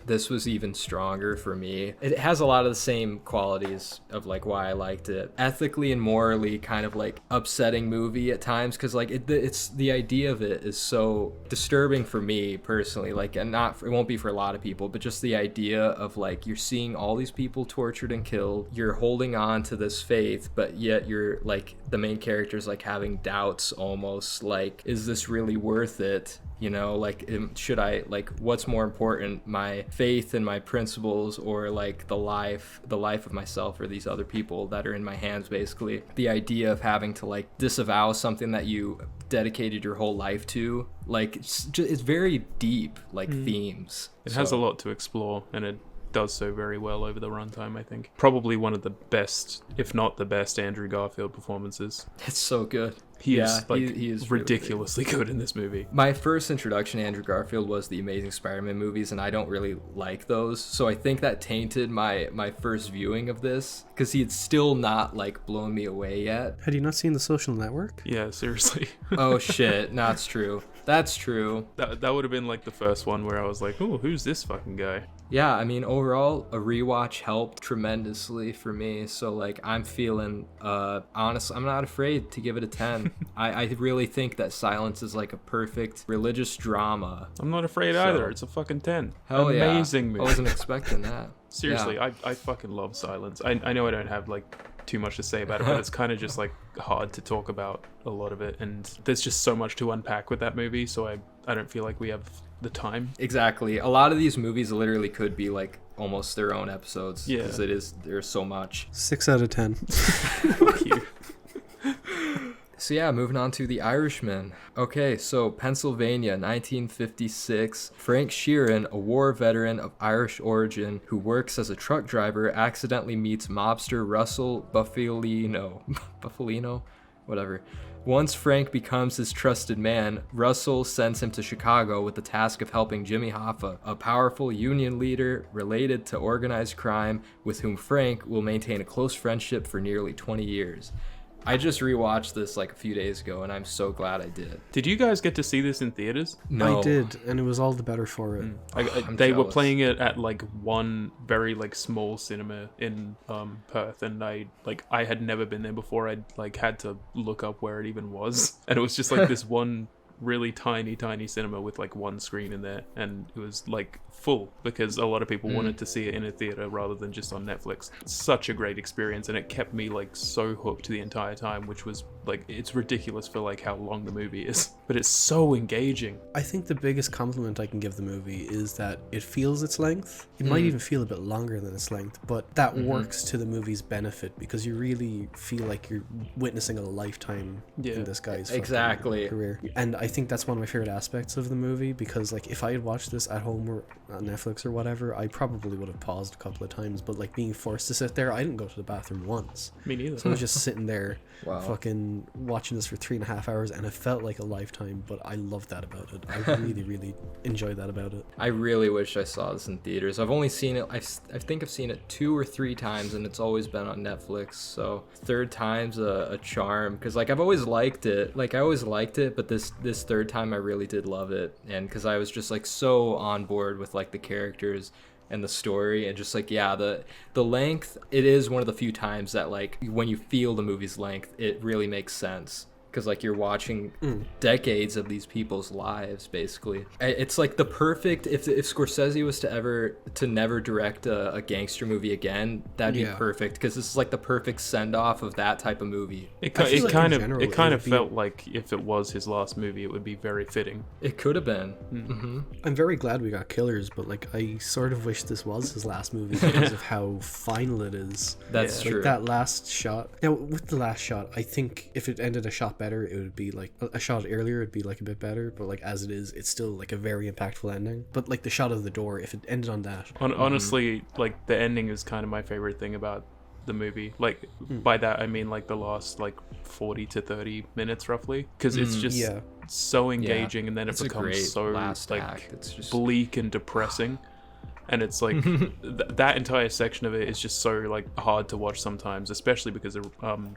S1: this was even stronger for me. It has a lot of the same qualities of like why I liked it. Ethically and morally kind of like upsetting movie at times, because like it's the idea of it is so disturbing for me personally. Like, and it won't be for a lot of people, but just the idea of like you're seeing all these people tortured and killed. You're holding on to this faith, but yet you're like the main character's like having doubts almost, like, is this really worth it? You know, like, should I, like, what's more important, my faith and my principles, or like the life of myself or these other people that are in my hands, basically. The idea of having to like disavow something that you dedicated your whole life to, like, it's very deep, like themes.
S2: It has a lot to explore, and it does so very well over the runtime, I think. Probably one of the best, if not the best, Andrew Garfield performances.
S1: It's so good.
S2: He
S1: Yeah,
S2: is like
S1: he is really
S2: ridiculously good in this movie.
S1: My first introduction to Andrew Garfield was the Amazing Spider-Man movies, and I don't really like those. So I think that tainted my first viewing of this, because he had still not like blown me away yet.
S3: Had you not seen The Social Network?
S2: Yeah, seriously.
S1: Oh shit, no, it's true. That's true.
S2: That would have been like the first one where I was like, "Ooh, who's this fucking guy?"
S1: Yeah, I mean, overall, a rewatch helped tremendously for me. So, like, I'm feeling, honest, I'm not afraid to give it a 10. I really think that Silence is like a perfect religious drama.
S2: I'm not afraid either. It's a fucking 10.
S1: Hell
S2: Amazing
S1: yeah.
S2: movie.
S1: I wasn't expecting that.
S2: Seriously,
S1: Yeah.
S2: I fucking love Silence. I know I don't have like too much to say about it, but it's kind of just like hard to talk about a lot of it, and there's just so much to unpack with that movie, so I don't feel like we have the time.
S1: Exactly. A lot of these movies literally could be like almost their own episodes.
S2: Yeah.
S1: Because there's so much.
S3: 6 out of 10.
S2: Fuck you.
S1: So yeah, moving on to The Irishman. Okay, so Pennsylvania, 1956. Frank Sheeran, a war veteran of Irish origin who works as a truck driver, accidentally meets mobster Russell Buffalino, whatever. Once Frank becomes his trusted man, Russell sends him to Chicago with the task of helping Jimmy Hoffa, a powerful union leader related to organized crime with whom Frank will maintain a close friendship for nearly 20 years. I just rewatched this like a few days ago, and I'm so glad I did.
S2: Did you guys get to see this in theaters?
S1: No.
S3: I did, and it was all the better for it.
S2: They were
S1: jealous.
S2: playing it at like one very like small cinema in Perth, and I had never been there before. I like had to look up where it even was, and it was just like this one really tiny cinema with like one screen in there, and it was like full because a lot of people wanted to see it in a theater rather than just on Netflix. Such a great experience, and it kept me like so hooked the entire time, which was like, it's ridiculous for like how long the movie is, but it's so engaging.
S3: I think the biggest compliment I can give the movie is that it feels its length. It might even feel a bit longer than its length, but that works to the movie's benefit because you really feel like you're witnessing a lifetime in this guy's fucking
S1: Exactly.
S3: career. And I think that's one of my favorite aspects of the movie, because like if I had watched this at home or on Netflix or whatever, I probably would have paused a couple of times, but like being forced to sit there, I didn't go to the bathroom once.
S2: Me neither.
S3: So I was just sitting there
S1: Wow.
S3: fucking watching this for 3.5 hours, and it felt like a lifetime, but I loved that about it. I really enjoyed that about it.
S1: I really wish I saw this in theaters. I've only seen it, I think I've seen it 2 or 3 times, and it's always been on Netflix. So third time's a charm, because like I've always liked it. Like I always liked it, but this third time I really did love it, and because I was just like so on board with like the characters and the story, and just like, yeah, the length, it is one of the few times that like when you feel the movie's length, it really makes sense, because like you're watching decades of these people's lives basically. It's like the perfect, if Scorsese was to never direct a gangster movie again, that'd be perfect, because this is like the perfect send-off of that type of movie.
S2: It
S3: I feel like
S2: kind
S3: in
S2: of
S3: general,
S2: it kind
S3: it
S2: of
S3: would be-
S2: felt like if it was his last movie, it would be very fitting.
S1: It could have been.
S3: I'm very glad we got Killers, but like I sort of wish this was his last movie because of how final it is.
S1: That's
S3: Like
S1: true.
S3: that last shot. Now with the last shot, I think if it ended a shot better, it would be like a shot earlier, it'd be like a bit better. But like as it is, it's still like a very impactful ending. But like the shot of the door, if it ended on that,
S2: Honestly, like the ending is kind of my favorite thing about the movie. Like by that I mean like the last like 40 to 30 minutes roughly, because it's just
S3: Yeah.
S2: so engaging, and then
S1: It's
S2: it
S1: a
S2: becomes
S1: great
S2: so
S1: last
S2: like
S1: act. It's just
S2: bleak and depressing. And it's like that entire section of it is just so like hard to watch sometimes, especially because of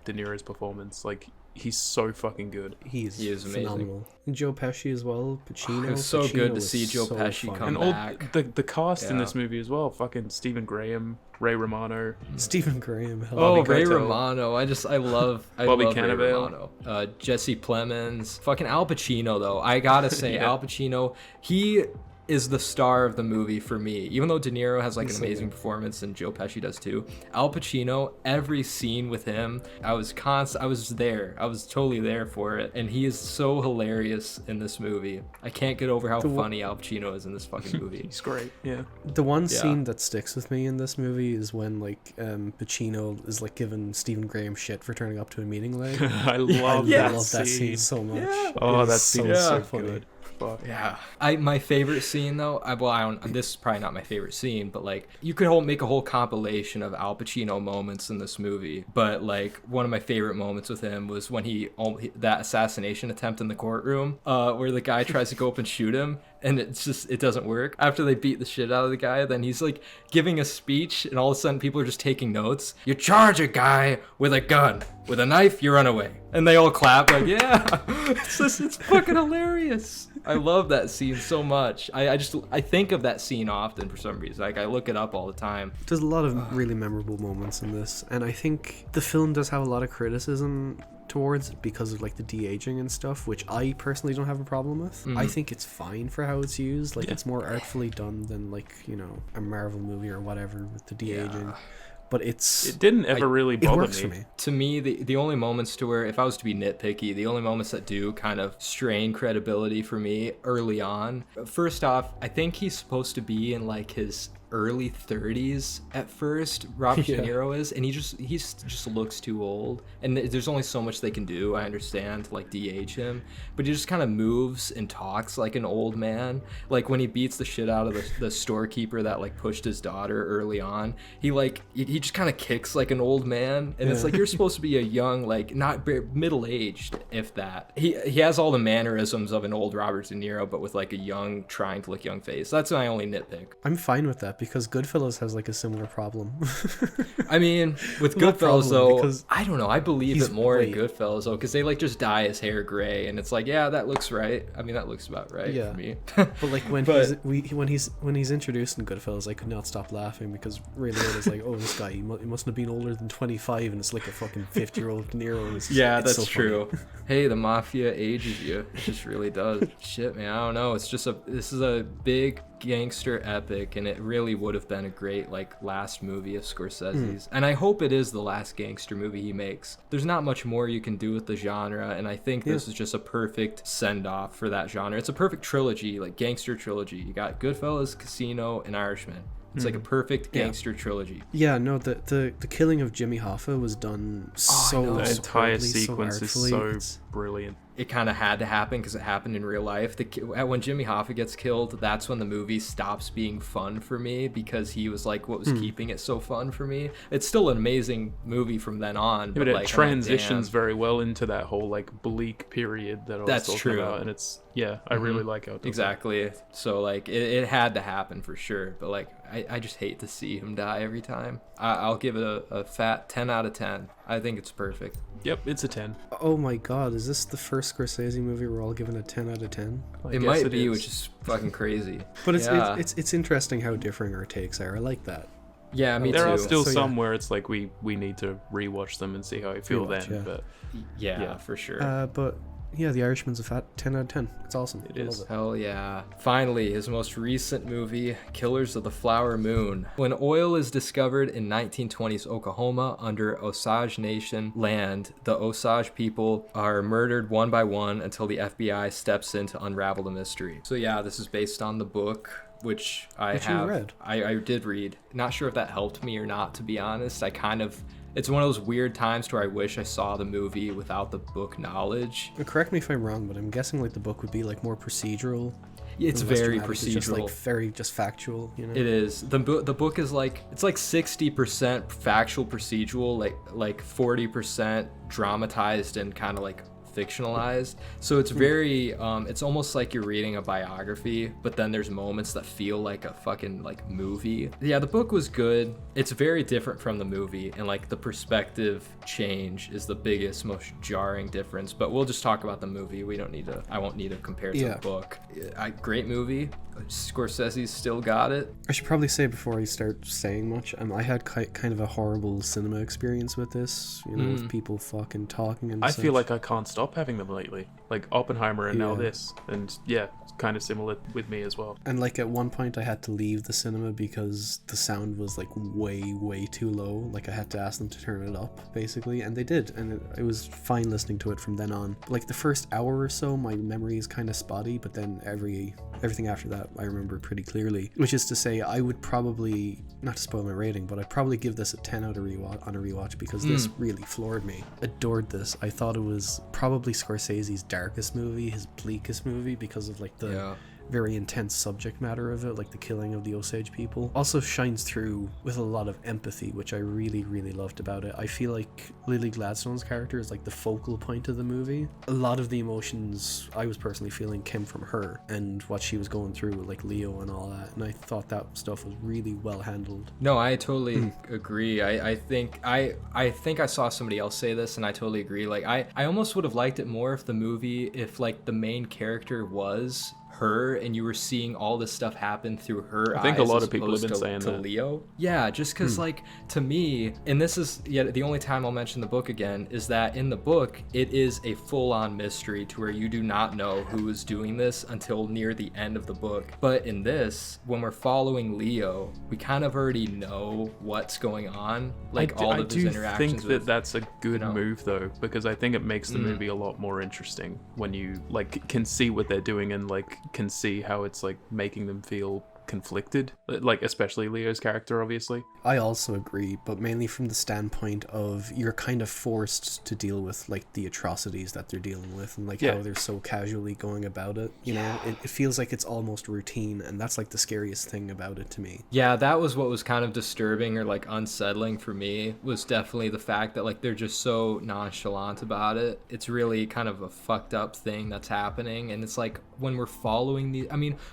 S2: DeNiro's performance. Like he's so fucking good.
S3: he is
S1: amazing.
S3: phenomenal. And Joe Pesci as well. Pacino.
S1: It was so
S3: Pacino
S1: good to
S3: was
S1: see Joe
S3: so
S1: Pesci
S3: fun.
S1: come
S2: And all
S1: back.
S2: the cast in
S1: Yeah.
S2: this movie as well. Fucking Stephen Graham, Ray Romano.
S3: Stephen Graham.
S1: Oh,
S2: Bobby
S1: Ray
S2: Keitel.
S1: Romano. I love
S2: Bobby
S1: love Ray
S2: Cannavale.
S1: Romano. Jesse Plemons. Fucking Al Pacino, though. I gotta say,
S2: Yeah.
S1: Al Pacino, he is the star of the movie for me. Even though De Niro has like an amazing performance, and Joe Pesci does too, Al Pacino, every scene with him, I was there. I was totally there for it. And he is so hilarious in this movie. I can't get over how funny Al Pacino is in this fucking movie.
S2: He's great. Yeah.
S3: The one
S1: Yeah.
S3: scene that sticks with me in this movie is when like Pacino is like giving Stephen Graham shit for turning up to a meeting late.
S2: I
S3: I
S2: love
S3: love
S2: that
S3: that scene so much.
S2: Oh,
S3: It is
S2: that scene is so good. Fuck.
S1: Yeah, my favorite scene though. I don't. This is probably not my favorite scene, but like you could make a whole compilation of Al Pacino moments in this movie. But like one of my favorite moments with him was when that assassination attempt in the courtroom, where the guy tries to go up and shoot him, and it doesn't work. After they beat the shit out of the guy, then he's like giving a speech, and all of a sudden people are just taking notes. You charge a guy with a gun, with a knife, you run away, and they all clap like, yeah. It's fucking hilarious. I love that scene so much. I think of that scene often for some reason. Like I look it up all the time.
S3: There's a lot of really memorable moments in this, and I think the film does have a lot of criticism towards it because of like the de-aging and stuff, which I personally don't have a problem with. I think it's fine for how it's used. Like it's more artfully done than like, you know, a Marvel movie or whatever with the de-aging. But it
S2: didn't ever really
S3: it
S2: bother
S3: works
S2: me.
S3: for me.
S1: To me, the only moments to where, if I was to be nitpicky, the only moments that do kind of strain credibility for me early on. First off, I think he's supposed to be in like his early 30s at first. Robert De Niro is, and he just looks too old. And there's only so much they can do. I understand to like de-age him, but he just kind of moves and talks like an old man. Like when he beats the shit out of the storekeeper that like pushed his daughter early on, he just kind of kicks like an old man, and it's like you're supposed to be a young, like not middle-aged, if that. He has all the mannerisms of an old Robert De Niro, but with like a young, trying to look young face. That's my only nitpick.
S3: I'm fine with that because Goodfellas has like a similar problem.
S1: I mean, with
S3: Not
S1: Goodfellas
S3: problem,
S1: though,
S3: because
S1: I don't know. I believe it more in
S3: wait.
S1: Goodfellas though, because they like just dye his hair gray, and it's like, yeah, that looks right. I mean, that looks about right
S3: Yeah.
S1: for me.
S3: But like when he's introduced in Goodfellas, I could not stop laughing because really it is like, oh, this guy he mustn't have been older than 25, and it's like a fucking 50-year-old De Niro. And it's
S1: Yeah,
S3: it's
S1: that's
S3: so
S1: true.
S3: funny.
S1: Hey, the mafia ages you. It just really does. Shit, man. I don't know. This is a big gangster epic, and it really would have been a great like last movie of Scorsese's. And I hope it is the last gangster movie he makes. There's not much more you can do with the genre, and I think this is just a perfect send-off for that genre. It's a perfect trilogy, like gangster trilogy. You got Goodfellas, Casino, and Irishman. It's like a perfect gangster trilogy.
S3: Yeah, no, the killing of Jimmy Hoffa was done so
S2: The entire
S3: superbly,
S2: sequence
S3: so
S2: is
S3: artfully.
S2: so
S3: It's-
S2: brilliant.
S1: It kind of had to happen because it happened in real life. When Jimmy Hoffa gets killed, that's when the movie stops being fun for me, because he was like what was keeping it so fun for me. It's still an amazing movie from then on,
S2: But
S1: but
S2: it
S1: like,
S2: transitions
S1: I'm
S2: very well into that whole like bleak period that I was
S1: That's
S2: talking
S1: true.
S2: about, and it's I really like how it does that.
S1: exactly. So like it had to happen for sure, but like I just hate to see him die every time. I'll give it a fat 10 out of 10. I think it's perfect.
S2: Yep, it's a 10.
S3: Oh my god, is this the first Scorsese movie we're all giving a 10 out of 10?
S2: I
S1: It
S2: guess
S1: might be,
S2: is.
S1: which is fucking crazy.
S3: But
S1: Yeah.
S3: it's interesting how differing our takes are. I like that.
S1: Yeah, me
S2: There
S1: too.
S2: are still
S3: So,
S2: some
S3: yeah.
S2: where it's like we need to rewatch them and see how I feel
S3: Rewatch,
S2: then.
S3: yeah.
S2: But
S1: yeah, for sure.
S3: But yeah, The Irishman's a fat 10 out of 10. It's awesome.
S2: It
S3: I love
S2: is.
S1: Hell yeah. Finally, his most recent movie, Killers of the Flower Moon. When oil is discovered in 1920s Oklahoma under Osage Nation land, the Osage people are murdered one by one until the FBI steps in to unravel the mystery. So yeah, this is based on the book, which
S3: Which you read.
S1: I did read. Not sure if that helped me or not, to be honest. It's one of those weird times where I wish I saw the movie without the book knowledge.
S3: Correct me if I'm wrong, but I'm guessing like the book would be like more procedural.
S1: It's
S3: and less
S1: very
S3: dramatic. It's just like
S1: procedural.
S3: very just factual, you know.
S1: It is. The book is like, it's like 60% factual procedural, like 40% dramatized and kind of like fictionalized. So it's very it's almost like you're reading a biography, but then there's moments that feel like a fucking like movie. Yeah, the book was good. It's very different from the movie, and like the perspective change is the biggest, most jarring difference. But we'll just talk about the movie. I won't need to compare it to the book. Great movie. Scorsese's still got it.
S3: I should probably say before I start saying much, I had kind of a horrible cinema experience with this, you know, with people fucking talking and
S2: I
S3: such.
S2: feel like I can't stop having them lately. Like Oppenheimer and now
S3: Yeah.
S2: this. And yeah, it's kind of similar with me as well.
S3: And like at one point I had to leave the cinema because the sound was like way too low. Like I had to ask them to turn it up basically, and they did, and it was fine listening to it from then on. Like the first hour or so my memory is kind of spotty, but then everything after that I remember pretty clearly, which is to say I would probably, not to spoil my rating, but I'd probably give this a 10 out of on a rewatch because this really floored me. Adored this. I thought it was probably Scorsese's darkest movie, his bleakest movie, because of like the very intense subject matter of it, like the killing of the Osage people, also shines through with a lot of empathy, which I really, really loved about it. I feel like Lily Gladstone's character is like the focal point of the movie. A lot of the emotions I was personally feeling came from her and what she was going through with like Leo and all that, and I thought that stuff was really well handled.
S1: No, I totally agree. I think I saw somebody else say this, and I totally agree. Like I almost would have liked it more if like the main character was her and you were seeing all this stuff happen through her eyes.
S2: I think a lot
S1: as
S2: of people have been
S1: opposed
S2: saying
S1: to
S2: that.
S1: Leo. Yeah, just because like to me, and this is the only time I'll mention the book again, is that in the book it is a full-on mystery to where you do not know who is doing this until near the end of the book. But in this, when we're following Leo, we kind of already know what's going on, like all of his interactions.
S2: I think
S1: with,
S2: that's a good
S1: you know,
S2: move though, because I think it makes the movie a lot more interesting when you like can see what they're doing and like can see how it's like making them feel conflicted, like especially Leo's character, obviously.
S3: I also agree, but mainly from the standpoint of you're kind of forced to deal with like the atrocities that they're dealing with and like how they're so casually going about it. You know, it feels like it's almost routine, and that's like the scariest thing about it to me.
S1: Yeah, that was what was kind of disturbing or like unsettling for me, was definitely the fact that like they're just so nonchalant about it. It's really kind of a fucked up thing that's happening, and it's like when we're following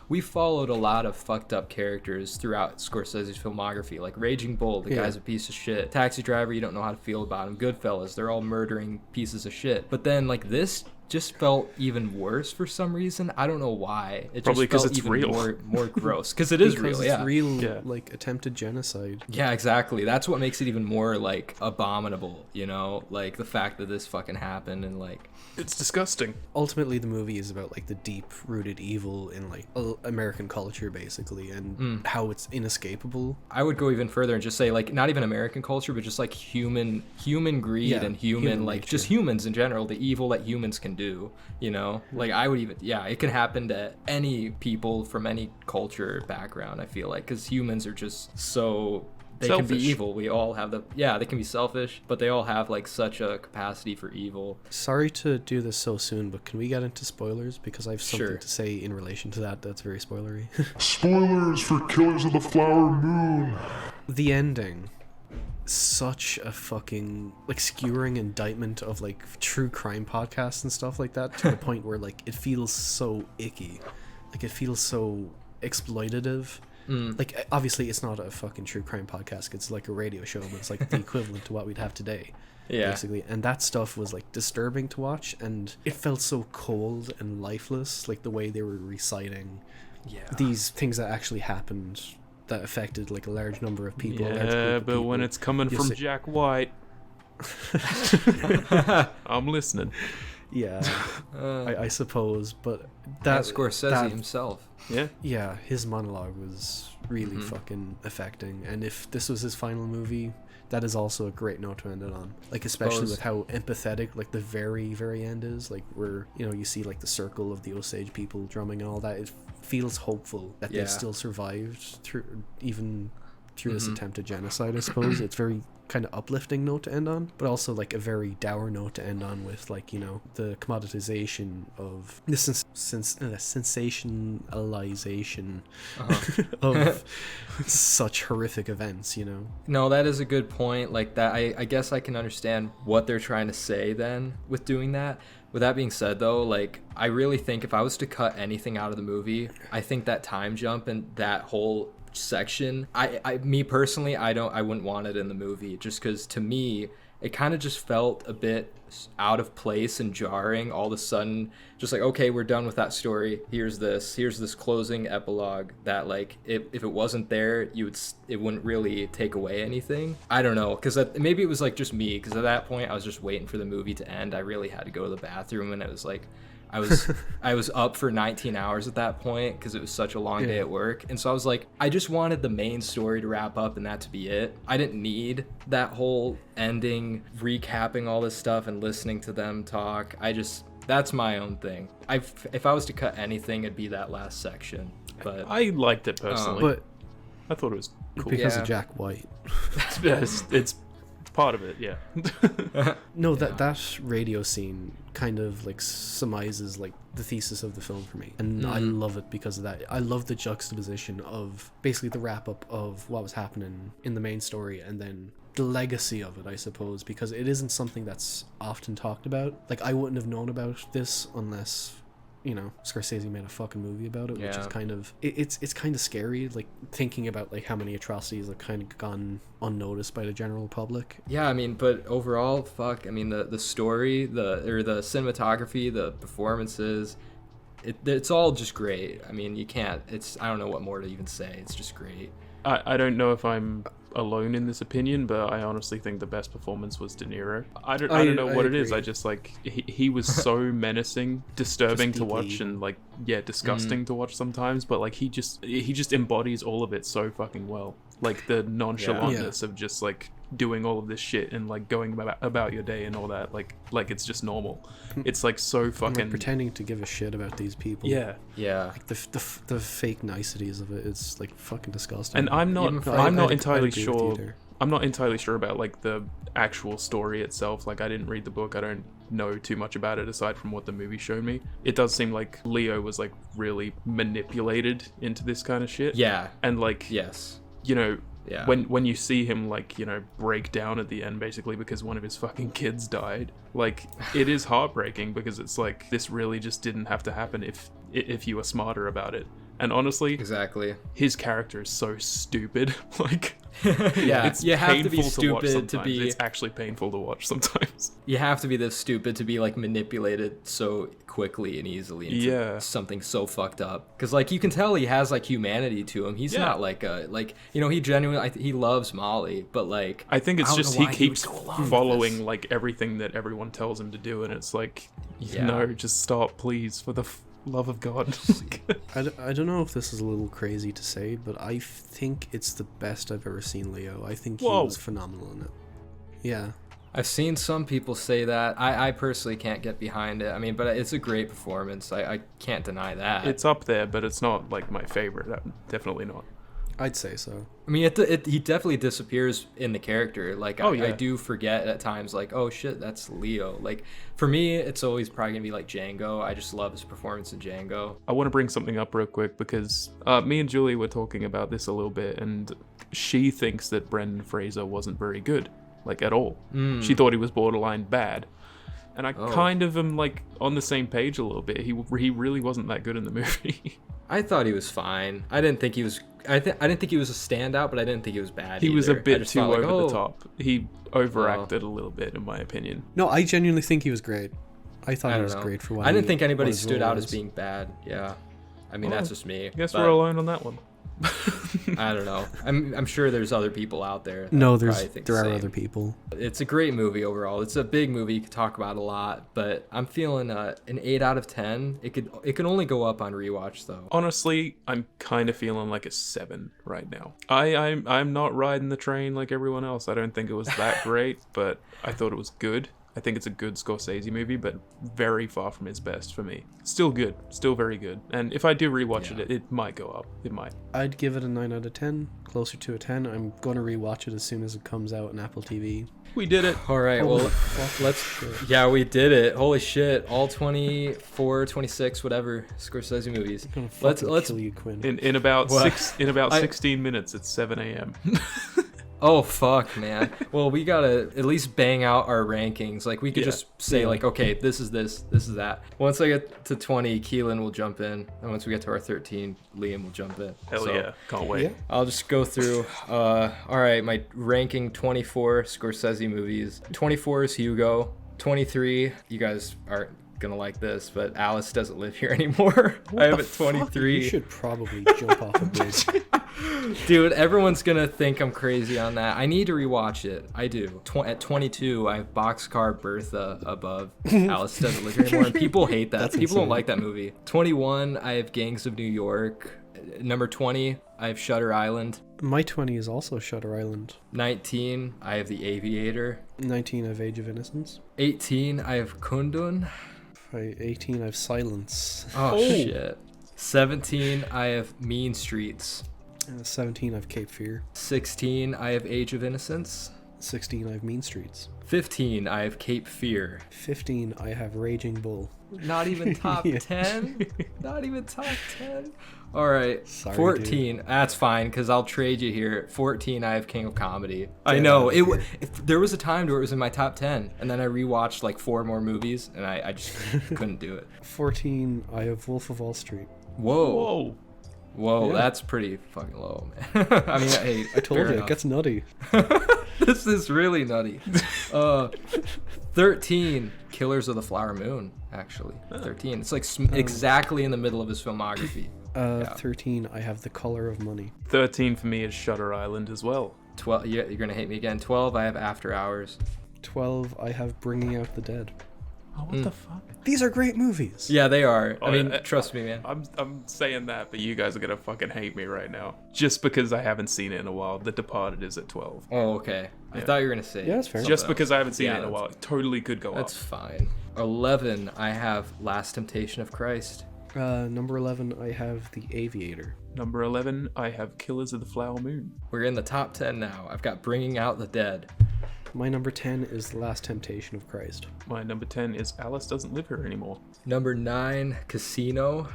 S1: we followed a lot of fucked up characters throughout Scorsese's filmography, like Raging Bull, the guy's a piece of shit. Taxi Driver, you don't know how to feel about him. Goodfellas, they're all murdering pieces of shit. But then like this just felt even worse for some reason. I don't know why. It
S2: Probably
S1: just felt
S2: it's
S1: even
S2: real.
S1: more gross, because it is
S3: Because
S1: real.
S3: it's
S1: Yeah,
S3: real like attempted genocide.
S1: yeah, exactly. That's what makes it even more like abominable, you know, like the fact that this fucking happened. And like
S2: It's disgusting.
S3: Ultimately, the movie is about like the deep-rooted evil in like American culture, basically, and how it's inescapable.
S1: I would go even further and just say like not even American culture, but just like human greed and human like
S3: nature.
S1: just humans in general, the evil that humans can do, you know. Like I would even it can happen to any people from any culture background, I feel like, because humans are just so they can be
S2: Selfish.
S1: evil. We all have they can be selfish, but they all have like such a capacity for evil.
S3: Sorry to do this so soon, but can we get into spoilers? Because I have something
S1: Sure.
S3: to say in relation to that that's very spoilery.
S6: Spoilers for Killers of the Flower Moon.
S3: The ending. Such a fucking like skewering indictment of like true crime podcasts and stuff like that, to the point where like it feels so icky. Like it feels so exploitative. Like obviously it's not a fucking true crime podcast, it's like a radio show, but it's like the equivalent to what we'd have today.
S1: Yeah.
S3: Basically. And that stuff was like disturbing to watch, and it felt so cold and lifeless, like the way they were reciting these things that actually happened that affected like a large number of people. a large group
S2: Yeah,
S3: of
S2: but when
S3: people.
S2: it's coming
S3: You
S2: from
S3: say-
S2: Jack White, I'm listening.
S3: Yeah, I suppose, but
S1: That's
S3: that
S1: Scorsese himself.
S2: Yeah.
S3: yeah, his monologue was really fucking affecting, and if this was his final movie, that is also a great note to end it on. Like especially
S1: Suppose.
S3: with how empathetic like the very very end is, like where you see like the circle of the Osage people drumming and all that. It feels hopeful that
S1: Yeah.
S3: they've still survived through this attempted genocide, I suppose. It's very kind of uplifting note to end on, but also like a very dour note to end on, with like the commoditization of the sensationalization of such horrific events.
S1: No, that is a good point. Like that, I guess I can understand what they're trying to say then with doing that. With that being said, though, like I really think if I was to cut anything out of the movie, I think that time jump and that whole section, me personally, I wouldn't want it in the movie, just because to me it kind of just felt a bit out of place and jarring all of a sudden. Just like, okay, we're done with that story, here's this closing epilogue that like if it wasn't there, it wouldn't really take away anything. I don't know, because maybe it was like just me, because at that point I was just waiting for the movie to end. I really had to go to the bathroom, and it was like I was up for 19 hours at that point because it was such a long day at work. And so I was like, I just wanted the main story to wrap up and that to be it. I didn't need that whole ending, recapping all this stuff and listening to them talk. That's my own thing. If I was to cut anything, it'd be that last section. But
S2: I liked it personally.
S3: But
S2: I thought it was cool.
S3: because
S1: Yeah.
S3: of Jack White.
S2: It's part of it, yeah.
S3: No, that radio scene kind of like surmises like the thesis of the film for me, and I love it because of that. I love the juxtaposition of basically the wrap up of what was happening in the main story and then the legacy of it, I suppose, because it isn't something that's often talked about. Like, I wouldn't have known about this unless, you know, Scorsese made a fucking movie about it, which is kind of it's kind of scary, like thinking about like how many atrocities have kind of gone unnoticed by the general public.
S1: Yeah, I mean, but overall, fuck, I mean, the story, the cinematography, the performances, it's all just great. I mean, I don't know what more to even say. It's just great.
S2: I don't know if I'm alone in this opinion, but I honestly think the best performance was DeNiro. I don't know what it is. I just like he was so menacing, disturbing to watch, and like disgusting to watch sometimes. But like he just embodies all of it so fucking well. Like the nonchalantness of just like doing all of this shit and like going about your day and all that. Like it's just normal. It's like so fucking
S3: like pretending to give a shit about these people.
S1: Yeah.
S3: Like the fake niceties of it is like fucking disgusting.
S2: And I'm not entirely sure.
S3: Either.
S2: I'm not entirely sure about like the actual story itself. Like I didn't read the book. I don't know too much about it aside from what the movie showed me. It does seem like Leo was like really manipulated into this kind of shit.
S1: Yeah.
S2: And like you know, when you see him like, you know, break down at the end basically because one of his fucking kids died, like it is heartbreaking because it's like this really just didn't have to happen if you were smarter about it. And honestly,
S1: exactly,
S2: his character is so stupid. Like,
S1: it's you have to be stupid to be.
S2: It's actually painful to watch sometimes.
S1: You have to be this stupid to be like manipulated so quickly and easily into something so fucked up. Because like you can tell he has like humanity to him. He's not like you know, he genuinely he loves Molly, but like
S2: I think it's just he keeps following like everything that everyone tells him to do, and it's like no, just stop, please, for the love of God.
S3: I don't know if this is a little crazy to say, but I think it's the best I've ever seen Leo. I think he was phenomenal in it. Yeah.
S1: I've seen some people say that. I personally can't get behind it. I mean, but it's a great performance. I can't deny that.
S2: It's up there, but it's not like my favorite. Definitely not.
S3: I'd say so.
S1: I mean, he definitely disappears in the character. Like, I do forget at times, like, oh shit, that's Leo. Like, for me, it's always probably gonna be like Django. I just love his performance in Django.
S2: I want to bring something up real quick because me and Julie were talking about this a little bit, and she thinks that Brendan Fraser wasn't very good, like at all. She thought he was borderline bad. And I kind of am like on the same page a little bit. He really wasn't that good in the movie.
S1: I thought he was fine. I didn't think he was. I didn't think he was a standout, but I didn't think he was bad.
S2: He was a
S1: either.
S2: bit too over the top. He overacted a little bit, in my opinion.
S3: No, I genuinely think he was great. I thought he was great for what.
S1: I didn't think anybody stood out as being bad. Yeah, I mean that's just me.
S2: I guess we're alone on that one.
S1: I don't know. I'm sure there's other people out there.
S3: No, there are other people.
S1: It's a great movie overall. It's a big movie you could talk about a lot, but I'm feeling an 8 out of 10. It could only go up on rewatch though.
S2: Honestly, I'm kind of feeling like a 7 right now. I'm not riding the train like everyone else. I don't think it was that great, but I thought it was good. I think it's a good Scorsese movie, but very far from his best for me. Still good, still very good. And if I do rewatch it might go up. It might.
S3: I'd give it a 9 out of 10, closer to a 10. I'm going to rewatch it as soon as it comes out on Apple TV.
S2: We did it.
S1: All right, well, yeah, we did it. Holy shit, all 24, 26, whatever Scorsese movies.
S3: Let's kill you, Quinn.
S2: In about 16 minutes, it's 7 a.m.
S1: Oh fuck, man. Well, we gotta at least bang out our rankings. Like we could just say like, okay, this is that. Once I get to 20, Keelan will jump in, and once we get to our 13, Liam will jump in.
S2: Hell yeah, can't wait.
S1: Yeah. I'll just go through. All right, my ranking: 24 Scorsese movies. 24 is Hugo. 23, you guys aren't gonna like this, but Alice Doesn't Live Here Anymore. I have it 23.
S3: You should probably jump off a bridge.
S1: Dude, everyone's gonna think I'm crazy on that. I need to rewatch it. I do. At 22, I have Boxcar Bertha above Alice Doesn't Live Here Anymore, and people hate that. People don't like that movie. 21, I have Gangs of New York. Number 20, I have Shutter Island.
S3: My 20 is also Shutter Island.
S1: 19, I have The Aviator.
S3: 19, I have Age of Innocence.
S1: 18, I have Kundun.
S3: 18, I have Silence.
S1: Oh shit. 17, I have Mean Streets.
S3: 17, I have Cape Fear.
S1: 16, I have Age of Innocence.
S3: 16, I have Mean Streets.
S1: 15, I have Cape Fear.
S3: 15, I have Raging Bull.
S1: Not even top
S3: Yeah.
S1: 10? Not even top 10? All right.
S3: Sorry,
S1: 14. That's fine, because I'll trade you here. 14, I have King of Comedy. I
S3: Get
S1: know.
S3: out of
S1: There was a time where it was in my top 10, and then I rewatched like 4 more movies, and I just couldn't do it.
S3: 14, I have Wolf of Wall Street.
S1: Whoa.
S2: Whoa.
S3: Yeah.
S1: That's pretty fucking low, man. I mean, hey,
S3: I told
S1: fair
S3: you,
S1: enough.
S3: it gets nutty.
S1: This is really nutty. 13, Killers of the Flower Moon, actually. 13. It's like exactly in the middle of his filmography.
S3: 13, I have The Color of Money.
S2: 13 for me is Shutter Island as well.
S1: 12, yeah, you're gonna hate me again. 12, I have After Hours.
S3: 12, I have Bringing Out the Dead.
S2: Oh, what the fuck?
S3: These are great movies.
S1: Yeah, they are. I
S2: Oh,
S1: mean, trust me, man.
S2: I'm saying that, but you guys are gonna fucking hate me right now. Just because I haven't seen it in a while. The Departed is at 12.
S1: Oh, okay. I
S2: Yeah.
S1: thought you were gonna say.
S3: Yeah, that's fair.
S2: Just
S1: something
S2: because I haven't seen
S1: Yeah,
S2: it in a
S1: that's-
S2: while. It totally could go
S1: That's
S2: up.
S1: fine. 11, I have Last Temptation of Christ.
S3: Number 11, I have The Aviator.
S2: Number 11, I have Killers of the Flower Moon.
S1: We're in the top 10 now. I've got Bringing Out the Dead.
S3: My number 10 is The Last Temptation of Christ.
S2: My number 10 is Alice Doesn't Live Here Anymore.
S1: Number 9, Casino.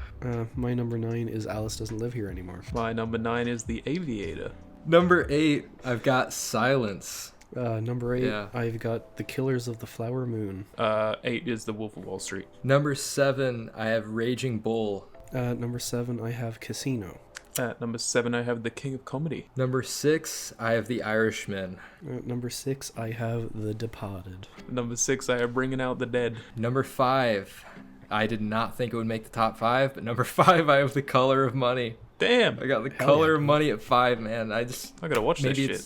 S3: My number 9 is Alice Doesn't Live Here Anymore.
S2: My number 9 is The Aviator.
S1: Number 8, I've got Silence.
S3: Number 8,
S1: Yeah.
S3: I've got The Killers of the Flower Moon.
S2: 8 is The Wolf of Wall Street.
S1: Number 7, I have Raging Bull.
S3: Number 7, I have Casino.
S2: At number 7, I have The King of Comedy.
S1: Number 6, I have The Irishman.
S3: Number 6, I have The Departed.
S2: Number 6, I have Bringing Out the Dead.
S1: Number 5, I did not think it would make the top 5, but number 5, I have The Color of Money.
S2: Damn!
S1: I got The
S3: Hell
S1: Color
S3: yeah.
S1: of Money at 5, man. I just
S2: I gotta watch that
S1: maybe
S2: shit.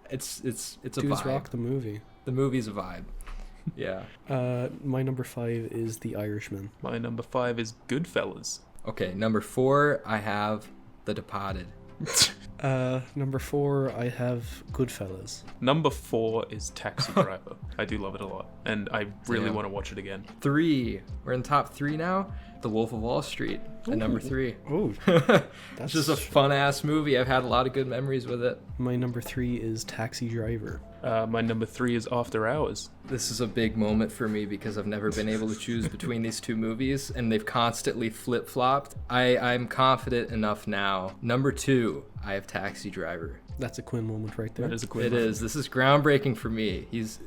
S1: it's a
S3: Dudes
S1: vibe.
S3: Rock the movie.
S1: The movie's a vibe. Yeah.
S3: My number 5 is The Irishman.
S2: My number 5 is Goodfellas.
S1: Okay, number 4, I have The Departed.
S3: Number 4, I have Goodfellas.
S2: Number 4 is Taxi Driver. I do love it a lot, and I really
S1: Damn.
S2: want to watch it again.
S1: 3, we're in top 3 now. The Wolf of Wall Street at number 3.
S3: Oh,
S1: It's just a fun ass movie. I've had a lot of good memories with it.
S3: my number 3 is Taxi Driver.
S2: My number 3 is After Hours.
S1: This is a big moment for me because I've never been able to choose between these two movies, and they've constantly flip-flopped. I'm confident enough now. Number 2, I have Taxi Driver.
S3: That's a Quinn moment right there.
S2: That is a quick
S1: It is. This is groundbreaking for me. He's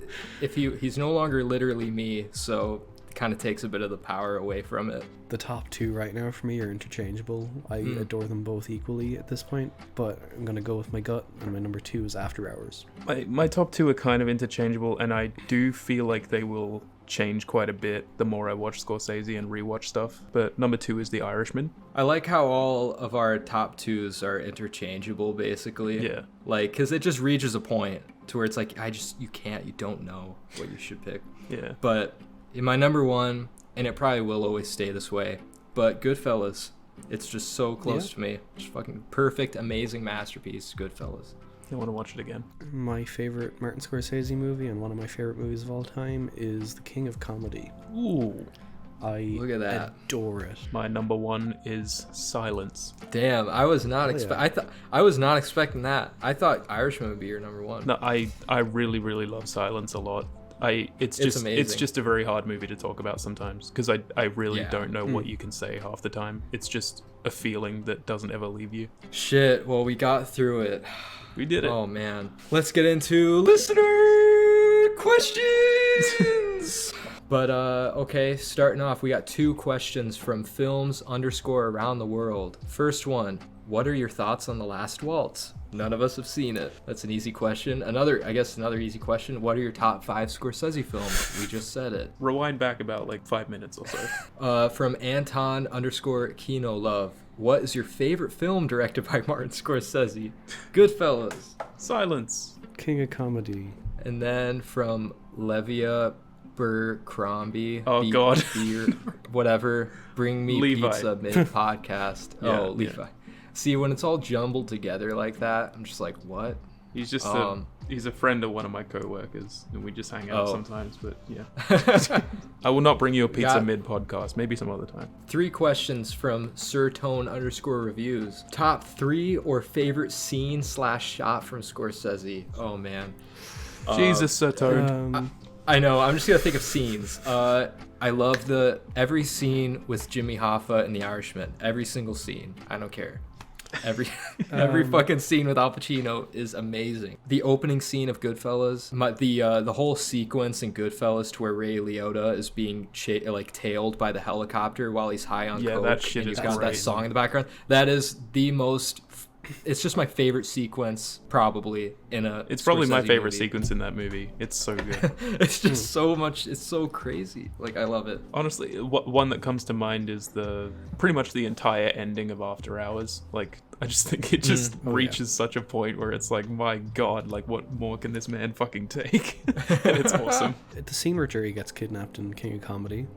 S1: no longer literally me, so it kind of takes a bit of the power away from it.
S3: The top 2 right now for me are interchangeable. I adore them both equally at this point, but I'm going to go with my gut, and my number 2 is After Hours.
S2: My top 2 are kind of interchangeable, and I do feel like they will change quite a bit the more I watch Scorsese and rewatch stuff. But number 2 is The Irishman.
S1: I like how all of our top 2s are interchangeable, basically.
S2: Yeah.
S1: Like, because it just reaches a point to where it's like, you don't know what you should pick.
S2: Yeah.
S1: But in my number 1, and it probably will always stay this way, but Goodfellas, it's just so close to me. Just fucking perfect, amazing masterpiece, Goodfellas.
S2: I want to watch it again.
S3: My favorite Martin Scorsese movie, and one of my favorite movies of all time, is The King of Comedy.
S2: Ooh.
S3: I
S1: Look at that.
S3: adore it.
S2: My number 1 is Silence.
S1: Damn, I was not
S3: yeah.
S1: I was not expecting that. I thought Irishman would be your number 1.
S2: No, I really, really love Silence a lot. It's
S1: amazing.
S2: just a very hard movie to talk about sometimes because I really
S1: Yeah.
S2: don't know what you can say half the time. It's just a feeling that doesn't ever leave you.
S1: Shit, well, we got through it.
S2: We did it.
S1: Oh man. Let's get into listener questions. But okay, starting off, we got 2 questions from films_around the world. First one, what are your thoughts on The Last Waltz? None of us have seen it. That's an easy question. Another easy question, what are your top 5 Scorsese films? We just said it.
S2: Rewind back about like 5 minutes or so.
S1: From Anton_Kino Love. What is your favorite film directed by Martin Scorsese? Goodfellas.
S2: Silence.
S3: King of Comedy.
S1: And then from Levia Bercrombie.
S2: Oh, God.
S1: Beer, whatever. Bring Me
S2: Levi.
S1: Pizza mid podcast.
S2: Yeah,
S1: Oh, Levi.
S2: yeah.
S1: See, when it's all jumbled together like that, I'm just like, what?
S2: He's just he's a friend of one of my co-workers, and we just hang out
S1: Oh.
S2: sometimes. But yeah, I will not bring you a pizza
S1: Got-
S2: mid podcast. Maybe some other time.
S1: 3 questions from Sirtone_reviews. Top 3 or favorite scene/shot from Scorsese? Oh man.
S2: Jesus, Sir Toad.
S1: I know. I'm just gonna think of scenes. I love every scene with Jimmy Hoffa and the Irishman. Every single scene. I don't care. Every fucking scene with Al Pacino is amazing. The opening scene of Goodfellas, the whole sequence in Goodfellas to where Ray Liotta is being tailed by the helicopter while he's high on coke,
S2: that shit
S1: and he's
S2: is
S1: got that
S2: great.
S1: song in the background. That is the most. It's just my favorite sequence, probably in a.
S2: It's probably my
S1: Scorsese
S2: favorite
S1: movie.
S2: sequence in that movie. It's so good.
S1: It's just so much. It's so crazy. Like, I love it.
S2: Honestly, one that comes to mind is pretty much the entire ending of After Hours. Like, I just think it just reaches such a point where it's like, my God, like, what more can this man fucking take? And it's awesome.
S3: The scene where Jerry gets kidnapped in King of Comedy.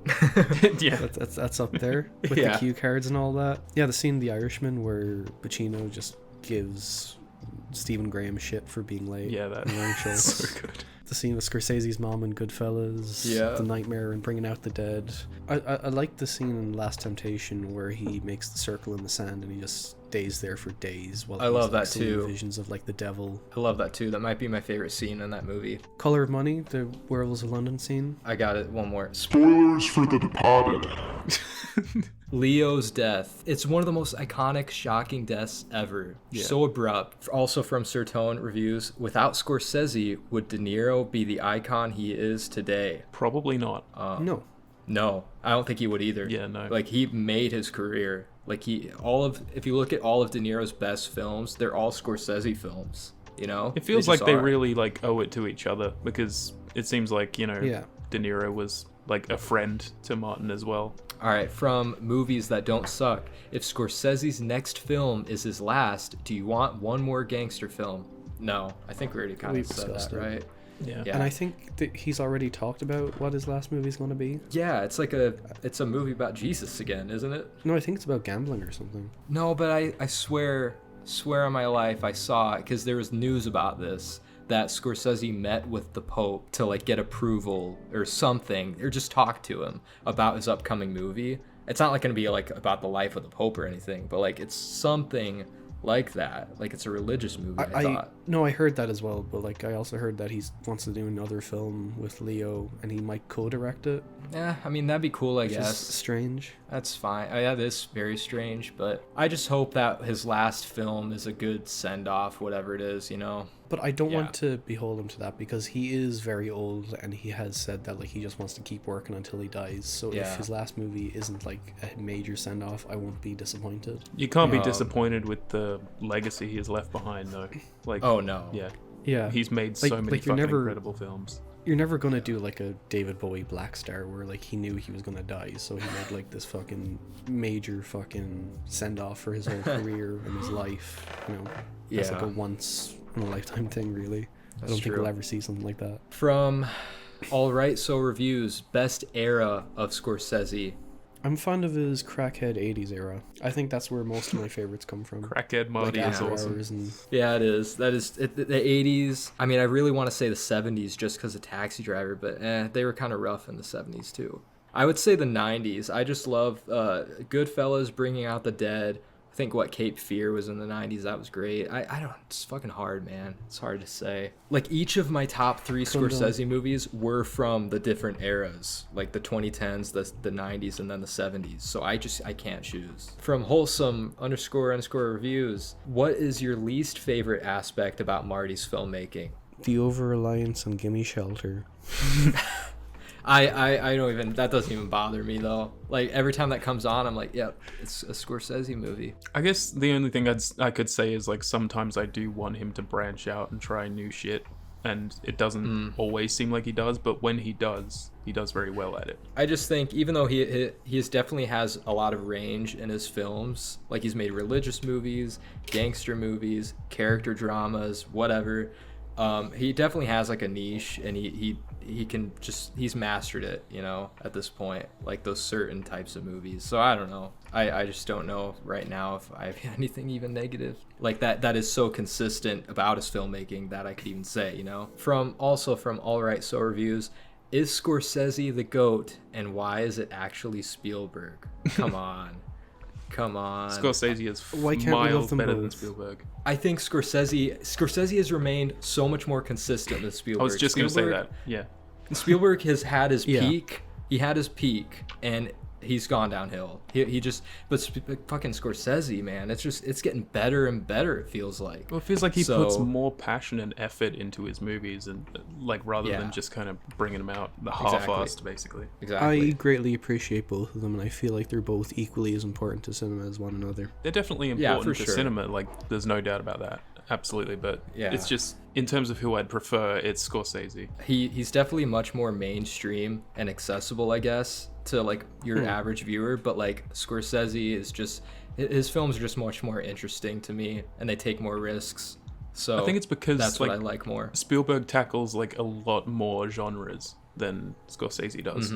S2: Yeah.
S3: That's up there with the cue cards and all that. Yeah, the scene in The Irishman where Pacino just gives Stephen Graham shit for being late.
S2: Yeah, that's so good.
S3: The scene with Scorsese's mom in Goodfellas.
S1: Yeah.
S3: The nightmare and bringing out the dead. I like the scene in Last Temptation where he makes the circle in the sand and he just stays there for days while
S1: I love that
S3: seeing
S1: too.
S3: visions of like the devil.
S1: I love that too. That might be my favorite scene in that movie.
S3: Color of Money, the Werewolves of London scene.
S1: I got it. One more.
S6: Spoilers for The Departed.
S1: Leo's death. It's one of the most iconic, shocking deaths ever. So abrupt. Also from Sertone reviews, without Scorsese, would De-Niro be the icon he is today?
S2: Probably not.
S3: No.
S1: No, I don't think he would either.
S2: Yeah, no.
S1: Like, he made his career. Like, if you look at all of De Niro's best films, they're all Scorsese films. You know?
S2: It feels
S1: They
S2: like
S1: just
S2: they
S1: are.
S2: really like owe it to each other because it seems like, you know, De Niro was like a friend to Martin as well.
S1: All right, from movies that don't suck. If Scorsese's next film is his last, do you want one more gangster film? No, I think we already kind
S3: We
S1: of said
S3: discussed
S1: that,
S3: it.
S1: right?
S2: Yeah.
S3: And I think that he's already talked about what his last movie's going to be.
S1: Yeah, it's a movie about Jesus again, isn't it?
S3: No, I think it's about gambling or something.
S1: No, but I swear on my life I saw it because there was news about this, that Scorsese met with the Pope to like get approval or something, or just talk to him about his upcoming movie. It's not like going to be like about the life of the Pope or anything, but like it's something like that. Like it's a religious movie, I thought.
S3: No, I heard that as well, but like I also heard that he wants to do another film with Leo and he might co-direct it.
S1: Yeah, I mean, that'd be cool, I
S3: Which is
S1: guess.
S3: strange.
S1: That's fine. Yeah, that is very strange, but I just hope that his last film is a good send-off, whatever it is, you know?
S3: But I don't
S1: Yeah.
S3: want to behold him to that because he is very old and he has said that like he just wants to keep working until he dies. So
S1: Yeah.
S3: if his last movie isn't like a major send-off, I won't be disappointed.
S2: You can't be disappointed with the legacy he has left behind, though. Like,
S1: Oh, no.
S2: yeah,
S3: Yeah.
S2: he's made so many
S3: you're
S2: fucking
S3: never-
S2: incredible films.
S3: You're never gonna do like a David Bowie Black Star where like he knew he was gonna die, so he made like this fucking major fucking send off for his whole career and his life. You know, it's like
S1: Yeah.
S3: a once in a lifetime thing, really. I
S1: That's
S3: don't think
S1: true.
S3: we'll ever see something like that.
S1: From All Right So Reviews, best era of Scorsese.
S3: I'm fond of his crackhead 80s era. I think that's where most of my favorites come from.
S2: Crackhead Marty
S3: like
S2: is
S3: After
S2: awesome.
S3: Hours and
S1: Yeah, it is. That is the 80s. I mean, I really want to say the 70s just because of Taxi Driver, but they were kind of rough in the 70s too. I would say the 90s. I just love Goodfellas, Bringing Out the Dead. I think Cape Fear was in the 90s. That was great. I don't. It's fucking hard, man. It's hard to say. Like each of my top 3 Scorsese movies were from the different eras, like the 2010s, the 90s, and then the 70s. So I can't choose. From Wholesome__ reviews, what is your least favorite aspect about Marty's filmmaking?
S3: the over-reliance on Gimme Shelter.
S1: I don't even, that doesn't even bother me though. Like every time that comes on, I'm like, yep, it's a Scorsese movie.
S2: I guess the only thing I could say is like sometimes I do want him to branch out and try new shit, and it doesn't always seem like he does, but when he does very well at it.
S1: I just think even though he definitely has a lot of range in his films, like he's made religious movies, gangster movies, character dramas, whatever. He definitely has like a niche, and he can just, he's mastered it, you know, at this point, like those certain types of movies. So I don't know. I just don't know right now if I have anything even negative like that is so consistent about his filmmaking that I could even say, you know. From All Right So Reviews, is Scorsese the GOAT, and why is it actually Spielberg? Come on. Come on.
S2: Scorsese is
S3: Why can't we love
S2: miles
S3: them
S2: better than
S3: both?
S2: Spielberg.
S1: I think Scorsese has remained so much more consistent than Spielberg.
S2: I was just going to say
S1: Spielberg-
S2: that. Yeah.
S1: Spielberg has had his
S3: Yeah.
S1: peak. He had his peak, and he's gone downhill. He just, but fucking Scorsese, man, it's getting better and better. It feels like.
S2: Well, it feels like he
S1: So-
S2: puts more passion and effort into his movies, and like rather
S1: Yeah.
S2: than just kind of bringing them out the
S1: Exactly.
S2: half-assed, basically.
S1: Exactly.
S3: I greatly appreciate both of them, and I feel like they're both equally as important to cinema as one another.
S2: They're definitely
S1: Yeah,
S2: important
S1: for
S2: to
S1: sure.
S2: cinema. Like, there's no doubt about that. Absolutely, but
S1: Yeah.
S2: it's just in terms of who I'd prefer, it's Scorsese.
S1: He's definitely much more mainstream and accessible, I guess, to like your average viewer. But like Scorsese is just, his films are just much more interesting to me, and they take more risks. So
S2: I think it's because
S1: that's
S2: like
S1: what I like more.
S2: Spielberg tackles like a lot more genres than Scorsese does.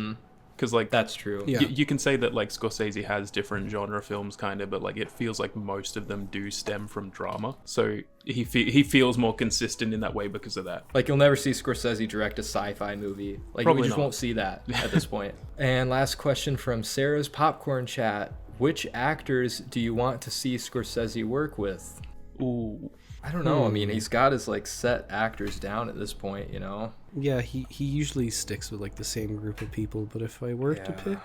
S2: Because like
S1: That's true.
S3: Yeah.
S2: you can say that like Scorsese has different genre films kind of, but like it feels like most of them do stem from drama. So he feels more consistent in that way because of that.
S1: Like you'll never see Scorsese direct a sci-fi movie. Like
S2: Probably
S1: we just
S2: not.
S1: won't see that at this point. And last question from Sarah's Popcorn Chat: which actors do you want to see Scorsese work with?
S2: Ooh.
S1: I don't know. I mean, he's got his like set actors down at this point, you know.
S3: Yeah, he usually sticks with like the same group of people, but if I were to
S1: Yeah.
S3: pick,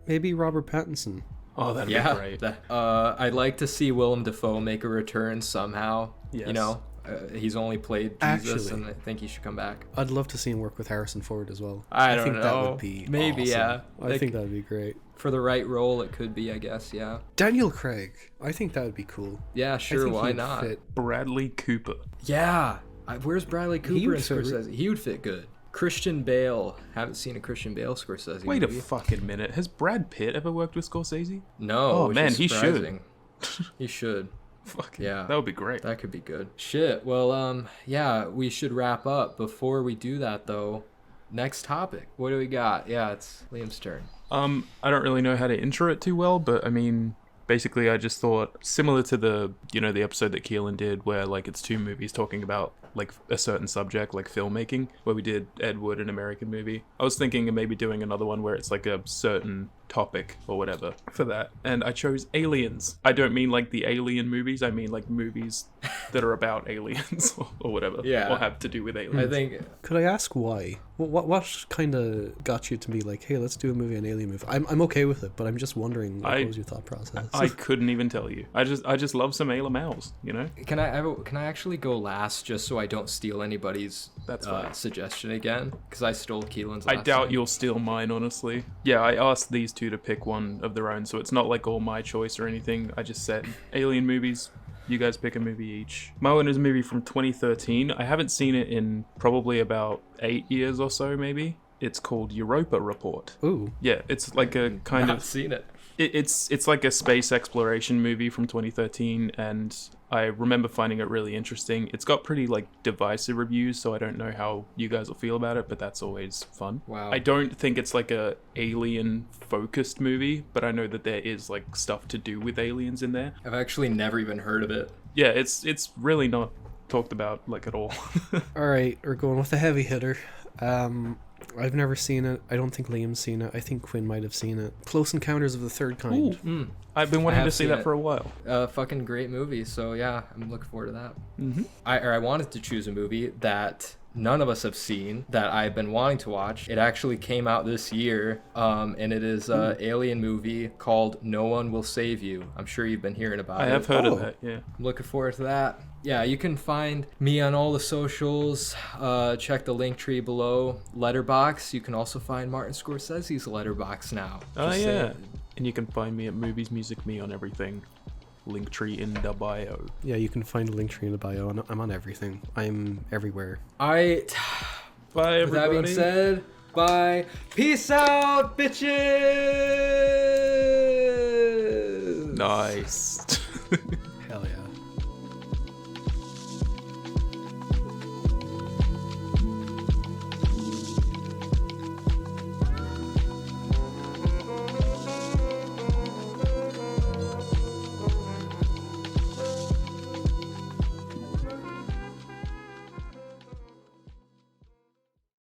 S3: maybe Robert Pattinson.
S2: Oh, that'd
S1: Yeah.
S2: be great.
S1: I'd like to see Willem Dafoe make a return somehow. You
S2: Yes.
S1: know, he's only played Jesus,
S3: Actually-
S1: and I think he should come back.
S3: I'd love to see him work with Harrison Ford as well.
S1: I don't
S3: think
S1: know.
S3: that would be
S1: Maybe,
S3: awesome.
S1: yeah.
S3: I
S1: Like-
S3: think that would be great.
S1: For the right role, it could be, I guess. Yeah.
S3: Daniel Craig. I think that would be cool.
S1: Yeah,
S3: I
S1: sure.
S3: think
S1: Why
S3: he'd
S1: not?
S3: fit.
S2: Bradley Cooper.
S1: Yeah. Where's Bradley Cooper
S3: would
S1: and
S3: fit
S1: Scorsese? He would fit good. Christian Bale. Haven't seen a Christian Bale Scorsese
S2: Wait a
S1: movie.
S2: fucking minute. Has Brad Pitt ever worked with Scorsese?
S1: No.
S2: Oh,
S1: which
S2: man,
S1: is
S2: he should.
S1: surprising. He should.
S2: Fucking
S1: Yeah.
S2: That would be great.
S1: That could be good. Shit. Well, yeah, we should wrap up. Before we do that, though, next topic. What do we got? Yeah, it's Liam's turn.
S2: I don't really know how to intro it too well, but I mean, basically I just thought similar to the episode that Keelan did where like it's two movies talking about like a certain subject, like filmmaking, where we did Ed Wood, an American movie. I was thinking of maybe doing another one where it's like a certain topic or whatever for that. And I chose aliens. I don't mean like the alien movies, I mean like movies that are about aliens or whatever.
S1: Yeah.
S2: Or have to do with aliens.
S1: I think
S3: Could I ask why? What kind of got you to be like, hey, let's do a movie, an alien movie? I'm okay with it, but I'm just wondering like, what was your thought process?
S2: I couldn't even tell you. I just love some ALMLs, you know?
S1: can I actually go last just so I don't steal anybody's
S2: That's fine.
S1: suggestion again? Because I stole Keelan's.
S2: I
S1: last
S2: doubt
S1: time.
S2: you'll steal mine, honestly. Yeah, I asked these two to pick one of their own, so it's not like all my choice or anything. I just said, alien movies, you guys pick a movie each. My one is a movie from 2013. I haven't seen it in probably about 8 years or so, maybe. It's called Europa Report.
S3: Ooh.
S2: Yeah, it's like a kind
S1: Not
S2: of...
S1: seen it.
S2: It's like a space exploration movie from 2013, and I remember finding it really interesting. It's got pretty like divisive reviews, so I don't know how you guys will feel about it, but that's always fun.
S1: Wow.
S2: I don't think it's like a alien focused movie, but I know that there is like stuff to do with aliens in there.
S1: I've actually never even heard of it.
S2: Yeah, it's really not talked about like at all.
S3: All right, we're going with a heavy hitter. I've never seen it. I don't think Liam's seen it. I think Quinn might have seen it. Close Encounters of the Third Kind.
S2: I've been wanting
S1: have
S2: to see
S1: seen
S2: that
S1: it.
S2: for a while.
S1: Fucking great movie. So yeah, I'm looking forward to that.
S2: Mm-hmm.
S1: I wanted to choose a movie that none of us have seen that I've been wanting to watch. It actually came out this year, and it is an alien movie called No One Will Save You. I'm sure you've been hearing about
S2: I
S1: it.
S2: have heard
S3: Oh.
S2: of that, yeah.
S1: I'm looking forward to that. Yeah, you can find me on all the socials. Check the link tree below. Letterbox. You can also find Martin Scorsese's Letterbox now.
S2: Oh
S1: Just
S2: yeah.
S1: saying.
S2: And you can find me at Movies Music Me on everything. Linktree in the bio.
S3: Yeah, you can find a link tree in the bio. And I'm on everything. I'm everywhere.
S1: Bye,
S2: Bye
S1: with that being
S2: everybody.
S1: said, bye. Peace out, bitches!
S2: Nice.